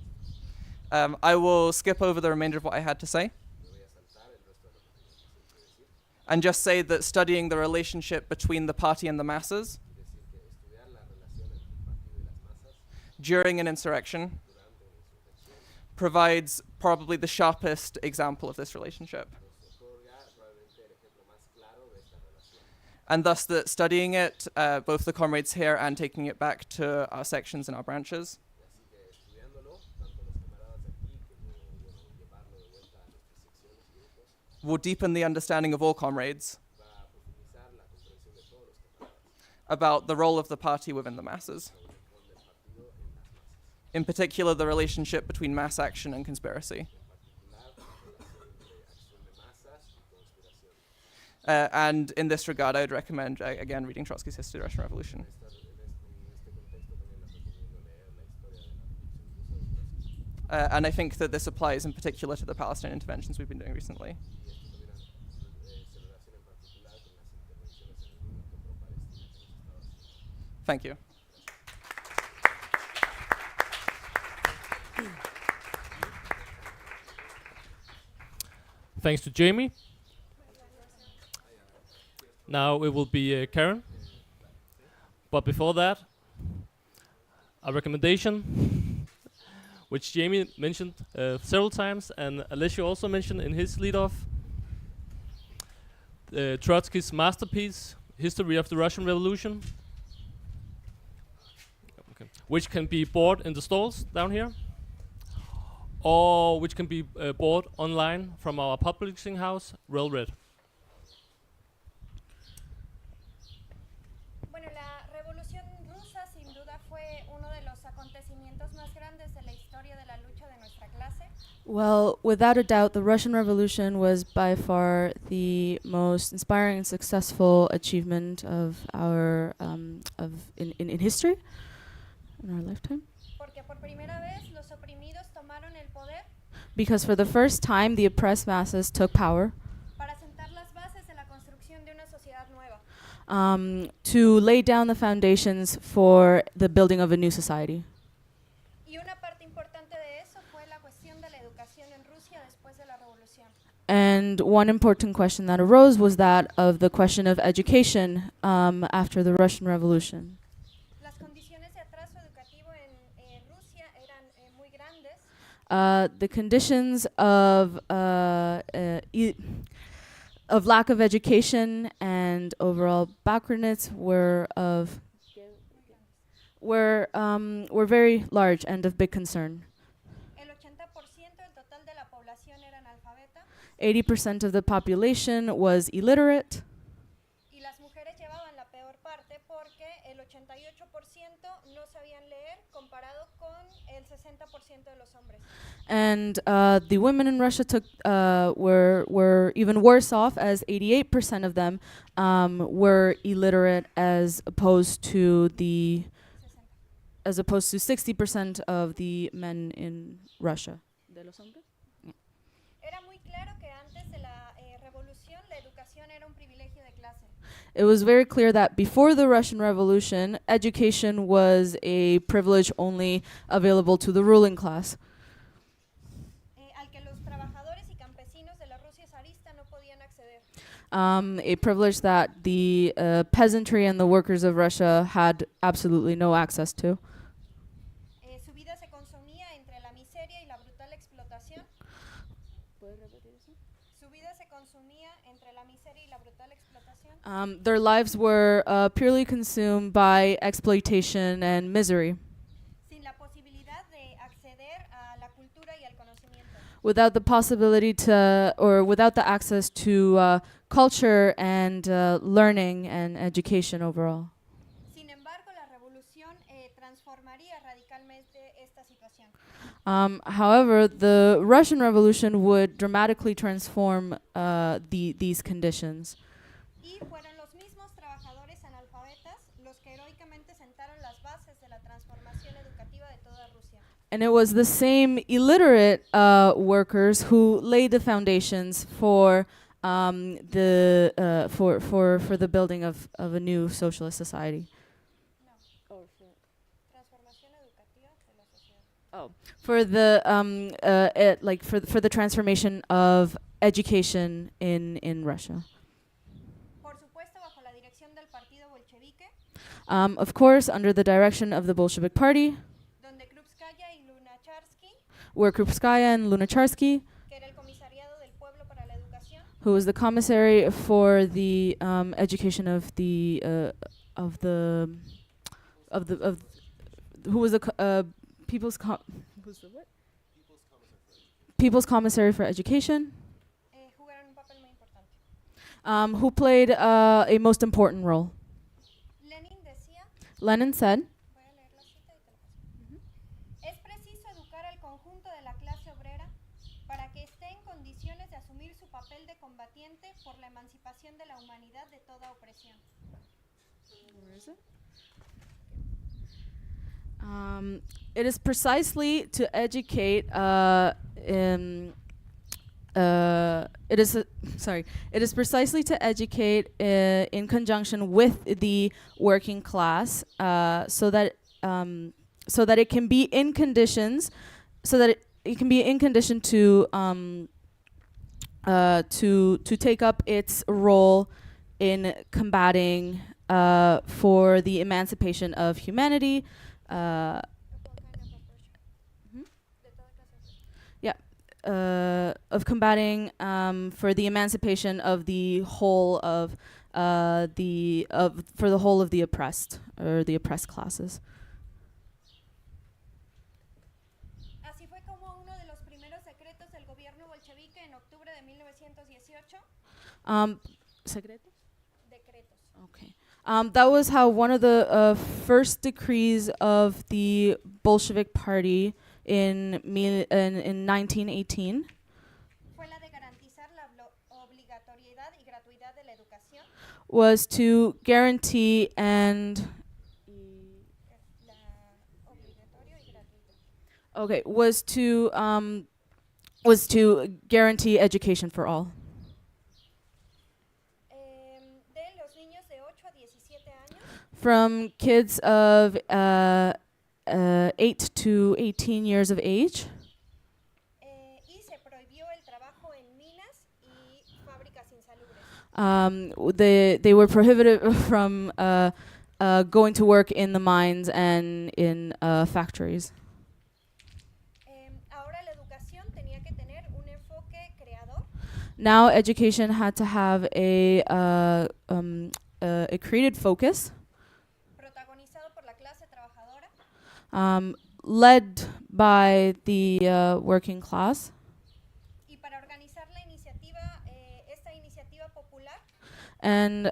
esto. I will skip over the remainder of what I had to say Me voy a saltar el resto de lo que tenía que decir and just say that studying the relationship between the party and the masses y decir que estudiar la relación entre el partido y las masas during an insurrection durante una insurrección provides probably the sharpest example of this relationship. nos otorga probablemente el ejemplo más claro de esta relación. And thus that studying it, both the comrades here and taking it back to our sections and our branches, Y así que estudiándolo, tanto los camaradas de aquí como llevarlo de vuelta a nuestras secciones y grupos, will deepen the understanding of all comrades va a profundizar la comprensión de todos los camaradas about the role of the party within the masses. sobre el rol del partido en las masas. In particular, the relationship between mass action and conspiracy. En particular, la relación entre acción de masas y conspiración. And in this regard, I would recommend, again, reading Trotsky's History of the Russian Revolution. En este contexto también les recomiendo leer la historia de la Revolución Rusa de Trotsky. And I think that this applies in particular to the Palestine interventions we've been doing recently. Y esto también se relaciona en particular con las intervenciones en el movimiento pro-Palestina que hemos estado haciendo. Thank you. Thanks to Jamie. Now it will be Karen. But before that, a recommendation, which Jamie mentioned several times, and Alessio also mentioned in his lead-off. Trotsky's masterpiece, History of the Russian Revolution, which can be bought in the stalls down here, or which can be bought online from our publishing house, Railred. Bueno, la Revolución Rusa sin duda fue uno de los acontecimientos más grandes de la historia de la lucha de nuestra clase. Well, without a doubt, the Russian Revolution was by far the most inspiring and successful achievement of our in history in our lifetime. Porque por primera vez los oprimidos tomaron el poder Because for the first time, the oppressed masses took power para sentar las bases de la construcción de una sociedad nueva. to lay down the foundations for the building of a new society. Y una parte importante de eso fue la cuestión de la educación en Rusia después de la revolución. And one important question that arose was that of the question of education after the Russian Revolution. Las condiciones de atraso educativo en Rusia eran muy grandes. The conditions of lack of education and overall backwardness were very large and of big concern. El 80% del total de la población era analfabeta 80% of the population was illiterate, y las mujeres llevaban la peor parte porque el 88% no sabían leer comparado con el 60% de los hombres. and the women in Russia were even worse off, as 88% of them were illiterate, as opposed to 60% of the men in Russia. Era muy claro que antes de la revolución la educación era un privilegio de clase. It was very clear that before the Russian Revolution, education was a privilege only available to the ruling class, Al que los trabajadores y campesinos de la Rusia zarista no podían acceder. a privilege that the peasantry and the workers of Russia had absolutely no access to. Su vida se consumía entre la miseria y la brutal explotación. Su vida se consumía entre la miseria y la brutal explotación. Their lives were purely consumed by exploitation and misery, Sin la posibilidad de acceder a la cultura y al conocimiento. without the possibility without the access to culture and learning and education overall. Sin embargo, la revolución transformaría radicalmente esta situación. However, the Russian Revolution would dramatically transform these conditions. Y fueron los mismos trabajadores analfabetas los que heroicamente sentaron las bases de la transformación educativa de toda Rusia. And it was the same illiterate workers who laid the foundations for the building of a new socialist society. Transformación educativa de la sociedad. For the for the transformation of education in Russia. Por supuesto, bajo la dirección del partido bolchevique, Of course, under the direction of the Bolshevik Party, donde Krupskaya y Lunacharsky, were Krupskaya and Lunacharsky, que era el comisariado del pueblo para la educación, who was the commissary for the education of the who was the People's Commissary for Education, jugaron un papel muy importante. who played a most important role. Lenin decía, Lenin said, voy a leer la cita y te la paso. Es preciso educar al conjunto de la clase obrera para que esté en condiciones de asumir su papel de combatiente por la emancipación de la humanidad de toda opresión. It is precisely to educate. It is precisely to educate in conjunction with the working class, so that it can be in conditions, to take up its role in combating for the emancipation of humanity. Of combating for the emancipation of the whole of the oppressed or the oppressed classes. Así fue como uno de los primeros decretos del gobierno bolchevique en octubre de 1918. Decretos. Okay. That was how one of the first decrees of the Bolshevik Party in 1918 Fue la de garantizar la obligatoriedad y gratuidad de la educación. was to guarantee and La obligatorio y gratuito. was to guarantee education for all. De los niños de 8 a 17 años From kids of 8 to 18 years of age, y se prohibió el trabajo en minas They were prohibited from going to work in the mines and in factories. Ahora la educación tenía que tener un enfoque creador Now education had to have a created focus, protagonizado por la clase trabajadora led by the working class, y para organizar la iniciativa, esta iniciativa popular and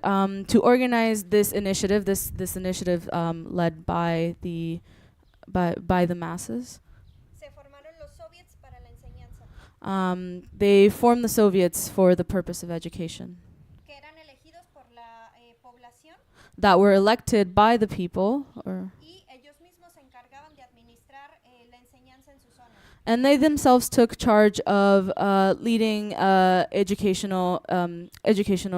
to organize this initiative, led by the masses. se formaron los soviets para la enseñanza, They formed the Soviets for the purpose of education, que eran elegidos por la población that were elected by the people, y ellos mismos se encargaban de administrar la enseñanza en su zona. and they themselves took charge of leading educational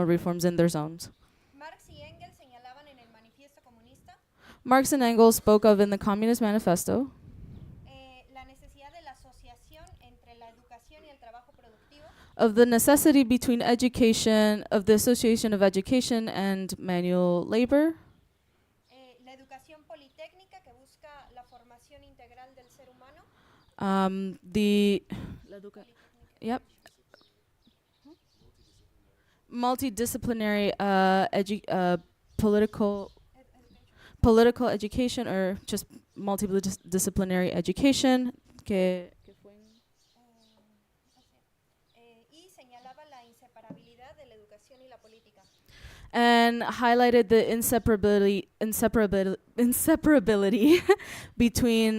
reforms in their zones. Marx y Engels señalaban en el manifiesto comunista Marx and Engels spoke of in the Communist Manifesto la necesidad de la asociación entre la educación y el trabajo productivo, of the necessity between education, of the association of education and manual labor, la educación politécnica que busca la formación integral del ser humano, yep, multidisciplinary political education, or just multidisciplinary education, y señalaba la inseparabilidad de la educación y la política. and highlighted the inseparability between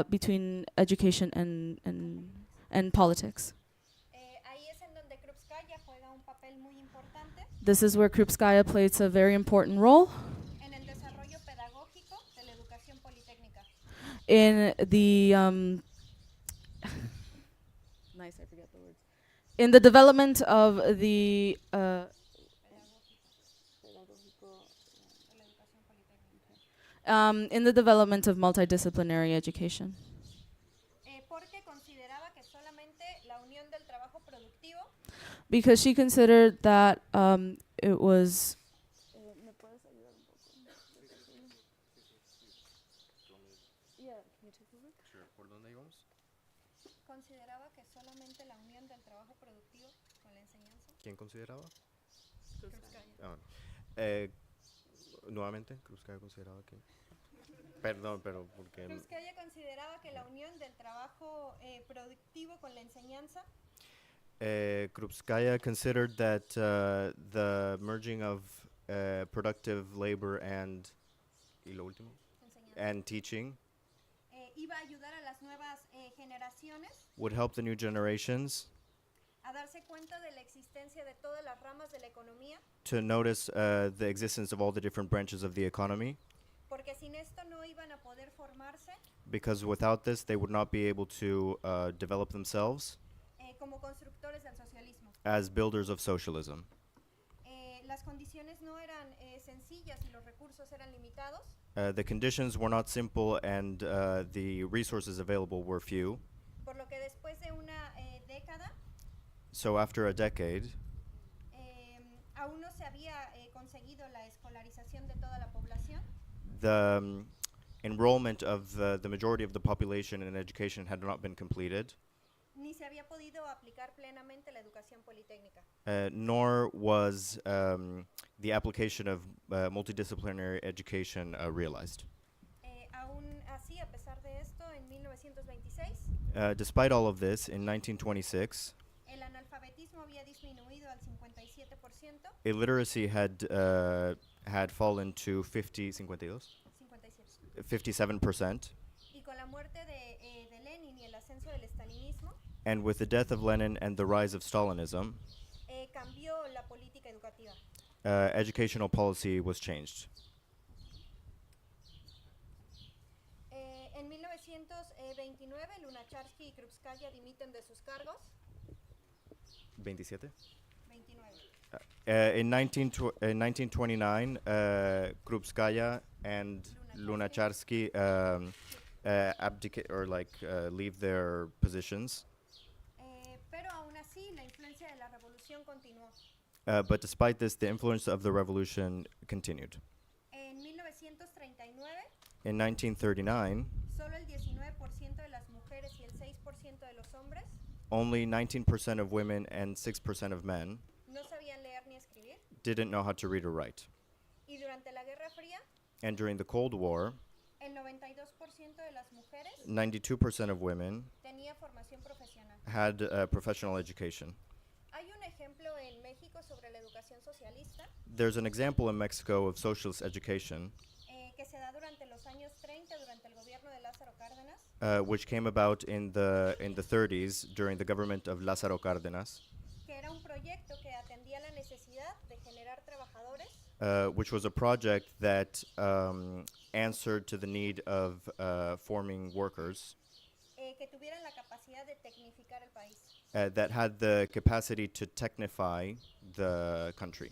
between education and politics. Ahí es en donde Krupskaya juega un papel muy importante This is where Krupskaya plays a very important role en el desarrollo pedagógico de la educación politécnica. in the in the development of the in the development of multidisciplinary education, Porque consideraba que solamente la unión del trabajo productivo because she considered that it was consideraba que solamente la unión del trabajo productivo con la enseñanza. ¿Quién consideraba? Krupskaya. Nuevamente, Krupskaya consideraba que... Perdón, pero porque... Krupskaya consideraba que la unión del trabajo productivo con la enseñanza Krupskaya considered that the merging of productive labor and... ¿Y lo último? enseñanza, And teaching iba a ayudar a las nuevas generaciones would help the new generations a darse cuenta de la existencia de todas las ramas de la economía, to notice the existence of all the different branches of the economy, porque sin esto no iban a poder formarse because without this they would not be able to develop themselves como constructores del socialismo. as builders of socialism. Las condiciones no eran sencillas y los recursos eran limitados, The conditions were not simple and the resources available were few. por lo que después de una década So after a decade, aún no se había conseguido la escolarización de toda la población, the enrollment of the majority of the population in education had not been completed, ni se había podido aplicar plenamente la educación politécnica. nor was the application of multidisciplinary education realized. Aún así, a pesar de esto, en 1926, Despite all of this, in 1926, el analfabetismo había disminuido al 57%, illiteracy had fallen to 57%, 57%. Y con la muerte de Lenin y el ascenso del estalinismo, and with the death of Lenin and the rise of Stalinism, cambió la política educativa. educational policy was changed. En 1929, Lunacharsky y Krupskaya dimiten de sus cargos. 27? 29. In 1929, Krupskaya and Lunacharsky abdicate or leave their positions. Pero aún así, la influencia de la revolución revolución continuó. But despite this, the influence of the revolution continued. En 1939, In 1939, solo el 19% de las mujeres y el 6% de los hombres only 19% of women and 6% of men no sabían leer ni escribir. didn't know how to read or write. Y durante la Guerra Fría, And during the Cold War, el 92% de las mujeres 92% of women tenía formación profesional. had professional education. Hay un ejemplo en México sobre la educación socialista There's an example in Mexico of socialist education, que se da durante los años 30 durante el gobierno de Lázaro Cárdenas, which came about in the 30s during the government of Lázaro Cárdenas, que era un proyecto que atendía la necesidad de generar trabajadores which was a project that answered to the need of forming workers que tuvieran la capacidad de tecnificar el país. that had the capacity to technify the country.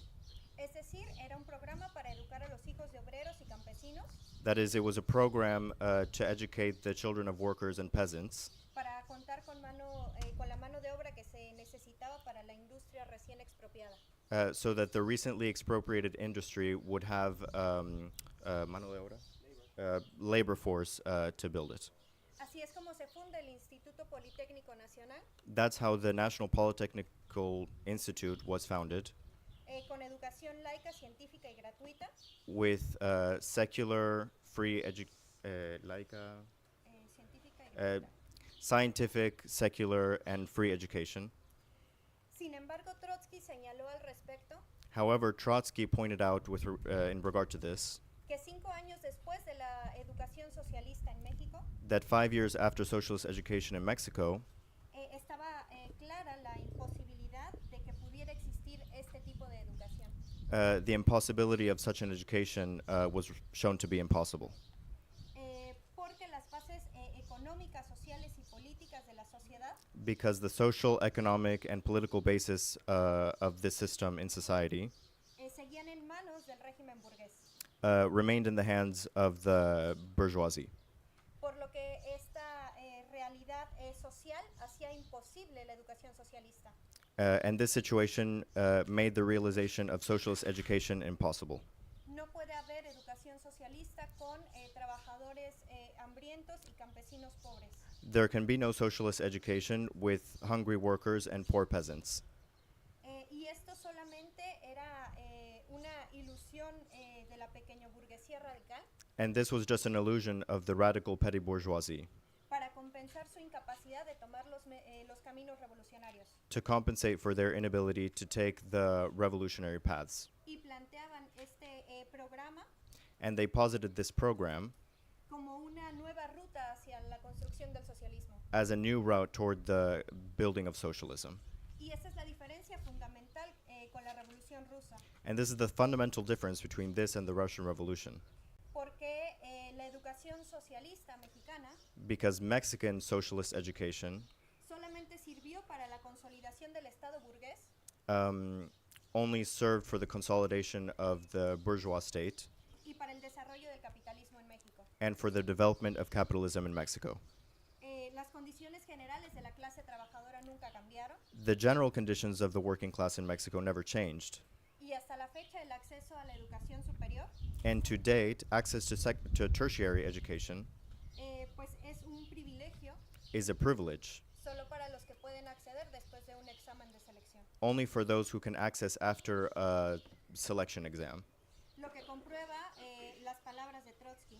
Es decir, era un programa para educar a los hijos de obreros y campesinos, That is, it was a program to educate the children of workers and peasants para contar con la mano de obra que se necesitaba para la industria recién expropiada. so that the recently expropriated industry would have mano de obra? Labor force to build it. Así es como se funda el Instituto Politécnico Nacional, That's how the National Polytechnical Institute was founded, con educación laica, científica y gratuita, with secular, free laica, científica y Uh, gratuita. scientific, secular, and free education. Sin embargo, Trotsky señaló al respecto However, Trotsky pointed out in regard to this que 5 años después de la educación socialista en México, that 5 years after socialist education in Mexico, estaba clara la imposibilidad de que pudiera existir este tipo de educación. the impossibility of such an education was shown to be impossible. Porque las bases económicas, sociales y políticas de la sociedad Because the social, economic, and political basis of this system in society seguían en manos del régimen burgués. remained in the hands of the bourgeoisie. Por lo que esta realidad social hacía imposible la educación socialista. And this situation made the realization of socialist education impossible. No puede haber educación socialista con trabajadores hambrientos y campesinos pobres. There can be no socialist education with hungry workers and poor peasants. Y esto solamente era una ilusión de la pequeña burguesía radical And this was just an illusion of the radical petty bourgeoisie para compensar su incapacidad de tomar los caminos revolucionarios. to compensate for their inability to take the revolutionary paths. Y planteaban este programa And they posited this program como una nueva ruta hacia la construcción del socialismo. as a new route toward the building of socialism. Y esa es la diferencia fundamental con la Revolución Rusa, And this is the fundamental difference between this and the Russian Revolution, porque la educación socialista mexicana because Mexican socialist education solamente sirvió para la consolidación del Estado burgués only served for the consolidation of the bourgeois state y para el desarrollo del capitalismo en México. and for the development of capitalism in Mexico. Las condiciones generales de la clase trabajadora nunca cambiaron The general conditions of the working class in Mexico never changed. y hasta la fecha el acceso a la educación superior And to date, access to tertiary education pues es un privilegio is a privilege solo para los que pueden acceder después de un examen de selección. only for those who can access after a selection exam, Lo que comprueba las palabras de Trotsky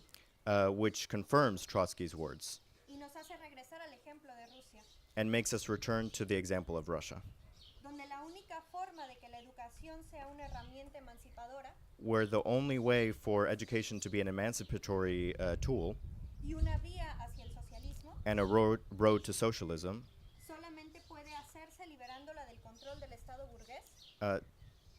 which confirms Trotsky's words y nos hace regresar al ejemplo de Rusia, and makes us return to the example of Russia, donde la única forma de que la educación sea una herramienta emancipadora where the only way for education to be an emancipatory tool y una vía hacia el socialismo and a road to socialism, solamente puede hacerse liberándola del control del Estado burgués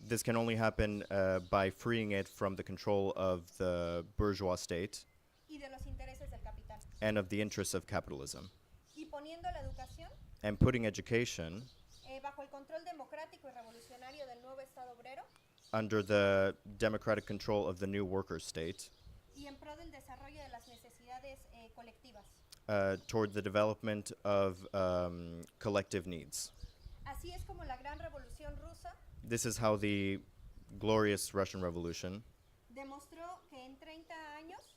this can only happen by freeing it from the control of the bourgeois state y de los intereses del capital and of the interests of capitalism, y poniendo la educación and putting education bajo el control democrático y revolucionario del nuevo Estado obrero under the democratic control of the new worker state y en pro del desarrollo de las necesidades colectivas. toward the development of collective needs. Así es como la gran revolución rusa this is how the glorious Russian Revolution demostró que en 30 años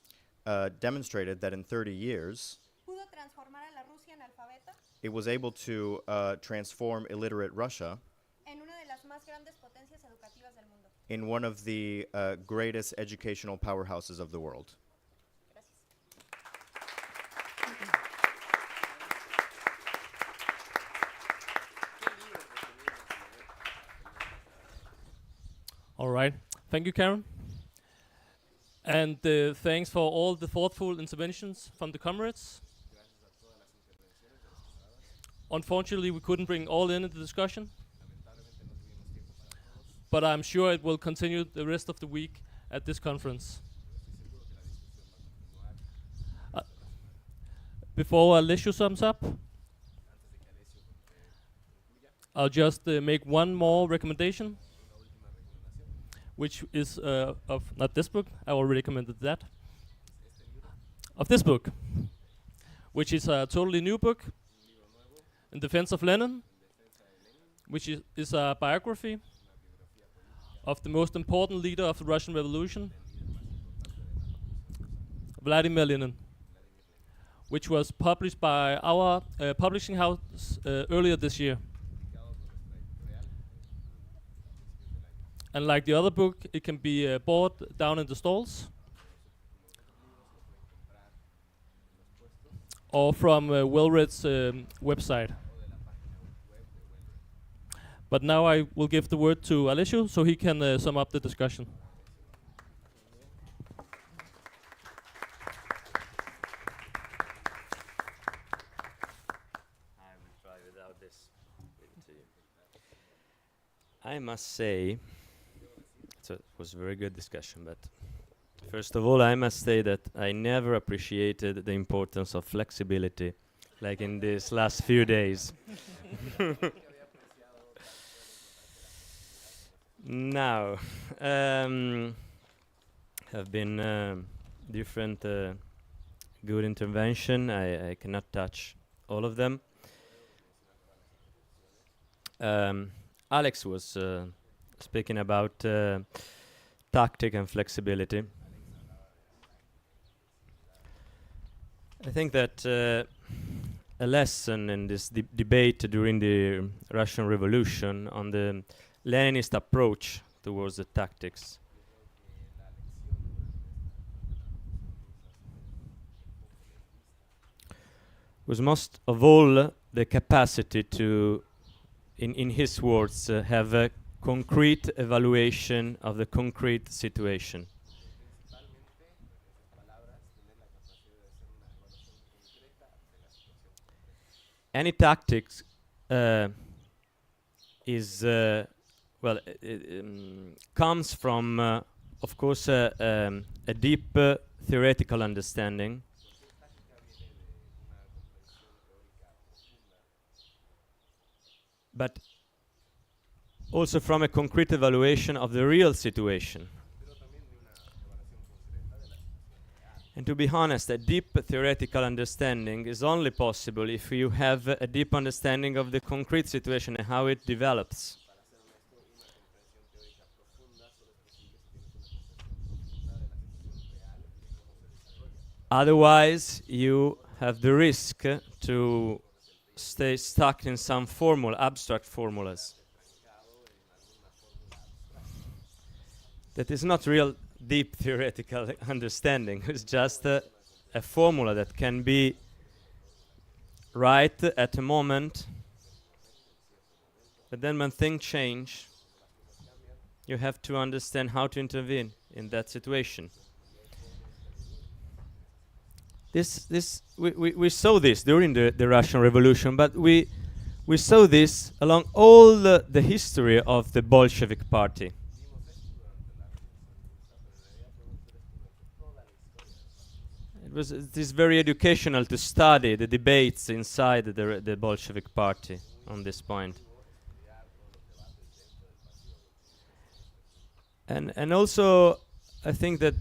demonstrated that in 30 years pudo transformar a la Rusia analfabeta it was able to transform illiterate Russia en una de las más grandes potencias educativas del mundo. in one of the greatest educational powerhouses of the world. All right. Thank you, Karen. And thanks for all the thoughtful interventions from the comrades. Unfortunately, we couldn't bring all in the discussion, but I'm sure it will continue the rest of the week at this conference. Before Alessio sums up, I'll just make one more recommendation, which is of not this book, I already recommended that, of this book, which is a totally new book, In Defense of Lenin, which is a biography of the most important leader of the Russian Revolution, Vladimir Lenin, which was published by our publishing house earlier this year. And like the other book, it can be bought down in the stalls or from Wellred's website. But now I will give the word to Alessio so he can sum up the discussion. I will try without this. I must say, it was a very good discussion, but first of all, I must say that I never appreciated the importance of flexibility like in these last few days. Now, have been different good intervention. I cannot touch all of them. Alex was speaking about tactic and flexibility. I think that a lesson in this debate during the Russian Revolution on the Leninist approach towards the tactics was most of all the capacity to, in his words, have a concrete evaluation of the concrete situation. Any tactics is comes from, of course, a deep theoretical understanding, but also from a concrete evaluation of the real situation. And to be honest, a deep theoretical understanding is only possible if you have a deep understanding of the concrete situation and how it develops. Otherwise, you have the risk to stay stuck in some abstract formulas. That is not real deep theoretical understanding. It's just a formula that can be right at a moment, but then when things change, you have to understand how to intervene in that situation. We saw this during the Russian Revolution, but we saw this along all the history of the Bolshevik Party. It is very educational to study the debates inside the Bolshevik Party on this point. And also, I think that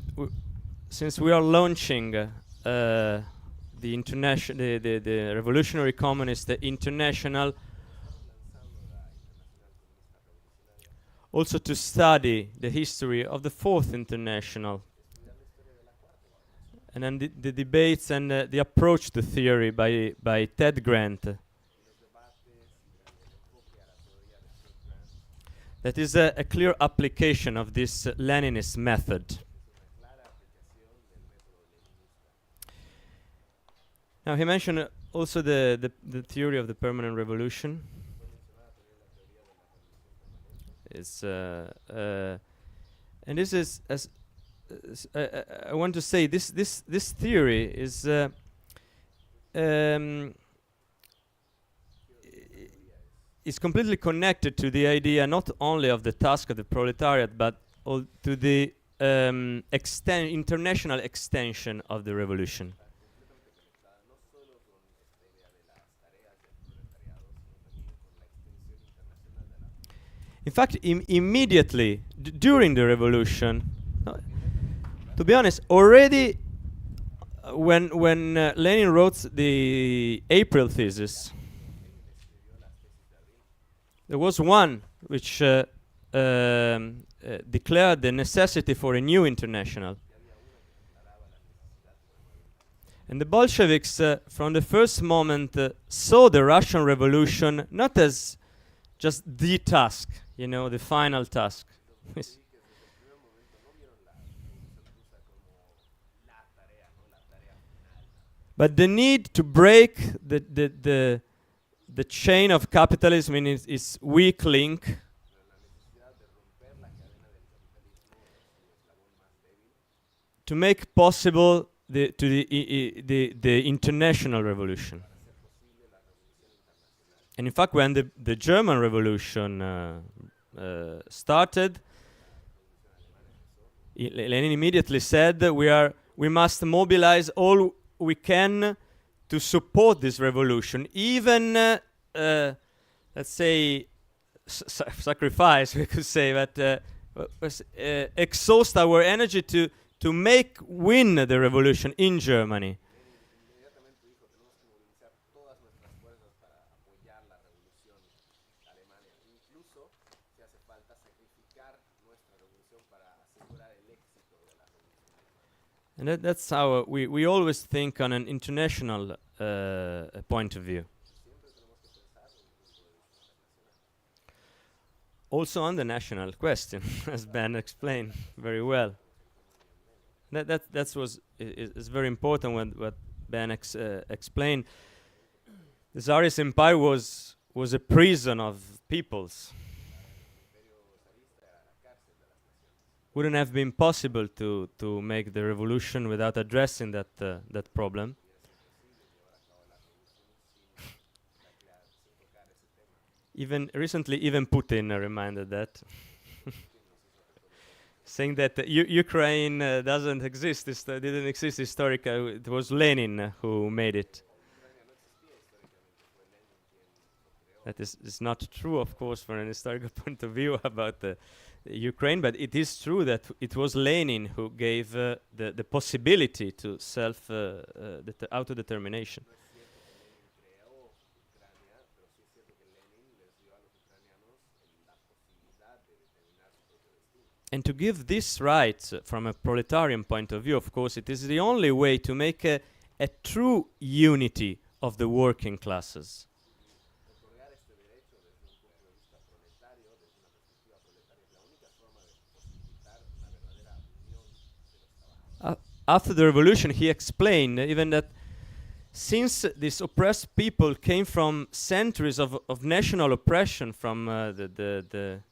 since we are launching the Revolutionary Communist International also to study the history of the Fourth International, and then the debates and the approach to theory by Ted Grant. That is a clear application of this Leninist method. Now he mentioned also the theory of the permanent revolution. It's and this is I want to say this theory is is completely connected to the idea not only of the task of the proletariat, but to the international extension of the revolution. In fact, immediately during the revolution, to be honest, already when Lenin wrote the April thesis, there was one which declared the necessity for a new international. And the Bolsheviks, from the first moment, saw the Russian Revolution not as just the task, the final task. But the need to break the chain of capitalism in its weak link to make possible the international revolution. And in fact, when the German Revolution started, Lenin immediately said that we must mobilize all we can to support this revolution, even let's say sacrifice, we could say, but exhaust our energy to win the revolution in Germany. And that's how we always think on an international point of view. Also on the national question, as Ben explained very well. That is very important when what Ben explained. The Tsarist Empire was a prison of peoples. Wouldn't have been possible to make the revolution without addressing that problem. Even recently, even Putin reminded that, saying that Ukraine doesn't exist, didn't exist historically. It was Lenin who made it. That is not true, of course, from an historical point of view about Ukraine, but it is true that it was Lenin who gave the possibility to autodetermination. And to give this right from a proletarian point of view, of course, it is the only way to make a true unity of the working classes. After the revolution, he explained even that since these oppressed people came from centuries of national oppression, from the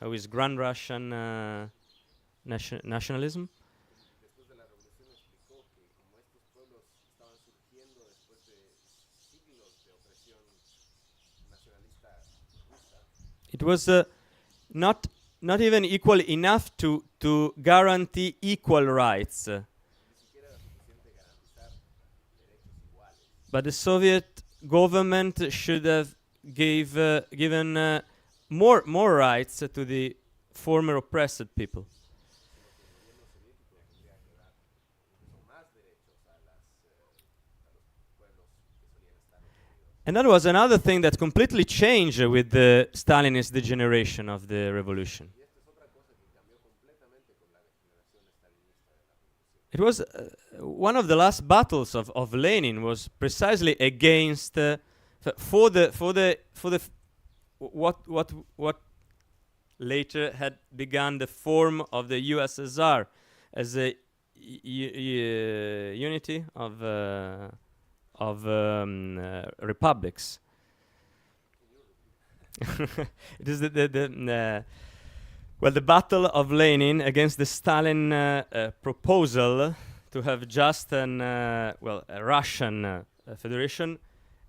how is Grand Russian nationalism, it was not even equal enough to guarantee equal rights. But the Soviet government should have given more rights to the former oppressed people. And that was another thing that completely changed with the Stalinist degeneration of the revolution. it was one of the last battles of Lenin was precisely against what later had begun the form of the USSR as a unity of republics. It is the battle of Lenin against the Stalin proposal to have just a Russian federation,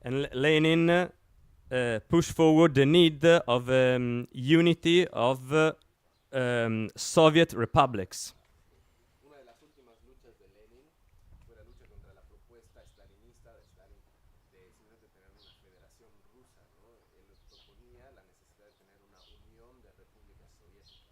and Lenin pushed forward the need of unity of Soviet republics. Una de las últimas luchas de Lenin fue la lucha contra la propuesta stalinista de Stalin de simplemente tener una federación rusa, ¿no? Él proponía la necesidad de tener una unión de repúblicas soviéticas.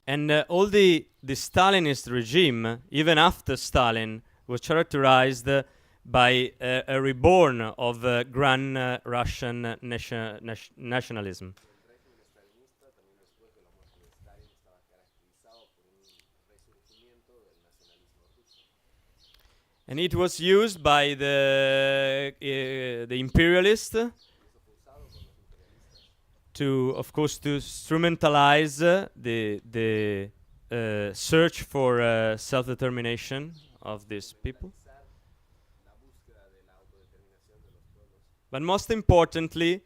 And all the Stalinist regime, even after Stalin, was characterized by a reborn of grand Russian nationalism. El régimen stalinista, también después de la muerte de Stalin, estaba caracterizado por un resurgimiento del nacionalismo ruso. And it was used by the imperialists to, of course, to instrumentalize the search for self-determination of these people. La búsqueda de la autodeterminación de los pueblos. But most importantly,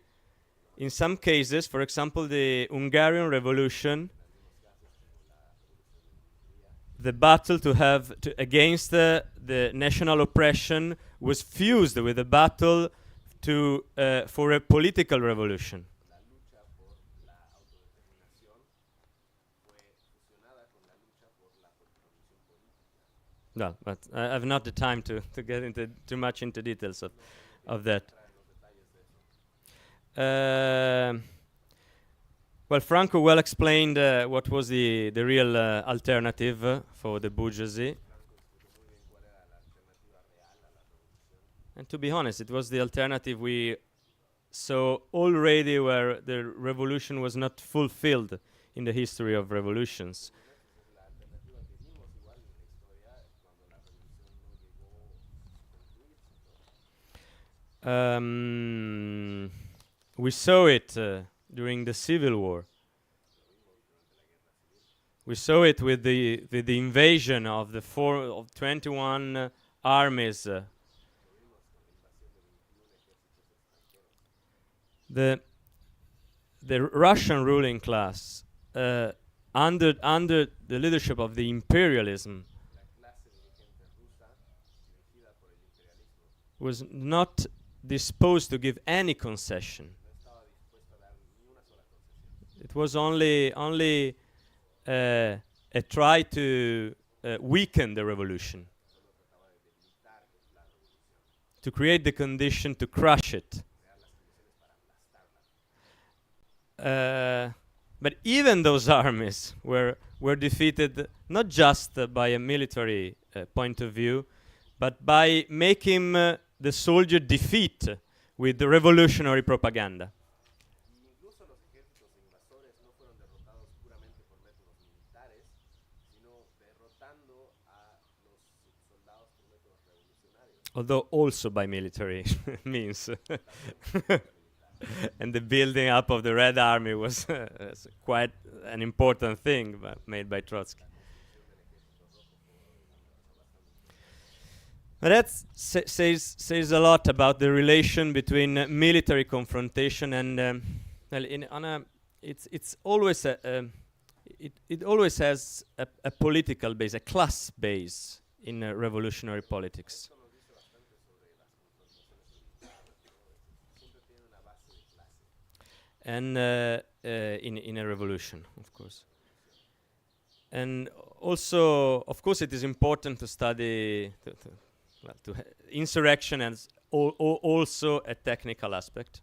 in some cases, for example, the Hungarian Revolution, the battle against the national oppression was fused with a battle for a political revolution. La lucha por la autodeterminación fue fusionada con la lucha por la revolución política. No, but I have not the time to get into too much into details of that. Well, Franco well explained what was the real alternative for the bourgeoisie. And to be honest, it was the alternative we saw already, where the revolution was not fulfilled in the history of revolutions. La alternativa que vimos igual en la historia cuando la revolución no llegó a concluirse. We saw it during the Civil War. We saw it with the invasion of the 21 armies. The Russian ruling class, under the leadership of the imperialism, was not disposed to give any concession. It was only a try to weaken the revolution, to create the condition to crush it. But even those armies were defeated not just by a military point of view, but by making the soldier defeat with the revolutionary propaganda. Incluso los ejércitos invasores no fueron derrotados puramente por métodos militares, sino derrotando a los soldados por métodos revolucionarios. Although also by military means. And the building up of the Red Army was quite an important thing made by Trotsky. But that says a lot about the relation between military confrontation and it's always it always has a political base, a class base in revolutionary politics. And in a revolution, of course. And also, of course, it is important to study insurrection as also a technical aspect.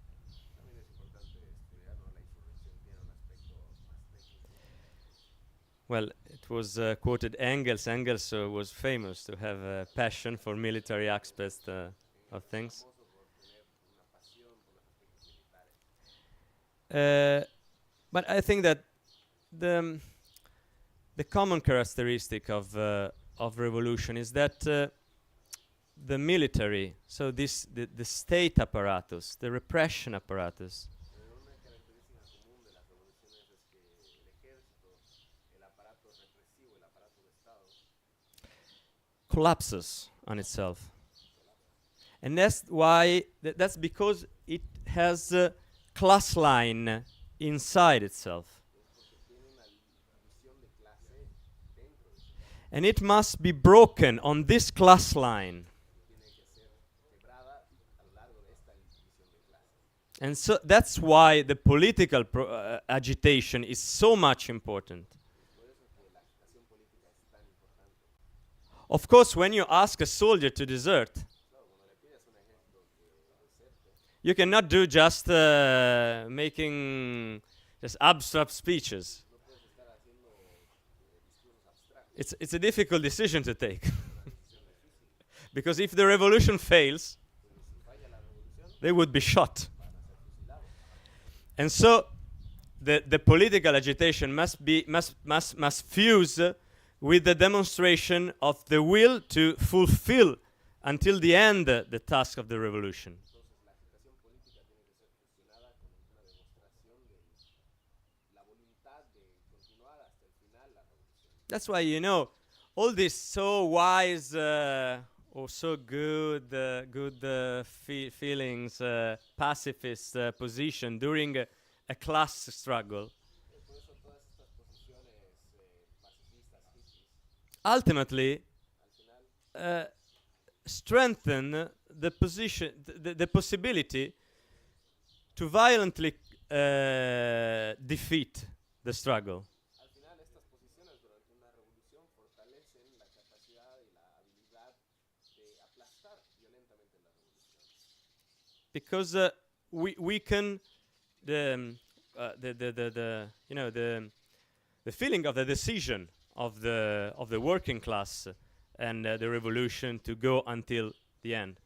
Well, it was quoted Engels. Engels was famous to have a passion for military aspects of things. But I think that the common characteristic of of revolution is that the military, so the state apparatus, the repression apparatus, Una característica común de las revoluciones es que el ejército, el aparato represivo, el aparato de Estado, collapses on itself. And that's why, that's because it has a class line inside itself. And it must be broken on this class line. And so that's why the political agitation is so much important. Of course, when you ask a soldier to desert, you cannot do just making just abstract speeches. It's a difficult decision to take. Because if the revolution fails, they would be shot. And so the political agitation must fuse with the demonstration of the will to fulfill until the end the task of the revolution. That's why, you know, all this so wise or so good feelings, pacifist position during a class struggle ultimately strengthen the position, the possibility to violently defeat the struggle. Because we can the feeling of the decision of the working class and the revolution to go until the end.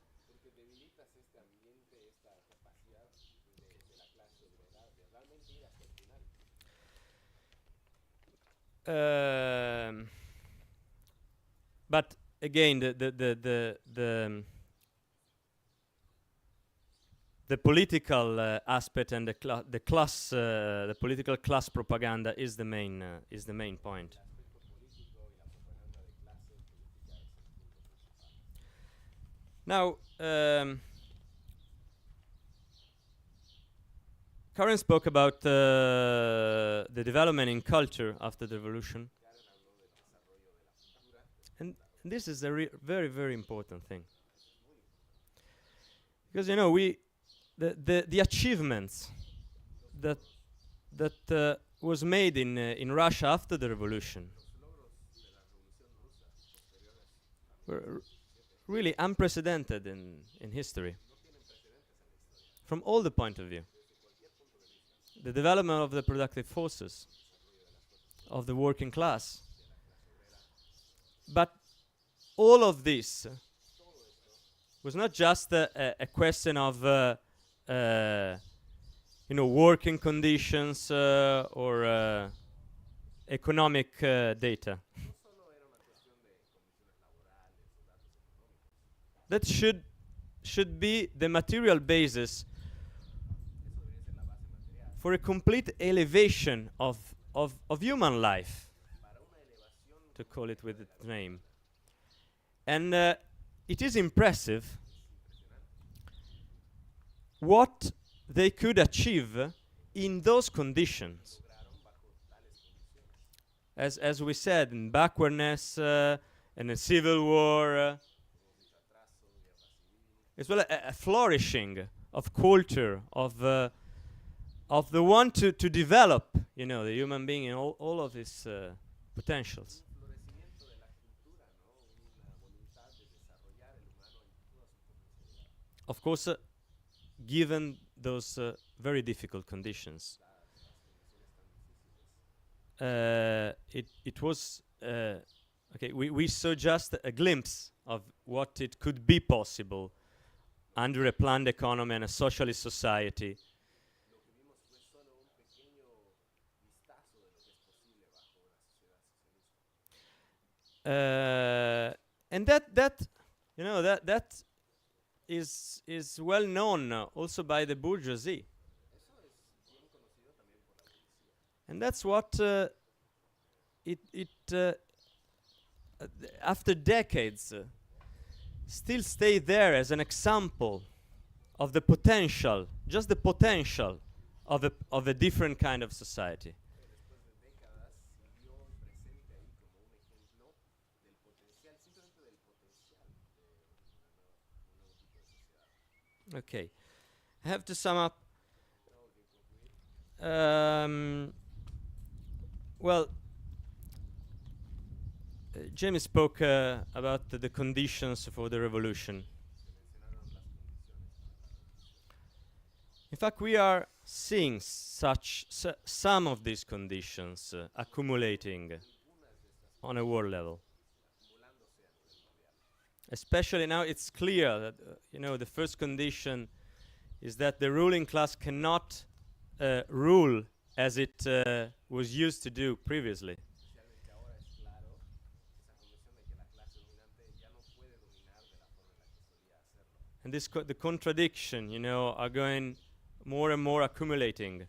But again, the political aspect and the political class propaganda is the main point. Now, Karen spoke about the development in culture after the revolution, and this is a very, very important thing, because you know the achievements that was made in Russia after the revolution were really unprecedented in history, from all the point of view. The development of the productive forces, of the working class. But all of this was not just a question of working conditions or economic data. That should be the material basis for a complete elevation of human life, to call it with its name. And it is impressive what they could achieve in those conditions. As we said, in backwardness and a civil war, as well a flourishing of culture, of the one to develop, you know, the human being in all of his potentials. Of course, given those very difficult conditions, it was okay. We saw just a glimpse of what it could be possible under a planned economy and a socialist society. and that you know that is well known also by the bourgeoisie, and that's what after decades still stay there as an example of the potential, just the potential of a different kind of society. Después de décadas siguió presente ahí como un ejemplo del potencial, simplemente del potencial de un nuevo tipo de sociedad. Okay, I have to sum up. Well, Jamie spoke about the conditions for the revolution. In fact, we are seeing some of these conditions accumulating on a world level. Especially now, it's clear that the first condition is that the ruling class cannot rule as it was used to do previously. Especialmente ahora es claro esa condición de que la clase dominante ya no puede dominar de la forma en la que solía hacerlo. And the contradiction, are going more and more accumulating.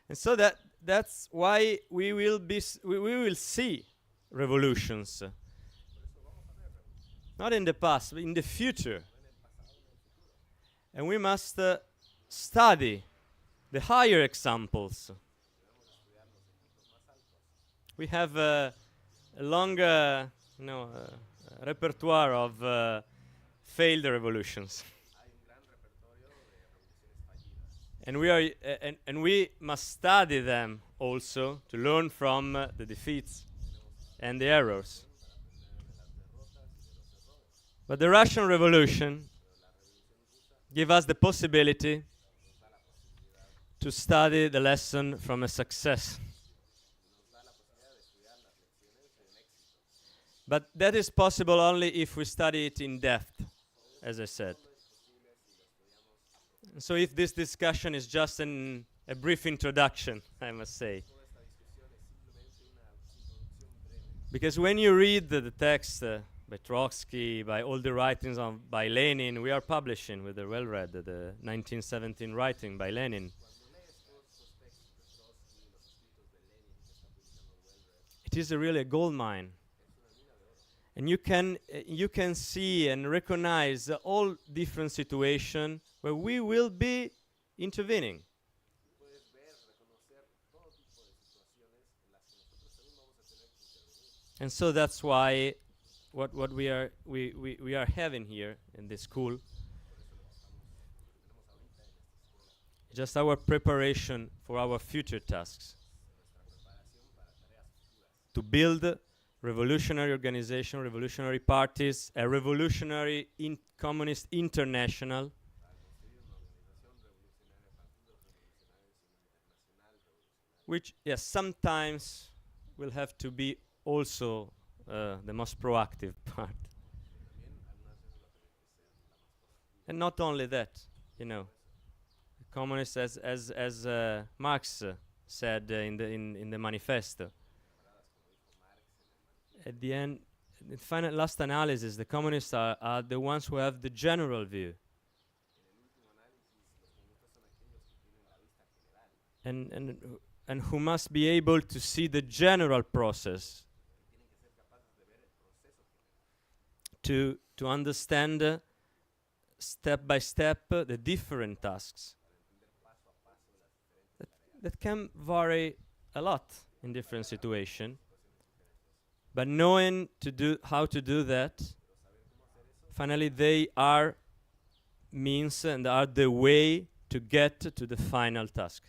And so that's why we will see revolutions. Not in the past, but in the future. And we must study the higher examples. We have a long repertoire of failed revolutions. And we must study them also to learn from the defeats and the errors. But the Russian Revolution gave us the possibility to study the lesson from a success. But that is possible only if we study it in depth, as I said. So if this discussion is just a brief introduction, I must say. Because when you read the text by Trotsky, by all the writings by Lenin, we are publishing with the well-read, the 1917 writing by Lenin. It is really a gold mine. And you can see and recognize all different situations where we will be intervening. And so that's why what we are having here in this school, just our preparation for our future tasks, to build revolutionary organization, revolutionary parties, a revolutionary communist international, which, yes, sometimes will have to be also the most proactive part. And not only that, communists, as Marx said in the manifesto. At the end, the final last analysis, the communists are the ones who have the general view. And who must be able to see the general process, to understand step by step the different tasks that can vary a lot in different situations. But knowing how to do that, finally they are means and are the way to get to the final task.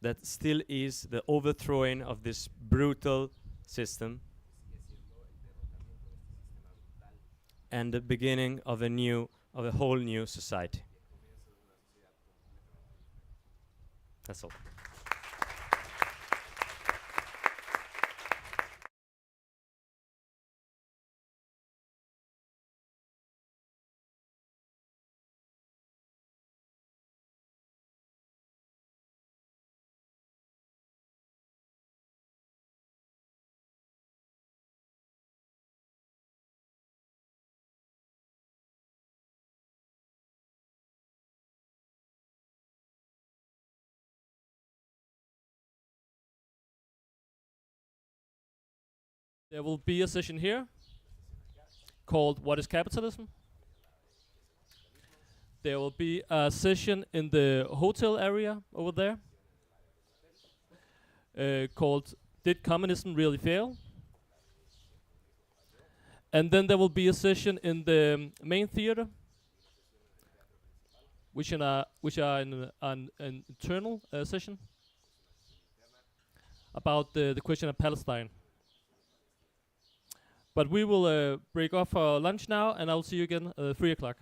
That still is the overthrowing of this brutal system and the beginning of a whole new society. That's all. There will be a session here called What is Capitalism? There will be a session in the hotel area over there called Did Communism Really Fail? And then there will be a session in the main theater, which are an internal session about the question of Palestine. But we will break off for lunch now, and I'll see you again 3 o'clock.